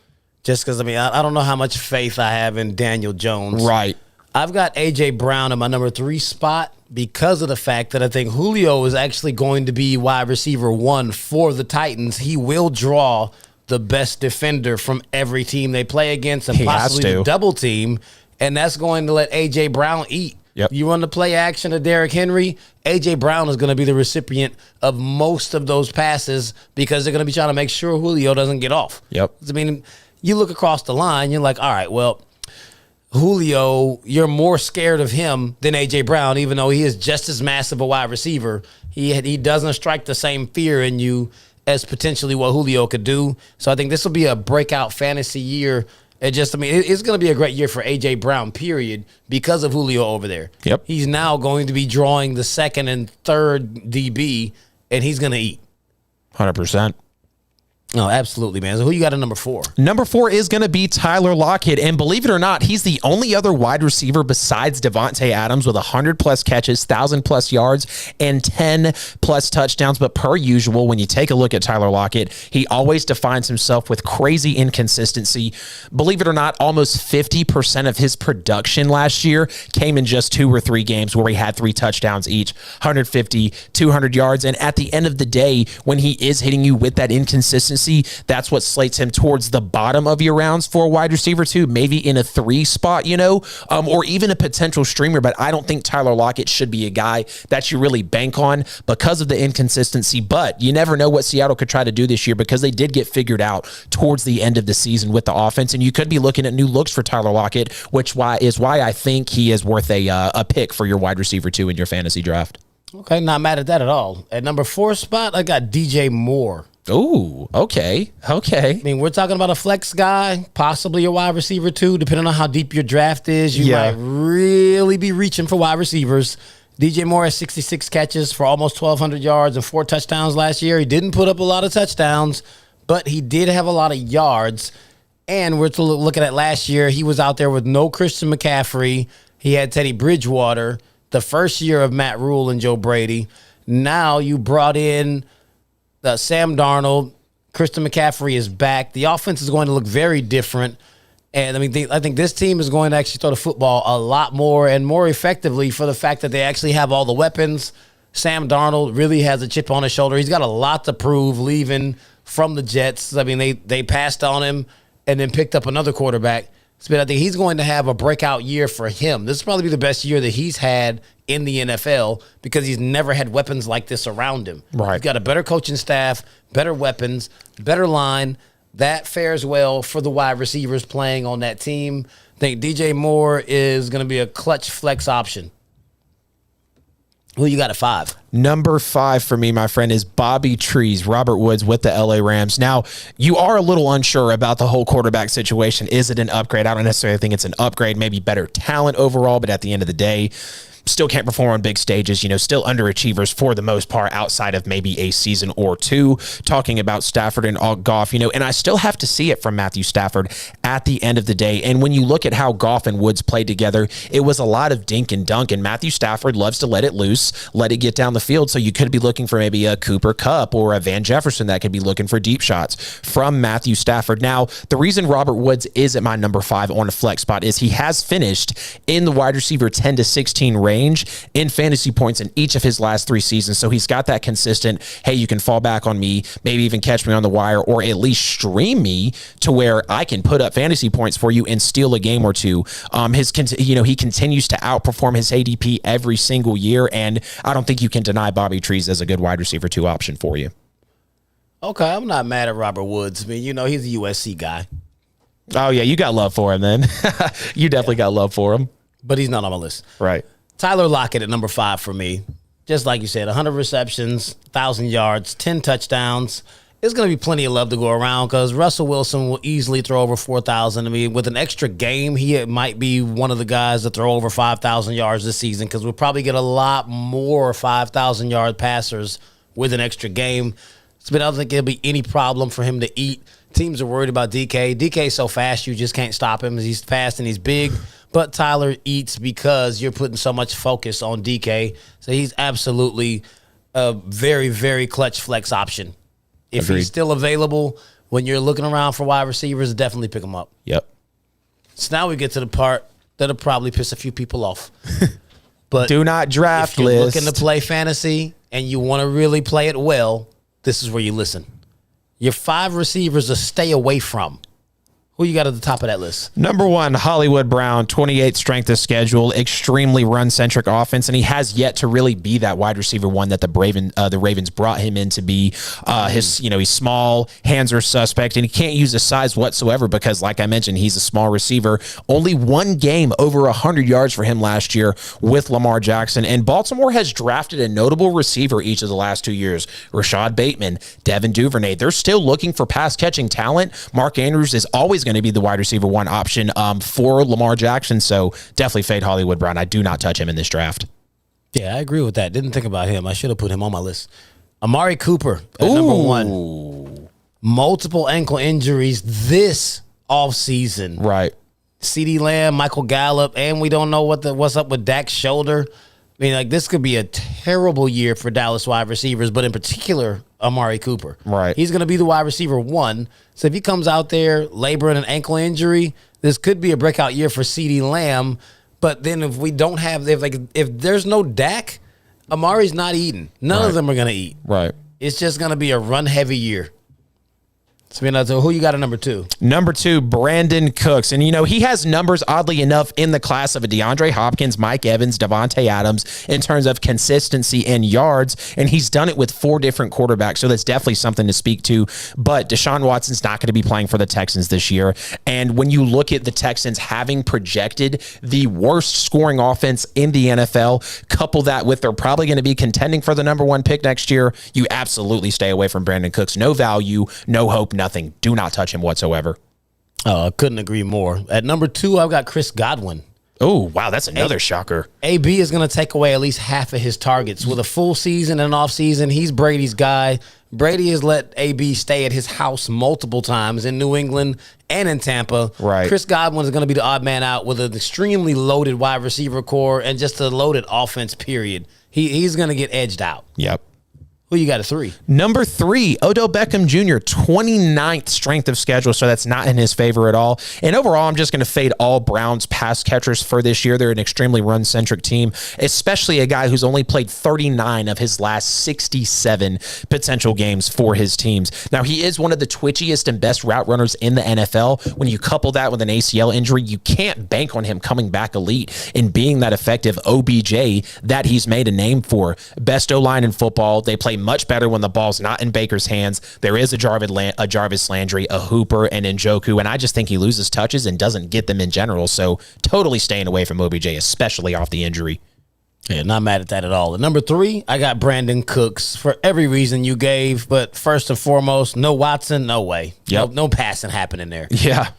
Just because, I don't know how much faith I have in Daniel Jones. Right. I've got A.J. Brown in my number 3 spot because of the fact that I think Julio is actually going to be wide receiver 1 for the Titans. He will draw the best defender from every team they play against and possibly the double team, and that's going to let A.J. Brown eat. Yep. You run the play action to Derrick Henry, A.J. Brown is going to be the recipient of most of those passes because they're going to be trying to make sure Julio doesn't get off. Yep. I mean, you look across the line, you're like, all right, well, Julio, you're more scared of him than A.J. Brown, even though he is just as massive a wide receiver. He doesn't strike the same fear in you as potentially what Julio could do. So I think this will be a breakout fantasy year. It's going to be a great year for A.J. Brown, period, because of Julio over there. Yep. He's now going to be drawing the second and third DB, and he's going to eat. 100%. No, absolutely, man. So who you got at number 4? Number 4 is going to be Tyler Lockett, and believe it or not, he's the only other wide receiver besides Davante Adams with 100-plus catches, 1,000-plus yards, and 10-plus touchdowns. But per usual, when you take a look at Tyler Lockett, he always defines himself with crazy inconsistency. Believe it or not, almost 50% of his production last year came in just 2 or 3 games where he had 3 touchdowns each, 150, 200 yards. And at the end of the day, when he is hitting you with that inconsistency, that's what slates him towards the bottom of your rounds for a wide receiver too, maybe in a 3 spot, or even a potential streamer. But I don't think Tyler Lockett should be a guy that you really bank on because of the inconsistency. But you never know what Seattle could try to do this year because they did get figured out towards the end of the season with the offense. And you could be looking at new looks for Tyler Lockett, which is why I think he is worth a pick for your wide receiver 2 in your fantasy draft. Okay, not mad at that at all. At number 4 spot, I got DJ Moore. Ooh, okay. I mean, we're talking about a flex guy, possibly a wide receiver 2, depending on how deep your draft is. You might really be reaching for wide receivers. DJ Moore has 66 catches for almost 1,200 yards and 4 touchdowns last year. He didn't put up a lot of touchdowns, but he did have a lot of yards. And we're looking at last year, he was out there with no Christian McCaffrey. He had Teddy Bridgewater, the first year of Matt Rule and Joe Brady. Now you brought in Sam Darnold. Christian McCaffrey is back. The offense is going to look very different. And I think this team is going to actually throw the football a lot more and more effectively for the fact that they actually have all the weapons. Sam Darnold really has a chip on his shoulder. He's got a lot to prove leaving from the Jets. I mean, they passed on him and then picked up another quarterback. So I think he's going to have a breakout year for him. This will probably be the best year that he's had in the NFL because he's never had weapons like this around him. Right. He's got a better coaching staff, better weapons, better line. That fares well for the wide receivers playing on that team. I think DJ Moore is going to be a clutch flex option. Who you got at 5? Number 5 for me, my friend, is Bobby Trees, Robert Woods with the LA Rams. Now, you are a little unsure about the whole quarterback situation. Is it an upgrade? I don't necessarily think it's an upgrade, maybe better talent overall, but at the end of the day, still can't perform on big stages, still underachievers for the most part outside of maybe a season or two. Talking about Stafford and Goff, and I still have to see it from Matthew Stafford at the end of the day. And when you look at how Goff and Woods played together, it was a lot of dink and dunk, and Matthew Stafford loves to let it loose, let it get down the field. So you could be looking for maybe a Cooper Kupp or a Van Jefferson that could be looking for deep shots from Matthew Stafford. Now, the reason Robert Woods is at my number 5 on a flex spot is he has finished in the wide receiver 10 to 16 range in fantasy points in each of his last 3 seasons. So he's got that consistent, hey, you can fall back on me, maybe even catch me on the wire, or at least stream me to where I can put up fantasy points for you and steal a game or two. He continues to outperform his ADP every single year, and I don't think you can deny Bobby Trees as a good wide receiver 2 option for you. Okay, I'm not mad at Robert Woods. I mean, he's a USC guy. Oh, yeah, you got love for him then. You definitely got love for him. But he's not on my list. Right. Tyler Lockett at number 5 for me. Just like you said, 100 receptions, 1,000 yards, 10 touchdowns. There's going to be plenty of love to go around because Russell Wilson will easily throw over 4,000. I mean, with an extra game, he might be one of the guys that throw over 5,000 yards this season because we'll probably get a lot more 5,000-yard passers with an extra game. I don't think it'll be any problem for him to eat. Teams are worried about DK. DK's so fast, you just can't stop him. He's fast and he's big. But Tyler eats because you're putting so much focus on DK. So he's absolutely a very, very clutch flex option. If Agreed. He's still available when you're looking around for wide receivers, definitely pick him up. Yep. So now we get to the part that'll probably piss a few people off. But do not draft if you're list. looking to play fantasy and you want to really play it well, this is where you listen. Your 5 receivers to stay away from. Who you got at the top of that list? Number 1, Hollywood Brown, 28th strength of schedule, extremely run-centric offense, and he has yet to really be that wide receiver 1 that the Ravens brought him in to be. He's small, hands are suspect, and he can't use his size whatsoever because, like I mentioned, he's a small receiver. Only 1 game over 100 yards for him last year with Lamar Jackson, and Baltimore has drafted a notable receiver each of the last 2 years. Rashad Bateman, Devin Duvernay. They're still looking for pass-catching talent. Mark Andrews is always going to be the wide receiver 1 option for Lamar Jackson. So definitely fade Hollywood Brown. I do not touch him in this draft. Yeah, I agree with that. Didn't think about him. I should have put him on my list. Amari Cooper at number 1. Multiple ankle injuries this offseason. Right. CeeDee Lamb, Michael Gallup, and we don't know what's up with Dak's shoulder. I mean, this could be a terrible year for Dallas wide receivers, but in particular, Amari Cooper. Right. He's going to be the wide receiver 1. So if he comes out there laboring an ankle injury, this could be a breakout year for CeeDee Lamb. But then if we don't have, if there's no Dak, Amari's not eating. None of them are going to eat. Right. It's just going to be a run-heavy year. So who you got at number 2? Number 2, Brandon Cooks. And, he has numbers, oddly enough, in the class of a DeAndre Hopkins, Mike Evans, Davante Adams in terms of consistency and yards. And he's done it with 4 different quarterbacks. So that's definitely something to speak to. But Deshaun Watson's not going to be playing for the Texans this year. And when you look at the Texans having projected the worst scoring offense in the NFL, couple that with they're probably going to be contending for the number 1 pick next year, you absolutely stay away from Brandon Cooks. No value, no hope, nothing. Do not touch him whatsoever. Oh, I couldn't agree more. At number 2, I've got Chris Godwin. Oh, wow, that's another shocker. AB is going to take away at least half of his targets. With a full season and an off season, he's Brady's guy. Brady has let AB stay at his house multiple times in New England and in Tampa. Right. Chris Godwin is going to be the odd man out with an extremely loaded wide receiver core and just a loaded offense, period. He's going to get edged out. Yep. Who you got at 3? Number 3, Odell Beckham Jr., 29th strength of schedule, so that's not in his favor at all. And overall, I'm just going to fade all Browns pass catchers for this year. They're an extremely run-centric team, especially a guy who's only played 39 of his last 67 potential games for his teams. Now, he is one of the twitchiest and best route runners in the NFL. When you couple that with an ACL injury, you can't bank on him coming back elite and being that effective OBJ that he's made a name for. Best O-line in football. They play much better when the ball's not in Baker's hands. There is a Jarvis Landry, a Hooper, and Njoku, and I just think he loses touches and doesn't get them in general, so totally staying away from OBJ, especially off the injury. Yeah, not mad at that at all. At number 3, I got Brandon Cooks for every reason you gave. But first and foremost, no Watson, no way. Yep. No passing happening there. Yeah.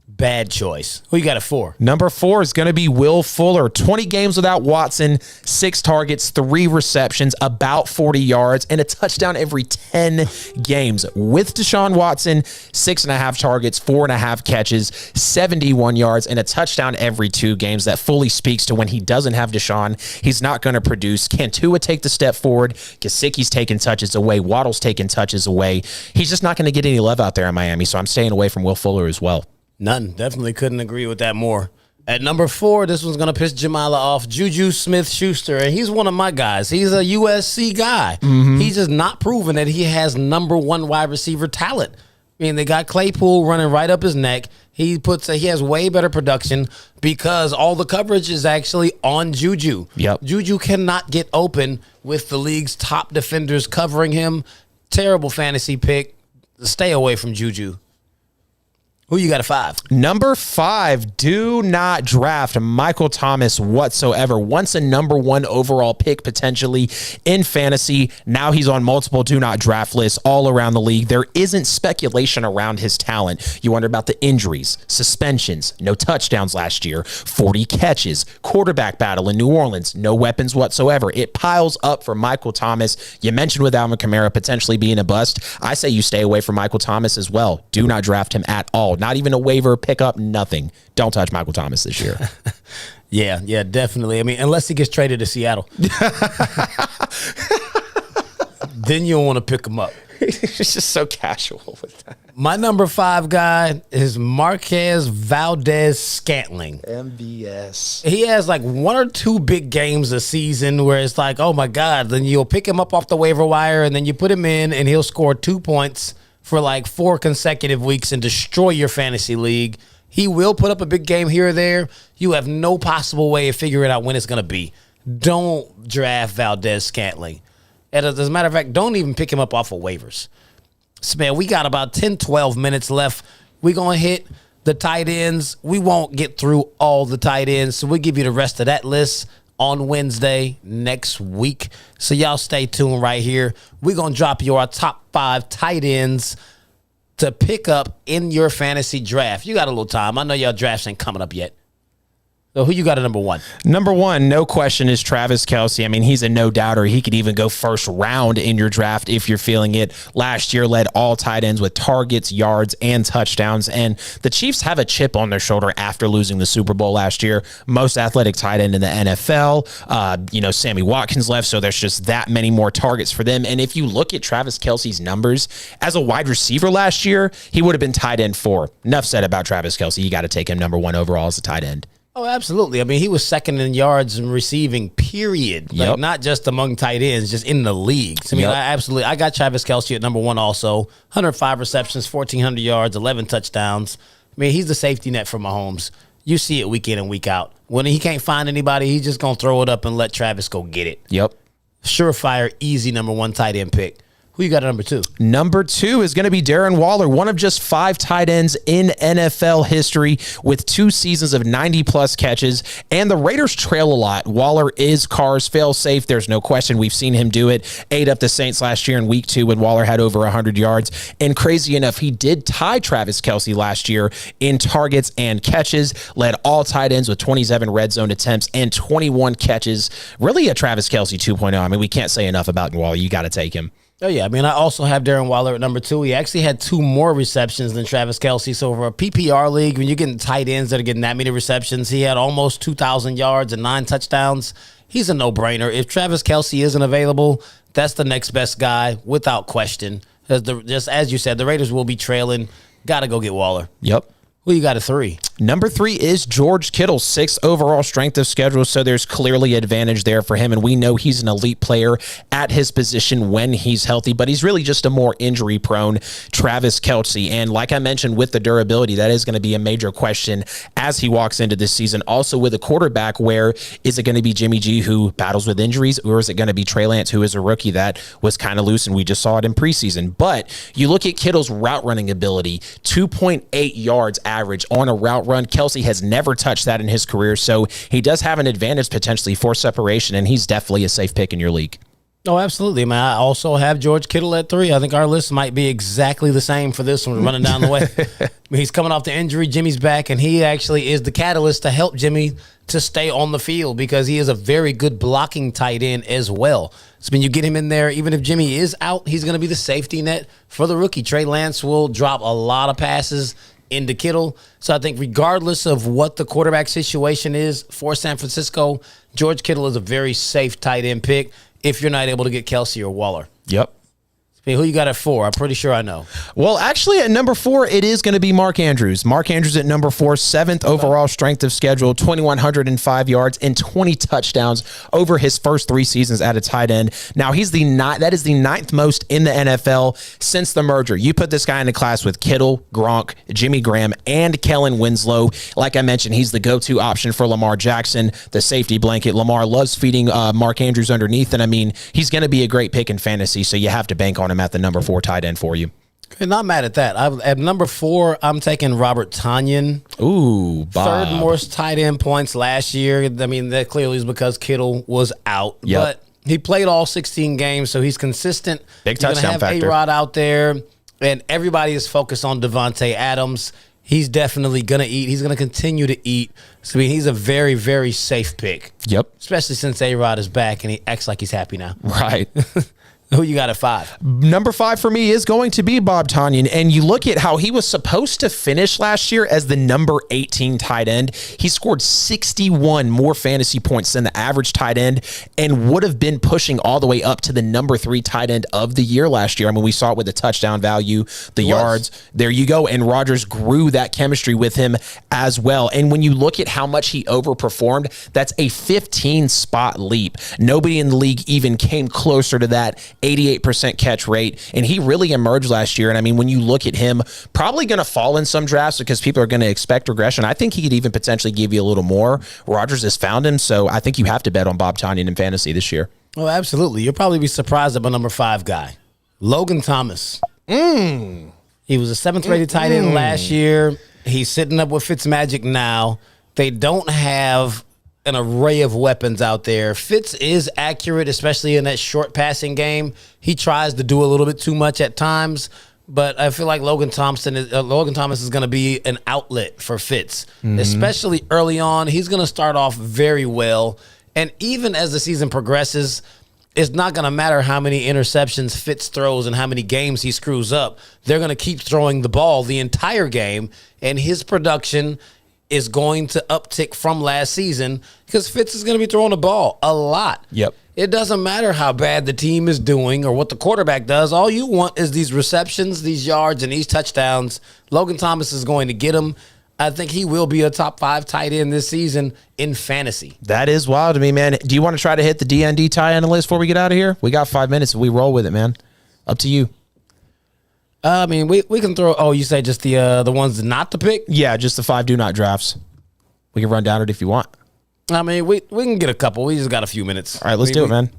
Bad choice. Who you got it for? Number 4 is going to be Will Fuller. 20 games without Watson, 6 targets, 3 receptions, about 40 yards, and a touchdown every 10 games. With Deshaun Watson, 6.5 targets, 4.5 catches, 71 yards, and a touchdown every 2 games. That fully speaks to when he doesn't have Deshaun, he's not going to produce. Can Tua take the step forward? Gesicki's taking touches away. Waddle's taking touches away. He's just not going to get any love out there in Miami, so I'm staying away from Will Fuller as well. None. Definitely couldn't agree with that more. At number 4, this one's going to piss Jamila off. Juju Smith-Schuster, and he's one of my guys. He's a USC guy. He's just not proven that he has number 1 wide receiver talent. I mean, they got Claypool running right up his neck. He has way better production because all the coverage is actually on Juju. Yep. Juju cannot get open with the league's top defenders covering him. Terrible fantasy pick. Stay away from Juju. Who you got at 5? Number 5, do not draft Michael Thomas whatsoever. Once a number 1 overall pick potentially in fantasy, now he's on multiple do not draft lists all around the league. There isn't speculation around his talent. You wonder about the injuries, suspensions, no touchdowns last year, 40 catches, quarterback battle in New Orleans, no weapons whatsoever. It piles up for Michael Thomas. You mentioned with Alvin Kamara potentially being a bust. I say you stay away from Michael Thomas as well. Do not draft him at all. Not even a waiver, pickup, nothing. Don't touch Michael Thomas this year. Yeah, definitely. I mean, unless he gets traded to Seattle. Then you don't want to pick him up. It's just so casual with that. My number 5 guy is Marquez Valdez-Scantling. MVS. He has like 1 or 2 big games a season where it's like, oh my God, then you'll pick him up off the waiver wire and then you put him in and he'll score 2 points for like 4 consecutive weeks and destroy your fantasy league. He will put up a big game here or there. You have no possible way of figuring out when it's going to be. Don't draft Valdez-Scantling. As a matter of fact, don't even pick him up off of waivers. So, man, we got about 10, 12 minutes left. We're going to hit the tight ends. We won't get through all the tight ends, so we'll give you the rest of that list on Wednesday next week. So y'all stay tuned right here. We're going to drop you our top 5 tight ends to pick up in your fantasy draft. You got a little time. I know y'all drafts ain't coming up yet. So who you got at number 1? Number 1, no question, is Travis Kelce. I mean, he's a no-doubter. He could even go first round in your draft if you're feeling it. Last year led all tight ends with targets, yards, and touchdowns. And the Chiefs have a chip on their shoulder after losing the Super Bowl last year. Most athletic tight end in the NFL. Sammy Watkins left, so there's just that many more targets for them. And if you look at Travis Kelce's numbers, as a wide receiver last year, he would have been tight end 4. Enough said about Travis Kelce. You got to take him number 1 overall as a tight end. Oh, absolutely. I mean, he was second in yards and receiving, period. Like, Yep. not just among tight ends, just in the leagues. I mean, Yep. I got Travis Kelce at number 1 also. 105 receptions, 1,400 yards, 11 touchdowns. I mean, he's the safety net for Mahomes. You see it week in and week out. When he can't find anybody, he's just going to throw it up and let Travis go get it. Yep. Surefire, easy number 1 tight end pick. Who you got at number 2? Number 2 is going to be Darren Waller, one of just 5 tight ends in NFL history with 2 seasons of 90-plus catches. And the Raiders trail a lot. Waller is Carr's fail-safe. There's no question. We've seen him do it. Ate up the Saints last year in week 2 when Waller had over 100 yards. And crazy enough, he did tie Travis Kelce last year in targets and catches. Led all tight ends with 27 red zone attempts and 21 catches. Really a Travis Kelce 2.0. I mean, we can't say enough about Waller. You got to take him. Oh, yeah. I mean, I also have Darren Waller at number 2. He actually had 2 more receptions than Travis Kelce. So for a PPR league, when you're getting tight ends that are getting that many receptions, he had almost 2,000 yards and 9 touchdowns. He's a no-brainer. If Travis Kelce isn't available, that's the next best guy without question. Just as you said, the Raiders will be trailing. Got to go get Waller. Yep. Who you got at 3? Number 3 is George Kittle, 6th overall strength of schedule, so there's clearly advantage there for him, and we know he's an elite player at his position when he's healthy, but he's really just a more injury-prone Travis Kelce, and like I mentioned with the durability, that is going to be a major question as he walks into this season. Also with a quarterback, where is it going to be Jimmy G who battles with injuries, or is it going to be Trey Lance who is a rookie that was kind of loose, and we just saw it in preseason? But you look at Kittle's route running ability, 2.8 yards average on a route route run. Kelce has never touched that in his career, so he does have an advantage potentially for separation, and he's definitely a safe pick in your league. Oh, absolutely, man. I also have George Kittle at 3. I think our list might be exactly the same for this one, running down the way. He's coming off the injury. Jimmy's back, and he actually is the catalyst to help Jimmy to stay on the field because he is a very good blocking tight end as well. So when you get him in there, even if Jimmy is out, he's going to be the safety net for the rookie. Trey Lance will drop a lot of passes into Kittle. So I think regardless of what the quarterback situation is for San Francisco, George Kittle is a very safe tight end pick if you're not able to get Kelce or Waller. Yep. I mean, who you got at 4? I'm pretty sure I know. Well, actually, at number 4, it is going to be Mark Andrews. Mark Andrews at number 4, 7th overall strength of schedule, 2,105 yards and 20 touchdowns over his first 3 seasons at a tight end. Now, that is the 9th most in the NFL since the merger. You put this guy in a class with Kittle, Gronk, Jimmy Graham, and Kellen Winslow. Like I mentioned, he's the go-to option for Lamar Jackson, the safety blanket. Lamar loves feeding Mark Andrews underneath, and I mean, he's going to be a great pick in fantasy, so you have to bank on him at the number 4 tight end for you. Not mad at that. At number 4, I'm taking Robert Tonyan. Ooh, Bob. 3rd most tight end points last year. I mean, that clearly is because Kittle was out. Yep. But he played all 16 games, so he's consistent. Big touchdown factor. You're going to have A-Rod out there, and everybody is focused on Davante Adams. He's definitely going to eat. He's going to continue to eat. So, I mean, he's a very, very safe pick. Yep. Especially since A-Rod is back, and he acts like he's happy now. Right. Who you got at 5? Number 5 for me is going to be Bob Tonyan. And you look at how he was supposed to finish last year as the number 18 tight end. He scored 61 more fantasy points than the average tight end and would have been pushing all the way up to the number 3 tight end of the year last year. I mean, we saw it with the touchdown value, the yards. There you go. And Rodgers grew that chemistry with him as well. And when you look at how much he overperformed, that's a 15-spot leap. Nobody in the league even came closer to that 88% catch rate, and he really emerged last year. And I mean, when you look at him, probably going to fall in some drafts because people are going to expect regression. I think he could even potentially give you a little more. Rodgers has found him, so I think you have to bet on Bob Tonyan in fantasy this year. Oh, absolutely. You'll probably be surprised at my number 5 guy, Logan Thomas. He was a 7th rated tight end last year. He's sitting up with Fitzmagic now. They don't have an array of weapons out there. Fitz is accurate, especially in that short passing game. He tries to do a little bit too much at times, but I feel like Logan Thomas is going to be an outlet for Fitz, especially early on. He's going to start off very well, and even as the season progresses, it's not going to matter how many interceptions Fitz throws and how many games he screws up. They're going to keep throwing the ball the entire game, and his production is going to uptick from last season because Fitz is going to be throwing the ball a lot. Yep. It doesn't matter how bad the team is doing or what the quarterback does. All you want is these receptions, these yards, and these touchdowns. Logan Thomas is going to get them. I think he will be a top 5 tight end this season in fantasy. That is wild to me, man. Do you want to try to hit the DND tie end list before we get out of here? We got 5 minutes. We roll with it, man. Up to you. I mean, we can throw. Oh, you say just the ones not to pick? Yeah, just the 5 do not drafts. We can run down it if you want. I mean, we can get a couple. We just got a few minutes. All right, let's do it, man.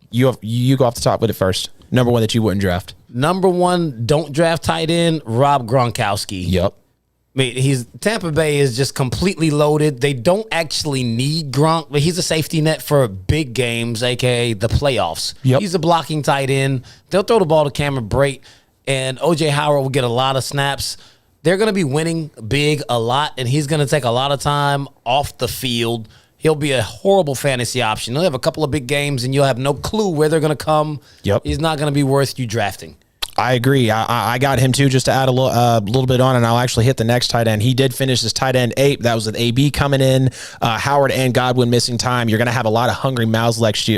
You go off the top with it first. Number 1 that you wouldn't draft. Number 1, don't draft tight end, Rob Gronkowski. Yep. I mean, Tampa Bay is just completely loaded. They don't actually need Gronk, but he's a safety net for big games, aka the playoffs. Yep. He's a blocking tight end. They'll throw the ball to Cameron Brate, and O.J. Howard will get a lot of snaps. They're going to be winning big a lot, and he's going to take a lot of time off the field. He'll be a horrible fantasy option. He'll have a couple of big games, and you'll have no clue where they're going to come. Yep. He's not going to be worth you drafting. I agree. I got him too, just to add a little bit on, and I'll actually hit the next tight end. He did finish his tight end 8. That was with AB coming in, Howard and Godwin missing time. You're going to have a lot of hungry mouths next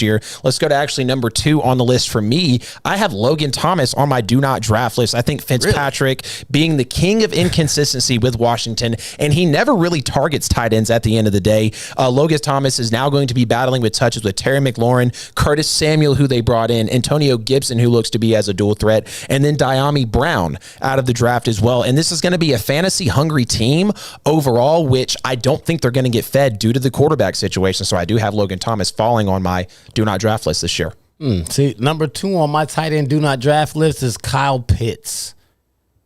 year. Let's go to actually number 2 on the list for me. I have Logan Thomas on my do not draft list. I think Fitzpatrick being the king of inconsistency with Washington, and he never really targets tight ends at the end of the day. Logan Thomas is now going to be battling with touches with Terry McLaurin, Curtis Samuel, who they brought in, Antonio Gibson, who looks to be as a dual threat, and then Diami Brown out of the draft as well. And this is going to be a fantasy-hungry team overall, which I don't think they're going to get fed due to the quarterback situation. So I do have Logan Thomas falling on my do not draft list this year. See, number 2 on my tight end do not draft list is Kyle Pitts.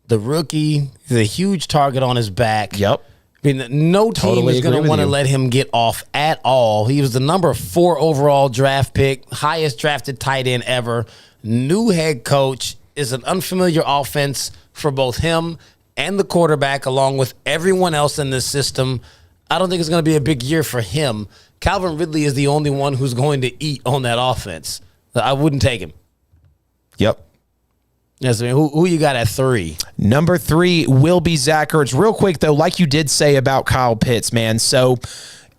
The rookie. He's a huge target on his back. Yep. I mean, no team Totally is going agree to with want to you. let him get off at all. He was the number 4 overall draft pick, highest drafted tight end ever. New head coach, is an unfamiliar offense for both him and the quarterback, along with everyone else in this system. I don't think it's going to be a big year for him. Calvin Ridley is the only one who's going to eat on that offense. I wouldn't take him. Yep. Yes, I mean, who you got at 3? Number 3 will be Zach Ertz. Real quick, though, like you did say about Kyle Pitts, man. So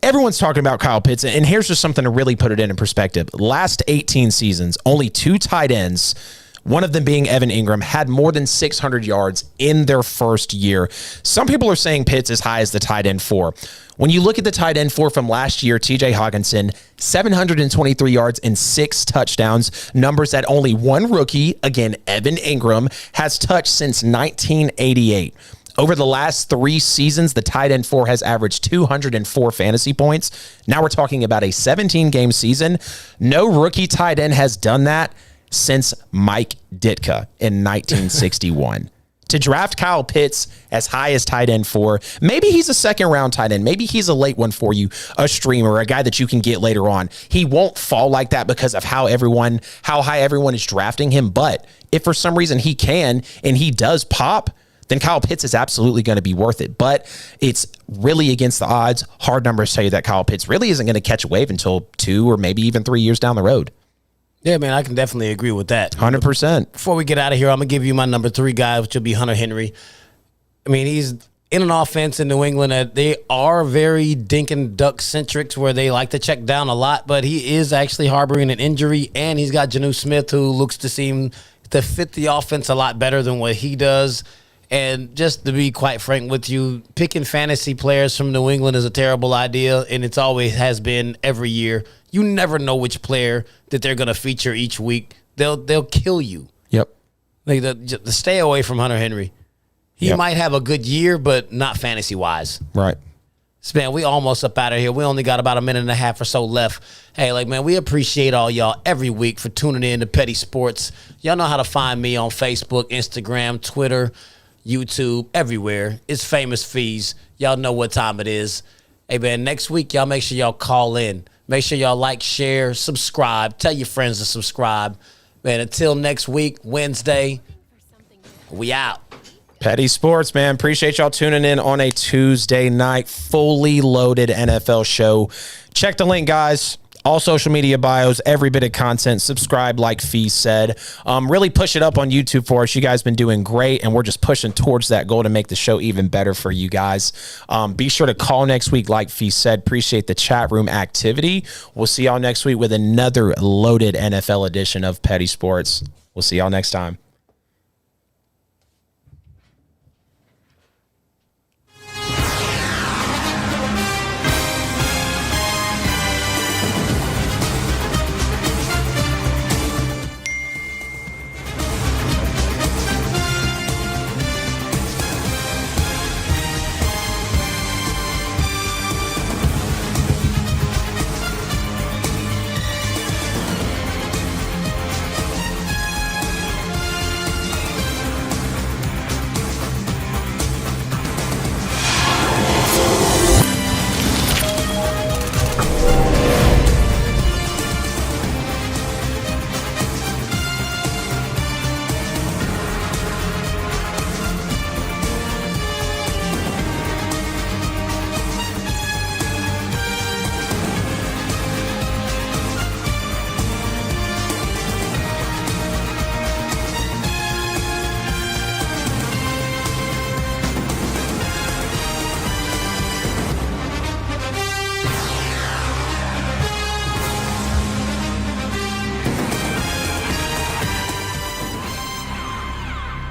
everyone's talking about Kyle Pitts, and here's just something to really put it in perspective. Last 18 seasons, only 2 tight ends, one of them being Evan Ingram, had more than 600 yards in their first year. Some people are saying Pitts as high as the tight end 4. When you look at the tight end 4 from last year, TJ Hawkinson, 723 yards and 6 touchdowns, numbers that only one rookie, again, Evan Ingram, has touched since 1988. Over the last 3 seasons, the tight end 4 has averaged 204 fantasy points. Now we're talking about a 17-game season. No rookie tight end has done that since Mike Ditka in 1961. To draft Kyle Pitts as high as tight end 4, maybe he's a second-round tight end. Maybe he's a late one for you, a streamer, a guy that you can get later on. He won't fall like that because of how high everyone is drafting him. But if for some reason he can and he does pop, then Kyle Pitts is absolutely going to be worth it. But it's really against the odds. Hard numbers tell you that Kyle Pitts really isn't going to catch a wave until 2 or maybe even 3 years down the road. Yeah, man, I can definitely agree with that. 100%. Before we get out of here, I'm going to give you my number 3 guy, which will be Hunter Henry. I mean, he's in an offense in New England that they are very dink and duck centric, where they like to check down a lot, but he is actually harboring an injury, and he's got Jonnu Smith, who looks to seem to fit the offense a lot better than what he does. And just to be quite frank with you, picking fantasy players from New England is a terrible idea, and it's always has been every year. You never know which player that they're going to feature each week. They'll kill you. Yep. Like the stay away from Hunter Henry. He might have a good year, but not fantasy wise. Right. So, man, we almost up out of here. We only got about a minute and a half or so left. Hey, man, we appreciate all y'all every week for tuning in to Petty Sports. Y'all know how to find me on Facebook, Instagram, Twitter, YouTube, everywhere. It's Famous Fees. Y'all know what time it is. Hey, man, next week, y'all make sure y'all call in. Make sure y'all like, share, subscribe. Tell your friends to subscribe. Man, until next week, Wednesday, we out. Petty Sports, man. Appreciate y'all tuning in on a Tuesday night, fully loaded NFL show. Check the link, guys. All social media bios, every bit of content. Subscribe, like Fee said. Really push it up on YouTube for us. You guys been doing great, and we're just pushing towards that goal to make the show even better for you guys. Be sure to call next week, like Fee said. Appreciate the chat room activity. We'll see y'all next week with another loaded NFL edition of Petty Sports. We'll see y'all next time.